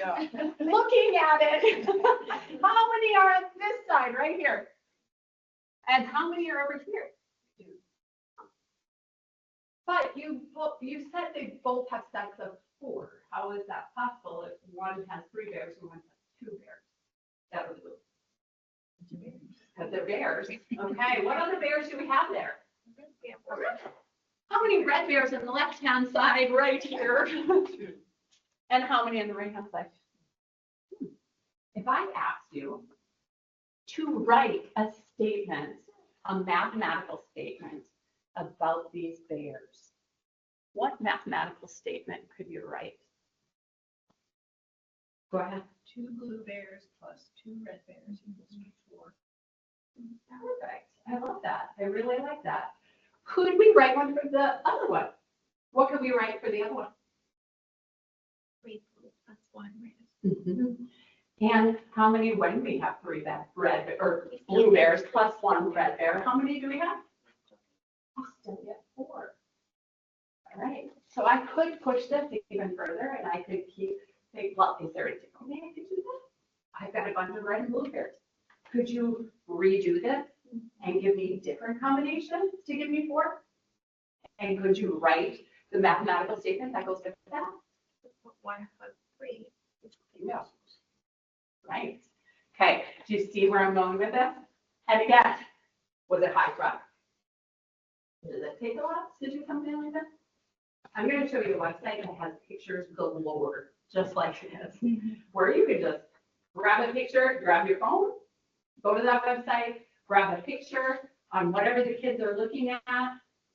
looking at it. How many are on this side right here? And how many are over here? But you said they both have sets of 4. How is that possible if one has 3 bears and one has 2 bears? That was because they're bears. Okay, what other bears do we have there? How many red bears on the left-hand side right here? And how many on the right-hand side? If I asked you to write a statement, a mathematical statement about these bears, what mathematical statement could you write? Go ahead. 2 blue bears plus 2 red bears equals 4. Perfect. I love that. I really like that. Could we write one for the other one? What could we write for the other one? 3 blue plus 1 red. And how many, when we have 3 red or blue bears plus 1 red bear, how many do we have? We still get 4. All right. So I could push this even further and I could think, well, is there a different way I could do this? I've got a bunch of red and blue bears. Could you redo this and give me different combinations to give me 4? And could you write the mathematical statement that goes with that? 1 plus 3. Yeah. Right. Okay. Do you see where I'm going with this? And again, was it high front? Does it take a lot to do something like that? I'm gonna show you a website that has pictures galore, just like this, where you can just grab a picture, grab your phone, go to that website, grab a picture on whatever the kids are looking at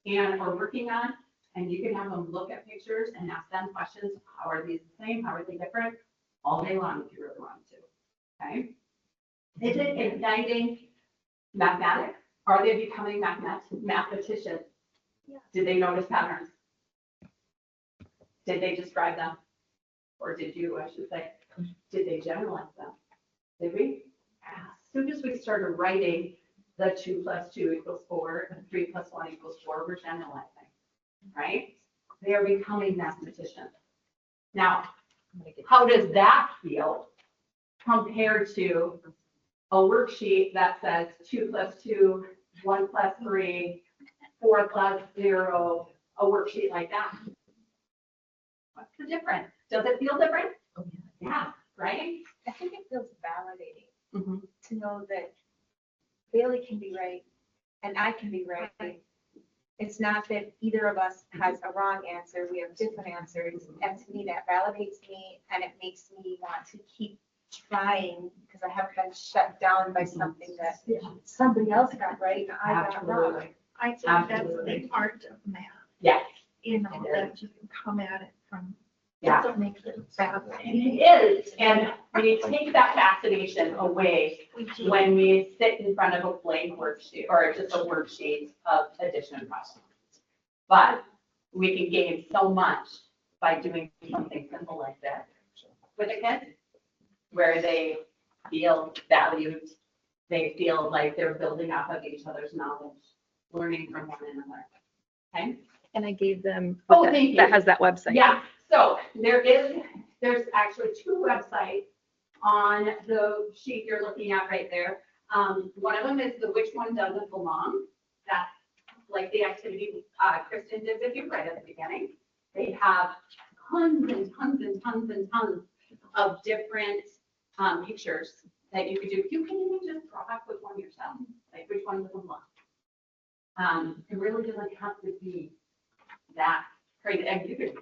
and are working on, and you can have them look at pictures and ask them questions. How are these the same? How are they different? All day long if you really want to. Okay? Is it igniting mathematics? Are they becoming mathematicians? Did they notice patterns? Did they describe them? Or did you, I should say, did they generalize them? Did we? As soon as we started writing the 2 + 2 = 4 and 3 + 1 = 4, we're generalizing, right? They are becoming mathematicians. Now, how does that feel compared to a worksheet that says 2 + 2, 1 + 3, 4 + 0, a worksheet like that? What's the difference? Does it feel different? Yeah, right? I think it feels validating Mm-hmm. to know that Bailey can be right and I can be right. It's not that either of us has a wrong answer. We have different answers. And to me, that validates me and it makes me want to keep trying because I haven't been shut down by something that somebody else got right and I got wrong. Absolutely. I think that's Absolutely. the art of math, Yes, you know, that you can come at it from, yeah. that's what makes it fascinating. It is, and we take that fascination away when we sit in front of a blank worksheet or just a worksheet of addition problems. But we can gain so much by doing something simple like that with a kid, where they feel valued, they feel like they're building off of each other's knowledge, learning from one another. Okay? And I gave them, Oh, thank you. that has that website. Yeah, so there's actually 2 websites on the sheet you're looking at right there. One of them is the which one doesn't belong. That's like the activity Kristen did with you right at the beginning. They have tons and tons and tons and tons of different pictures that you could do. You can even just draw up with one yourself, like which one doesn't belong. It really doesn't have to be that crazy. And you could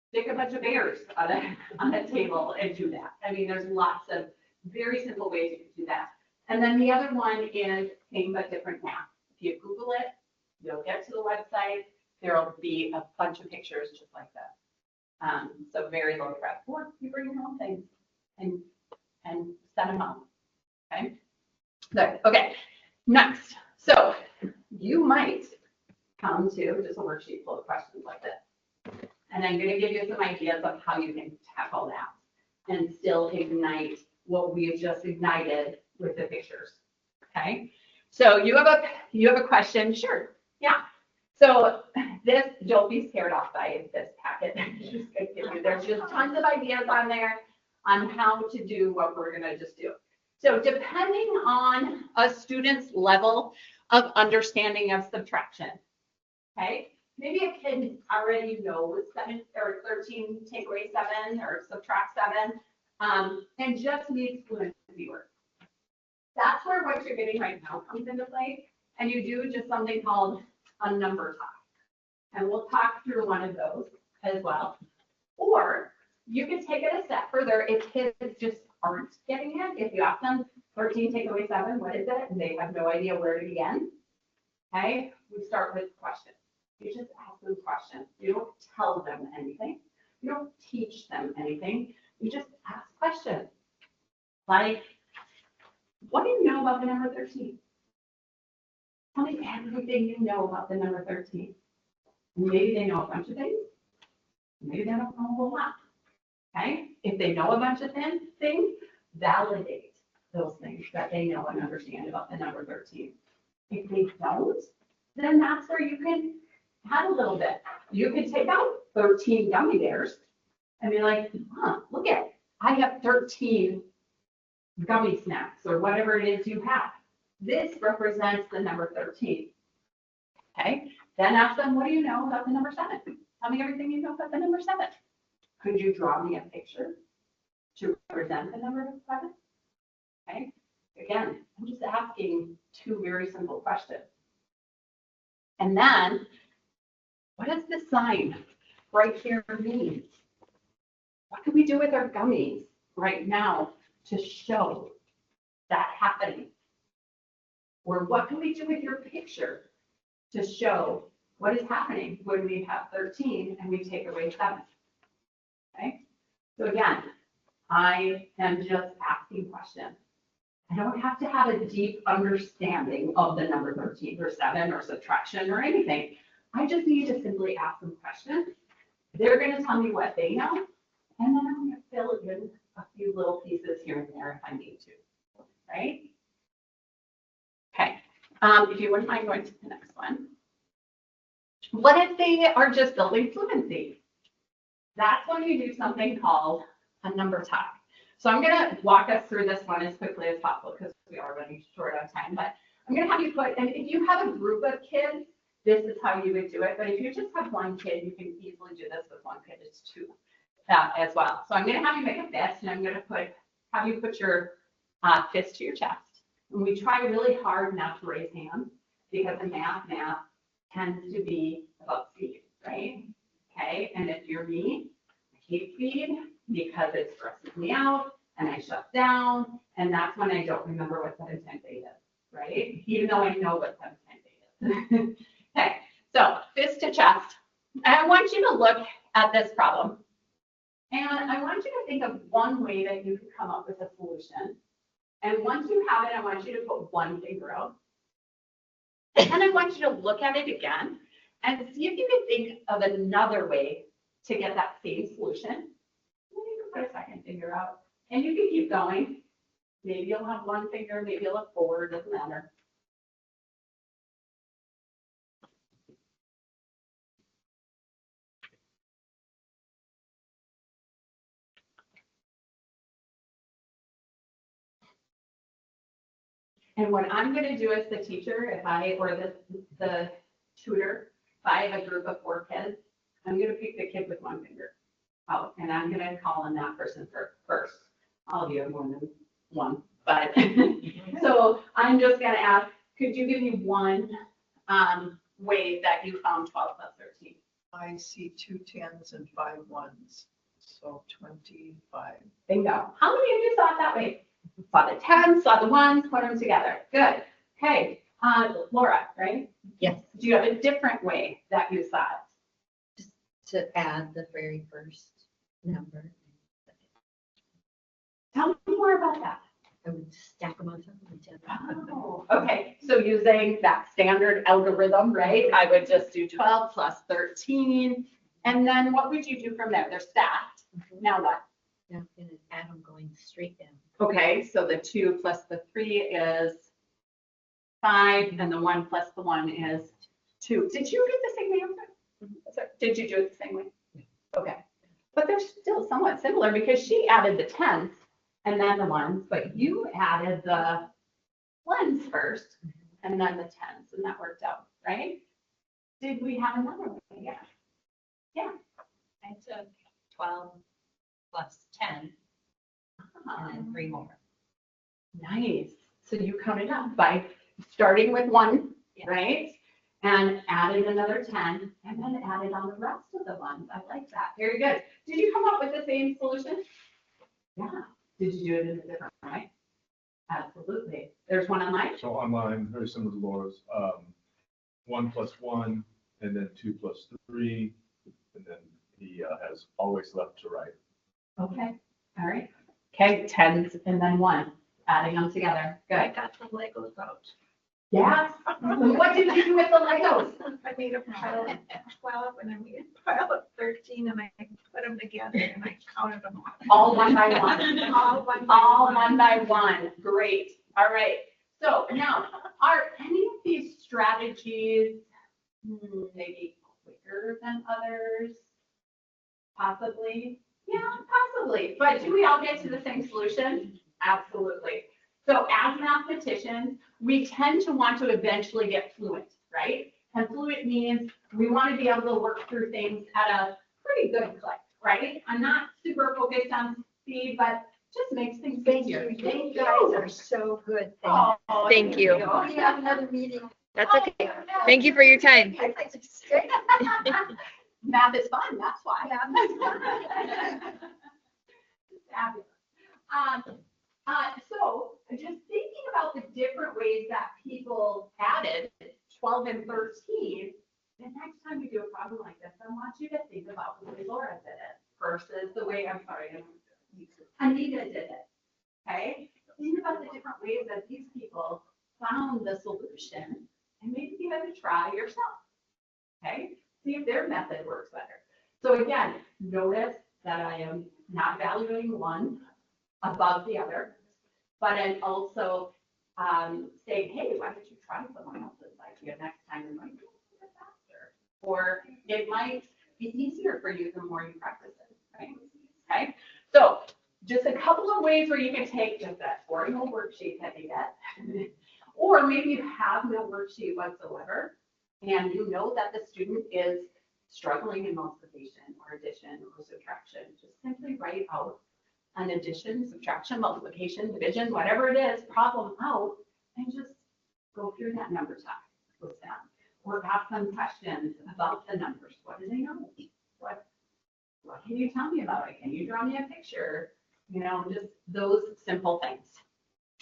stick a bunch of bears on a table and do that. I mean, there's lots of very simple ways you can do that. And then the other one is Same But Different Math. If you Google it, you'll get to the website. There'll be a bunch of pictures just like that. So very low prep. Or you bring your own things and set them up. Okay. Good. Okay. Next. So you might come to just a worksheet full of questions like this. And I'm going to give you some ideas of how you can tackle that and still ignite what we have just ignited with the pictures. Okay. So you have a question. Sure. Yeah. So this, don't be scared off by this packet. There's just tons of ideas on there on how to do what we're going to just do. So depending on a student's level of understanding of subtraction, okay, maybe a kid already knows 7 or 13, take away 7 or subtract 7, and just needs fluency work. That's where what you're getting right now comes into play, and you do just something called a number talk. And we'll talk through one of those as well. Or you can take it a step further if kids just aren't getting it. If you ask them 13 take away 7, what is it? And they have no idea where to begin. Okay, we start with questions. You just ask them questions. You don't tell them anything. You don't teach them anything. You just ask questions. Like, what do you know about the number 13? Tell me everything you know about the number 13. Maybe they know a bunch of things. Maybe they don't know a whole lot. Okay? If they know a bunch of things, validate those things that they know and understand about the number 13. If they don't, then that's where you can add a little bit. You can take out 13 gummy bears and be like, look at it. I have 13 gummy snacks or whatever it is you have. This represents the number 13. Okay? Then ask them, what do you know about the number 7? Tell me everything you know about the number 7. Could you draw me a picture to represent the number 7? Okay? Again, I'm just asking 2 very simple questions. And then, what does this sign right here mean? What can we do with our gummies right now to show that happening? Or what can we do with your picture to show what is happening when we have 13 and we take away 7? Okay, so again, I am just asking questions. I don't have to have a deep understanding of the number 13 or 7 or subtraction or anything. I just need to simply ask them questions. They're going to tell me what they know, and then I'm going to fill in a few little pieces here and there if I need to, right? Okay, if you wouldn't mind going to the next one. What if they are just building fluency? That's when you do something called a number talk. So I'm going to walk us through this one as quickly as possible because we are running short on time, but I'm going to have you put, and if you have a group of kids, this is how you would do it. But if you just have one kid, you can easily do this with one kid. It's 2 as well. So I'm going to have you make a fist, and I'm going to have you put your fist to your chest. And we try really hard not to raise hands because the math tends to be about speed, right? Okay, and if you're me, I hate speed because it stresses me out and I shut down, and that's when I don't remember what 7 times 8 is, right? Even though I know what 7 times 8 is. Okay, so fist to chest. And I want you to look at this problem. And I want you to think of one way that you can come up with a solution. And once you have it, I want you to put one finger out. And I want you to look at it again and see if you can think of another way to get that same solution. You can put a second finger out, and you can keep going. Maybe you'll have one finger, maybe you'll look forward, doesn't matter. And what I'm going to do as the teacher, or the tutor, if I have a group of 4 kids, I'm going to pick the kid with one finger out, and I'm going to call on that person first. All of you have more than one, but so I'm just going to ask, could you give me one way that you found 12 plus 13? I see 2 10s and 5 1s, so 25. Bingo. How many of you saw it that way? Saw the 10s, saw the 1s, put them together. Good. Okay, Laura, right? Yes. Do you have a different way that you saw it? To add the very first number. Tell me more about that. I would stack them on top of each other. Oh, okay, so using that standard algorithm, right? I would just do 12 plus 13. And then what would you do from there? They're stacked. Now what? Now I'm going to add them going straight down. Okay, so the 2 plus the 3 is 5, and the 1 plus the 1 is 2. Did you get the same answer? Did you do it the same way? Okay. But they're still somewhat similar because she added the 10s and then the 1s, but you added the 1s first and then the 10s, and that worked out, right? Did we have another one? Yeah. I took 12 plus 10 and then 3 more. Nice. So you counted up by starting with 1, right? And added another 10, and then added on the rest of the ones. I like that. Very good. Did you come up with the same solution? Yeah. Did you do it in a different way? Absolutely. There's one online. So online, very similar to Laura's, 1 plus 1, and then 2 plus 3, and then he has always left to right. Okay. All right. Okay. 10s and then 1. Adding them together. I Good. got the Legos out. Yes. What did you do with the Legos? I made a pile of 12 and I made a pile of 13 and I put them together and I counted them all. All one by one. All one by one. Great. All right. So now, are any of these strategies maybe quicker than others? Possibly. Yeah, possibly. But do we all get to the same solution? Absolutely. So as mathematicians, we tend to want to eventually get fluent, right? And fluent means we want to be able to work through things at a pretty good clip, right? I'm not super focused on speed, but just makes things easier. You guys are so good. Oh, Thank you. We have another meeting That's okay. Thank you for your time. Math is fun, that's why. Fabulous. So just thinking about the different ways that people added 12 and 13, the next time we do a problem like this, I want you to think about the way Laura did it versus the way, Anita did it. Okay? Think about the different ways that these people found the solution and maybe give it a try yourself. Okay? See if their method works better. So again, notice that I am not valuing one above the other, but I'm also saying, hey, why don't you try someone else's idea next time? It might be a little bit faster, or it might be easier for you the more you practice it, right? Okay, so just a couple of ways where you can take just that boring old worksheet that you get, or maybe you have no worksheet whatsoever, and you know that the student is struggling in multiplication or addition or subtraction. Just simply write out an addition, subtraction, multiplication, division, whatever it is, problem out, and just go through that number talk with them. Or ask them questions about the numbers. What do they know? What can you tell me about it? Can you draw me a picture? You know, just those simple things.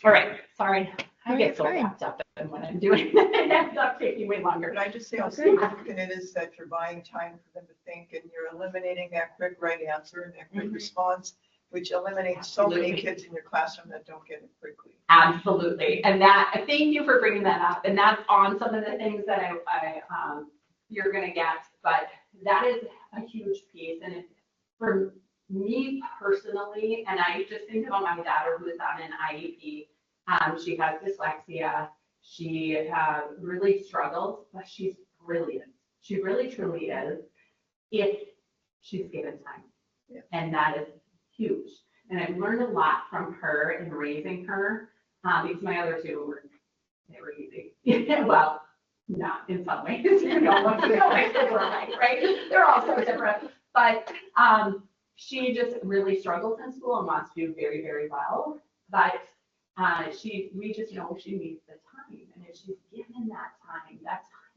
All right, sorry, I get so wrapped up in what I'm doing. It ends up taking way longer. Can I just say how significant it is that you're buying time for them to think and you're eliminating that quick right answer and that quick response, which eliminates so many kids in your classroom that don't get it quickly. Absolutely. And that, thank you for bringing that up. And that's on some of the things that you're going to get, but that is a huge piece. And for me personally, and I just think about my daughter who is on an IEP, she has dyslexia. She really struggles, but she's brilliant. She really truly is if she's given time. Yeah. And that is huge. And I've learned a lot from her in raising her, because my other two were easy. Well, not in some ways, you know, once you know my kids are like, right? They're all so different. But she just really struggles in school and wants to do very, very well. But we just know she needs the time. And if she's given that time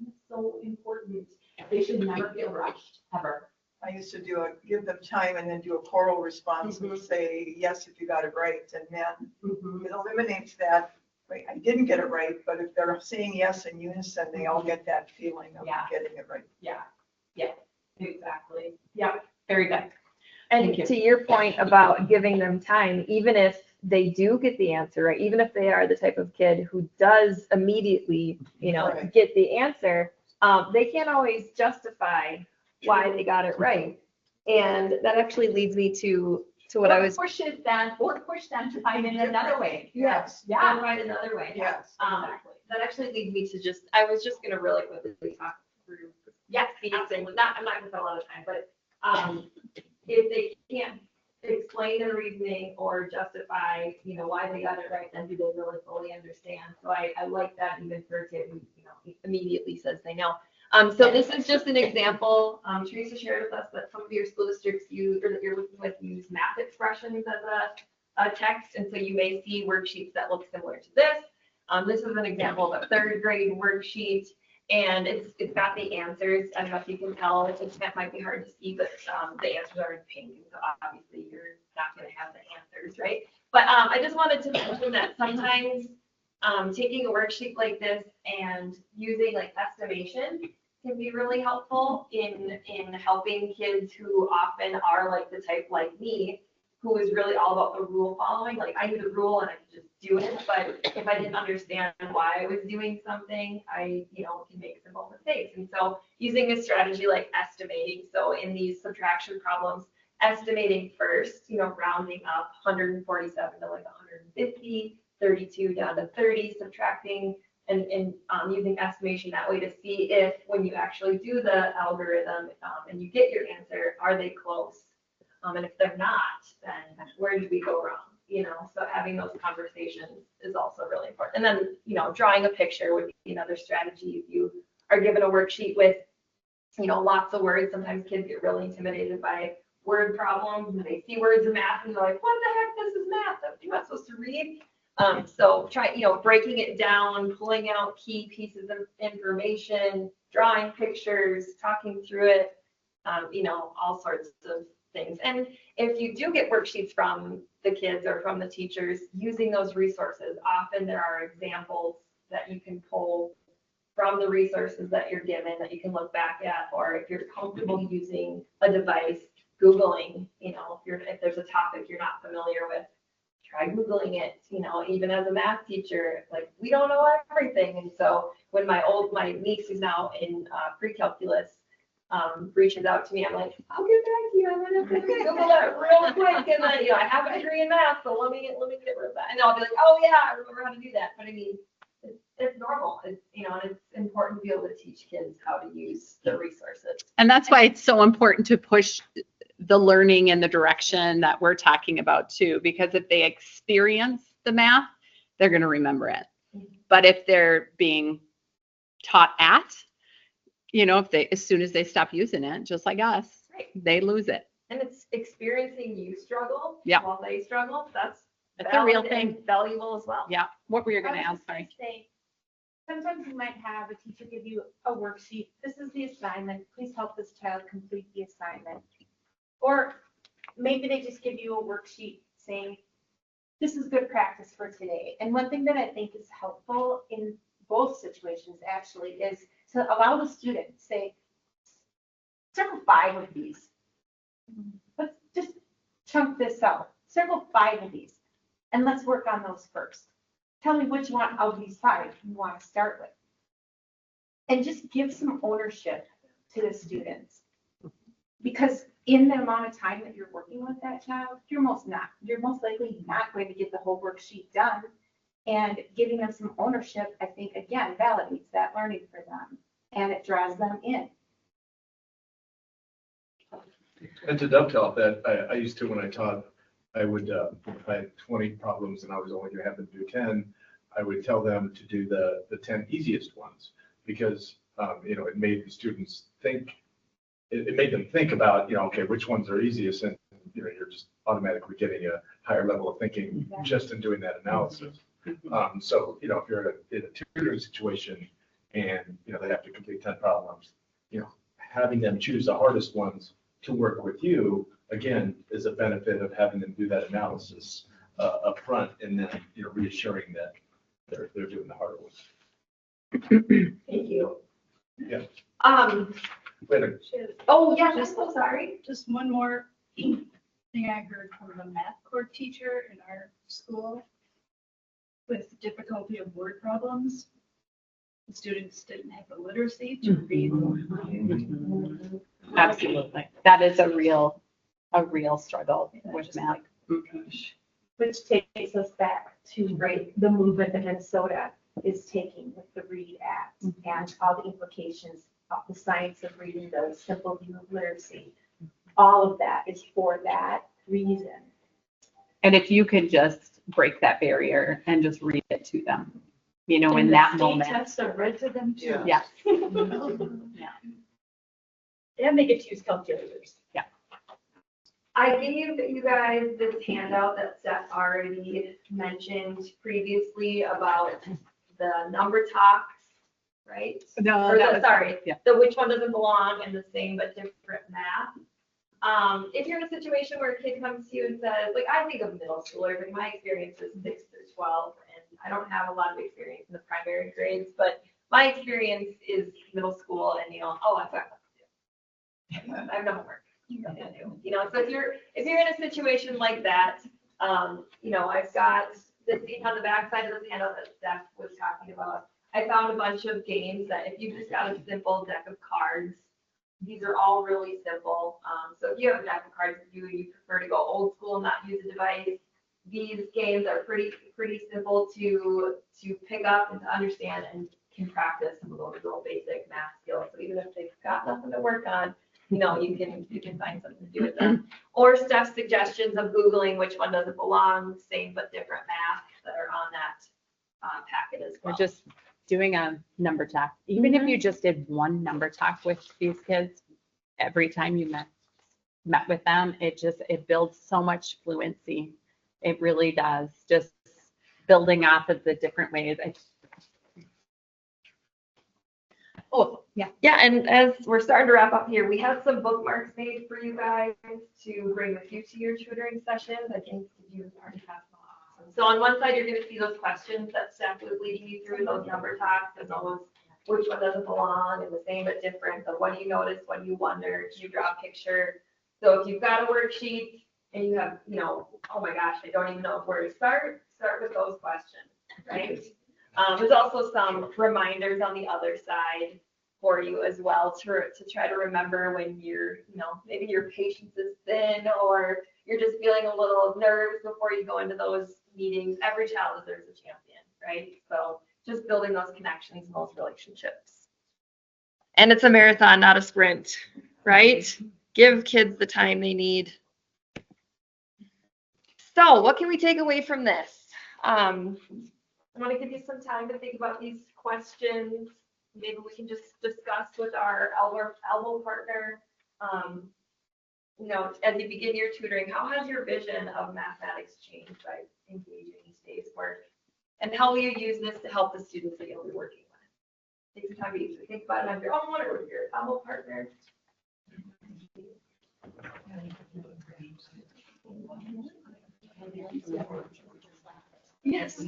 is so important. They should never feel rushed, ever. I used to give them time and then do a choral response and say, yes, if you got it right. And then it eliminates that, right, I didn't get it right, but if they're saying yes in unison, they all get that feeling of getting it right. Yeah, exactly. Yeah, very good. And to your point about giving them time, even if they do get the answer right, even if they are the type of kid who does immediately, get the answer, they can't always justify why they got it right. And that actually leads me to what I was. Push them to find it another way. Yes. Yeah. And find another way. Yes. Exactly. That actually leads me to I was just going to really quickly talk through. Yes. I'm not going to spend a lot of time, but if they can't explain their reasoning or justify, why they got it right, then do they really fully understand? So I like that even for a kid who, immediately says they know. So this is just an example. Teresa shared with us that some of your school districts use, or that you're working with, use math expressions as a text. And so you may see worksheets that look similar to this. This is an example of a third grade worksheet, and it's got the answers. I don't know if you can tell, it might be hard to see, but the answers are in pink. And so obviously you're not going to have the answers, right? But I just wanted to mention that sometimes taking a worksheet like this and using like estimation can be really helpful in helping kids who often are like the type like me, who is really all about the rule following. Like I knew the rule and I could just do it, but if I didn't understand why I was doing something, I can make simple mistakes. And so using a strategy like estimating, so in these subtraction problems, estimating first, rounding up 147 to like 150, 32 down to 30, subtracting and using estimation that way to see if when you actually do the algorithm and you get your answer, are they close? And if they're not, then where did we go wrong? So having those conversations is also really important. And then, drawing a picture would be another strategy. If you are given a worksheet with, lots of words, sometimes kids get really intimidated by word problems and they see words in math and they're like, what the heck, this is math, you're not supposed to read. So breaking it down, pulling out key pieces of information, drawing pictures, talking through it, all sorts of things. And if you do get worksheets from the kids or from the teachers, using those resources, often there are examples that you can pull from the resources that you're given that you can look back at, or if you're comfortable using a device, Googling, if there's a topic you're not familiar with, try Googling it, even as a math teacher, like we don't know everything. And so when my niece who's now in pre-calculus reaches out to me, I'm like, I'll get back to you. I'm gonna Google it real quick. And then, I have a degree in math, so let me get rid of that. And I'll be like, oh yeah, I remember how to do that. But I mean, it's normal. It's, and it's important to be able to teach kids how to use the resources. And that's why it's so important to push the learning in the direction that we're talking about too, because if they experience the math, they're going to remember it. But if they're being taught as soon as they stop using it, just like us, right, they lose it. And it's experiencing you struggle while they struggle. That's a real thing. Valuable as well. Yeah. What were you going to ask? Sorry. Sometimes you might have a teacher give you a worksheet. This is the assignment. Please help this child complete the assignment. Or maybe they just give you a worksheet saying, this is good practice for today. And one thing that I think is helpful in both situations actually is to allow the student to say, circle 5 of these. Let's just chunk this out. Circle 5 of these. And let's work on those first. Tell me which one of these 5 you want to start with. And just give some ownership to the students. Because in the amount of time that you're working with that child, you're most likely not going to get the whole worksheet done. And giving them some ownership, I think, again, validates that learning for them. And it draws them in. And to dovetail off that, I used to, when I taught, I would, if I had 20 problems and I was only going to have them do 10, I would tell them to do the 10 easiest ones because, it made the students think, it made them think about, okay, which ones are easiest, and, you're just automatically getting a higher level of thinking just in doing that analysis. So, if you're in a tutoring situation and, they have to complete 10 problems, having them choose the hardest ones to work with you, again, is a benefit of having them do that analysis up front and then, reassuring that they're doing the harder ones. Thank you. Yeah. Later. Oh, yeah, I'm so sorry. Just one more thing I heard from the math court teacher in our school with difficulty of word problems. The students didn't have the literacy to read. Absolutely. That is a real struggle with math. Which takes us back to the movement that Minnesota is taking with the READ Act and all the implications of the science of reading, the simple view of literacy. All of that is for that reason. And if you could just break that barrier and just read it to them, in that moment. Tests are read to them too. Yes. Yeah. And they get to use calculators. Yeah. I gave you guys this handout that Steph already mentioned previously about the number talks, right? No, the which one doesn't belong and the same but different math. If you're in a situation where a kid comes to you and says, like, I think of middle schoolers, like my experience is 6 through 12, and I don't have a lot of experience in the primary grades, but my experience is middle school, and I've got nothing to do. I have no homework. So if you're in a situation like that, I've got this on the back side of this handout that Steph was talking about. I found a bunch of games that if you just got a simple deck of cards, these are all really simple. So if you have a deck of cards and you prefer to go old school and not use a device, these games are pretty simple to pick up and to understand and can practice some of those little basic math skills. So even if they've got nothing to work on, you can find something to do with them. Or Steph's suggestions of Googling which one doesn't belong, same but different math that are on that packet as well. We're just doing a number talk. Even if you just did one number talk with these kids, every time you met with them, it builds so much fluency. It really does. Just building off of the different ways. Oh, yeah. Yeah, and as we're starting to wrap up here, we have some bookmarks made for you guys to bring with you to your tutoring sessions. I think you already have them. Awesome. So on one side, you're going to see those questions that Steph was leading you through, those number talks, and those which one doesn't belong, and the same but different. The what do you notice, what do you wonder, do you draw a picture? So if you've got a worksheet and you have, oh my gosh, I don't even know where to start with those questions, right? There's also some reminders on the other side for you as well to try to remember when you're, maybe your patience is thin or you're just feeling a little nervous before you go into those meetings. Every child deserves a champion, right? So just building those connections and those relationships. And it's a marathon, not a sprint, right? Give kids the time they need. So what can we take away from this? I want to give you some time to think about these questions. Maybe we can just discuss with our elbow partner. As you begin your tutoring, how has your vision of mathematics changed by engaging each day's work? And how will you use this to help the students that you'll be working with? Take some time to either think about it on your own or with your elbow partner. Yes. Does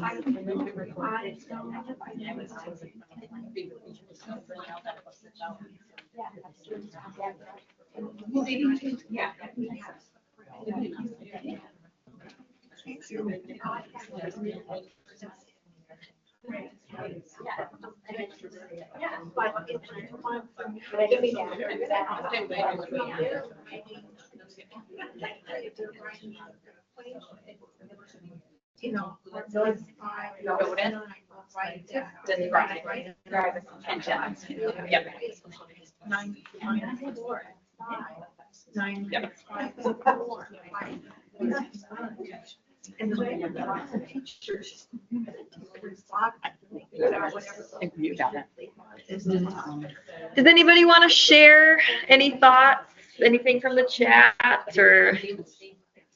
anybody want to share any thoughts, anything from the chat, or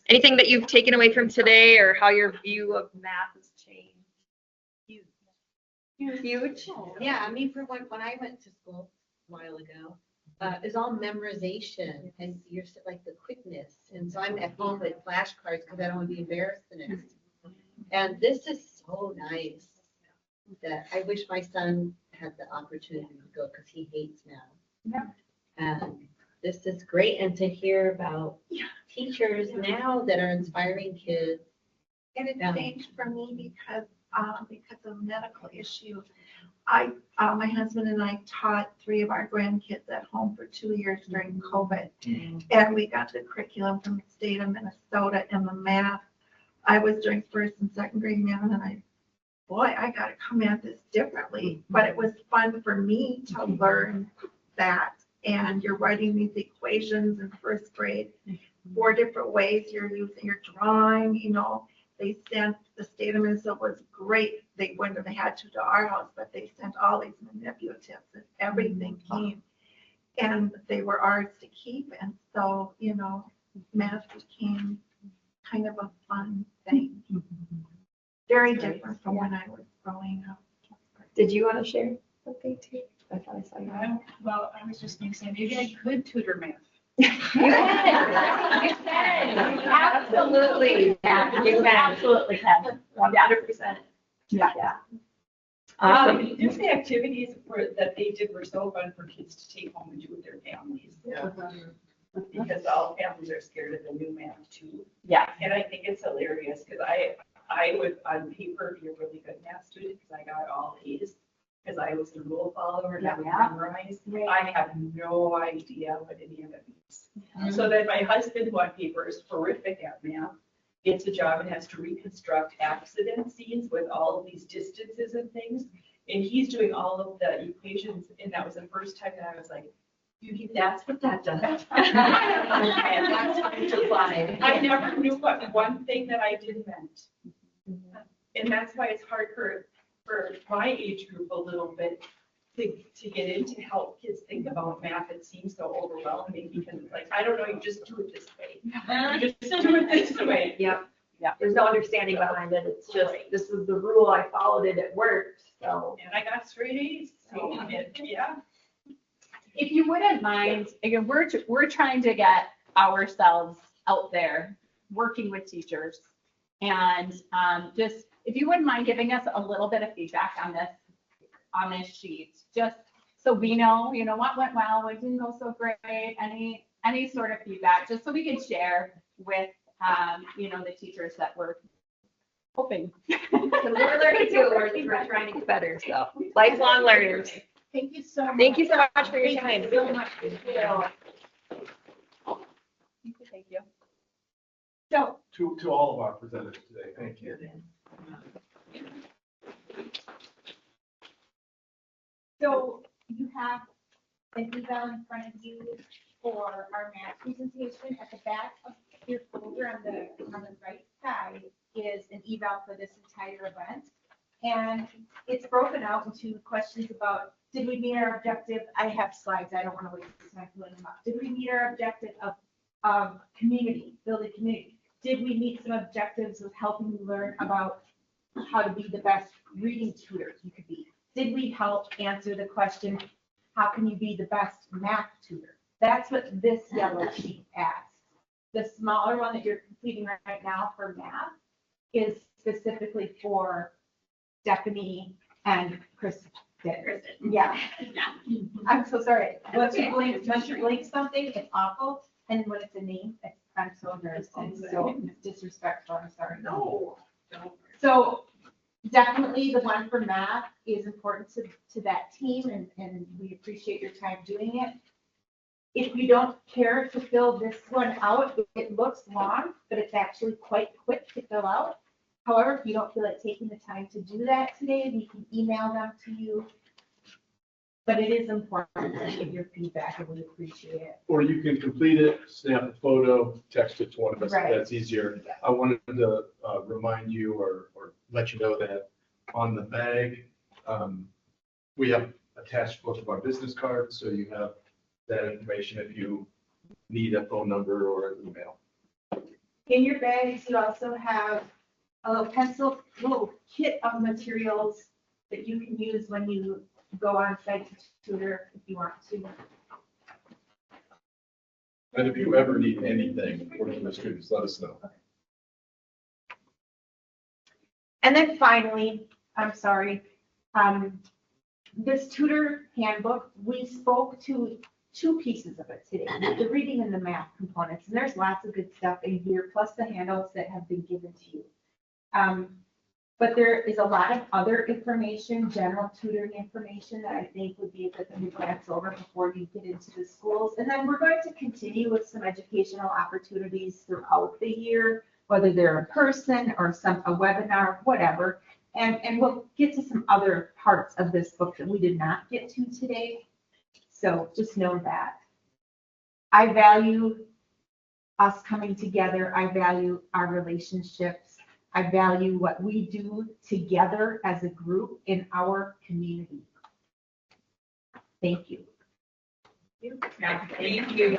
anything that you've taken away from today, or how your view of math has changed? Huge. Yeah, I mean, for when I went to school a while ago, it's all memorization and you're like the quickness. And so I'm at home with flashcards because I don't want to be embarrassed the next time. And this is so nice that I wish my son had the opportunity to go because he hates math. Yeah. And this is great. And to hear about teachers now that are inspiring kids. And it changed for me because of medical issue. My husband and I taught 3 of our grandkids at home for 2 years during COVID. And we got the curriculum from the state of Minnesota and the math. I was doing 1st and 2nd grade math and I got to come at this differently. But it was fun for me to learn that. And you're writing these equations in 1st grade, 4 different ways you're drawing, They sent, the state of Minnesota was great. They went and they had to our house, but they sent all these manipulatives and everything came. And they were ours to keep. And so, math became kind of a fun thing. Very different from when I was growing up. Did you want to share something too? I thought I saw you. Well, I was just going to say, maybe I could tutor math. You can. You can. Absolutely. Yeah, you absolutely can. 100%. Yeah. Awesome. Just the activities that they did were so fun for kids to take home and do with their families. Yeah. Because all families are scared of the new math too. Yeah. And I think it's hilarious because I would on paper be a really good math student because I got all A's. Because I was the rule follower and I would memorize. I have no idea what any of it means. So then my husband, who on paper is horrific at math, gets a job and has to reconstruct accident scenes with all of these distances and things. And he's doing all of the equations. And that was the first time that I was like, that's what that does. And that's what it applied. I never knew what one thing that I did meant. And that's why it's hard for my age group a little bit to get into help kids think about math. It seems so overwhelming because it's like, I don't know, you just do it this way. You just do it this way. Yep. There's no understanding behind it. It's just, this was the rule. I followed it. It worked. So. And I got straight A's, so, yeah. If you wouldn't mind, again, we're trying to get ourselves out there, working with teachers. And just, if you wouldn't mind giving us a little bit of feedback on this sheet, just so we know, what went well, what didn't go so great, any sort of feedback, just so we can share with, the teachers that we're hoping. We're learning too. We're trying to get better. So lifelong learners. Thank you so much. Thank you so much for your time. Thank you so much. Thank you. So, To all of our presenters today, thank you. So you have an eval in front of you for our math presentation. At the back of your folder on the right side is an eval for this entire event. And it's broken out into questions about, did we meet our objective? I have slides. I don't want to waste time filling them up. Did we meet our objective of community, building community? Did we meet some objectives of helping you learn about how to be the best reading tutor you could be? Did we help answer the question, how can you be the best math tutor? That's what this yellow sheet asks. The smaller one that you're completing right now for math is specifically for Stephanie and Kristen. Yeah. I'm so sorry. Once you blink something, it's awful. And when it's a name, I'm so embarrassed and so disrespectful. I'm sorry. No. So definitely the one for math is important to that team, and we appreciate your time doing it. If you don't care to fill this one out, it looks long, but it's actually quite quick to fill out. However, if you don't feel like taking the time to do that today, we can email them to you. But it is important to give your feedback, and we appreciate it. Or you can complete it, snap a photo, text it to one of us, if Right. that's easier. I wanted to remind you or let you know that on the bag, we have attached both of our business cards, so you have that information if you need a phone number or an email. In your bags, you also have a little kit of materials that you can use when you go on site to tutor if you want to. And if you ever need anything working with students, let us know. And then finally, I'm sorry, this tutor handbook, we spoke to two pieces of it today, the reading and the math components. And there's lots of good stuff in here, plus the handouts that have been given to you. But there is a lot of other information, general tutoring information that I think would be a good thing to glance over before you get into the schools. And then we're going to continue with some educational opportunities throughout the year, whether they're in person or a webinar, whatever. And we'll get to some other parts of this book that we did not get to today. So just know that. I value us coming together. I value our relationships. I value what we do together as a group in our community. Thank you. Thank you.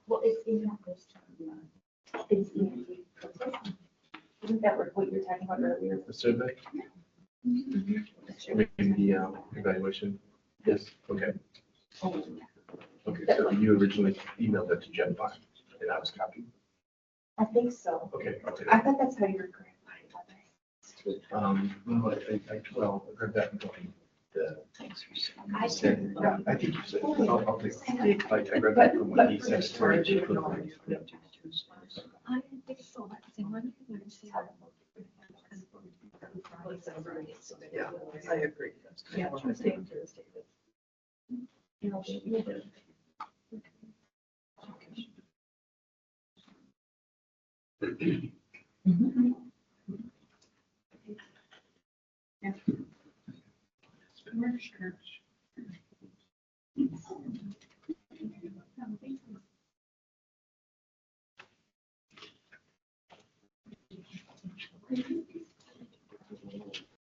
Well, it's in that list. It's in. Isn't that what you were talking about earlier? The survey? In the evaluation? Yes. Okay. Okay, so you originally emailed that to Jen 5, and I was copied. I think so. Okay. I thought that's how you were correct. Well, well, I heard that going. I said, yeah, I think you said, I'll take it. I read that from what he said. I didn't think so. Yeah, I agree. Yeah.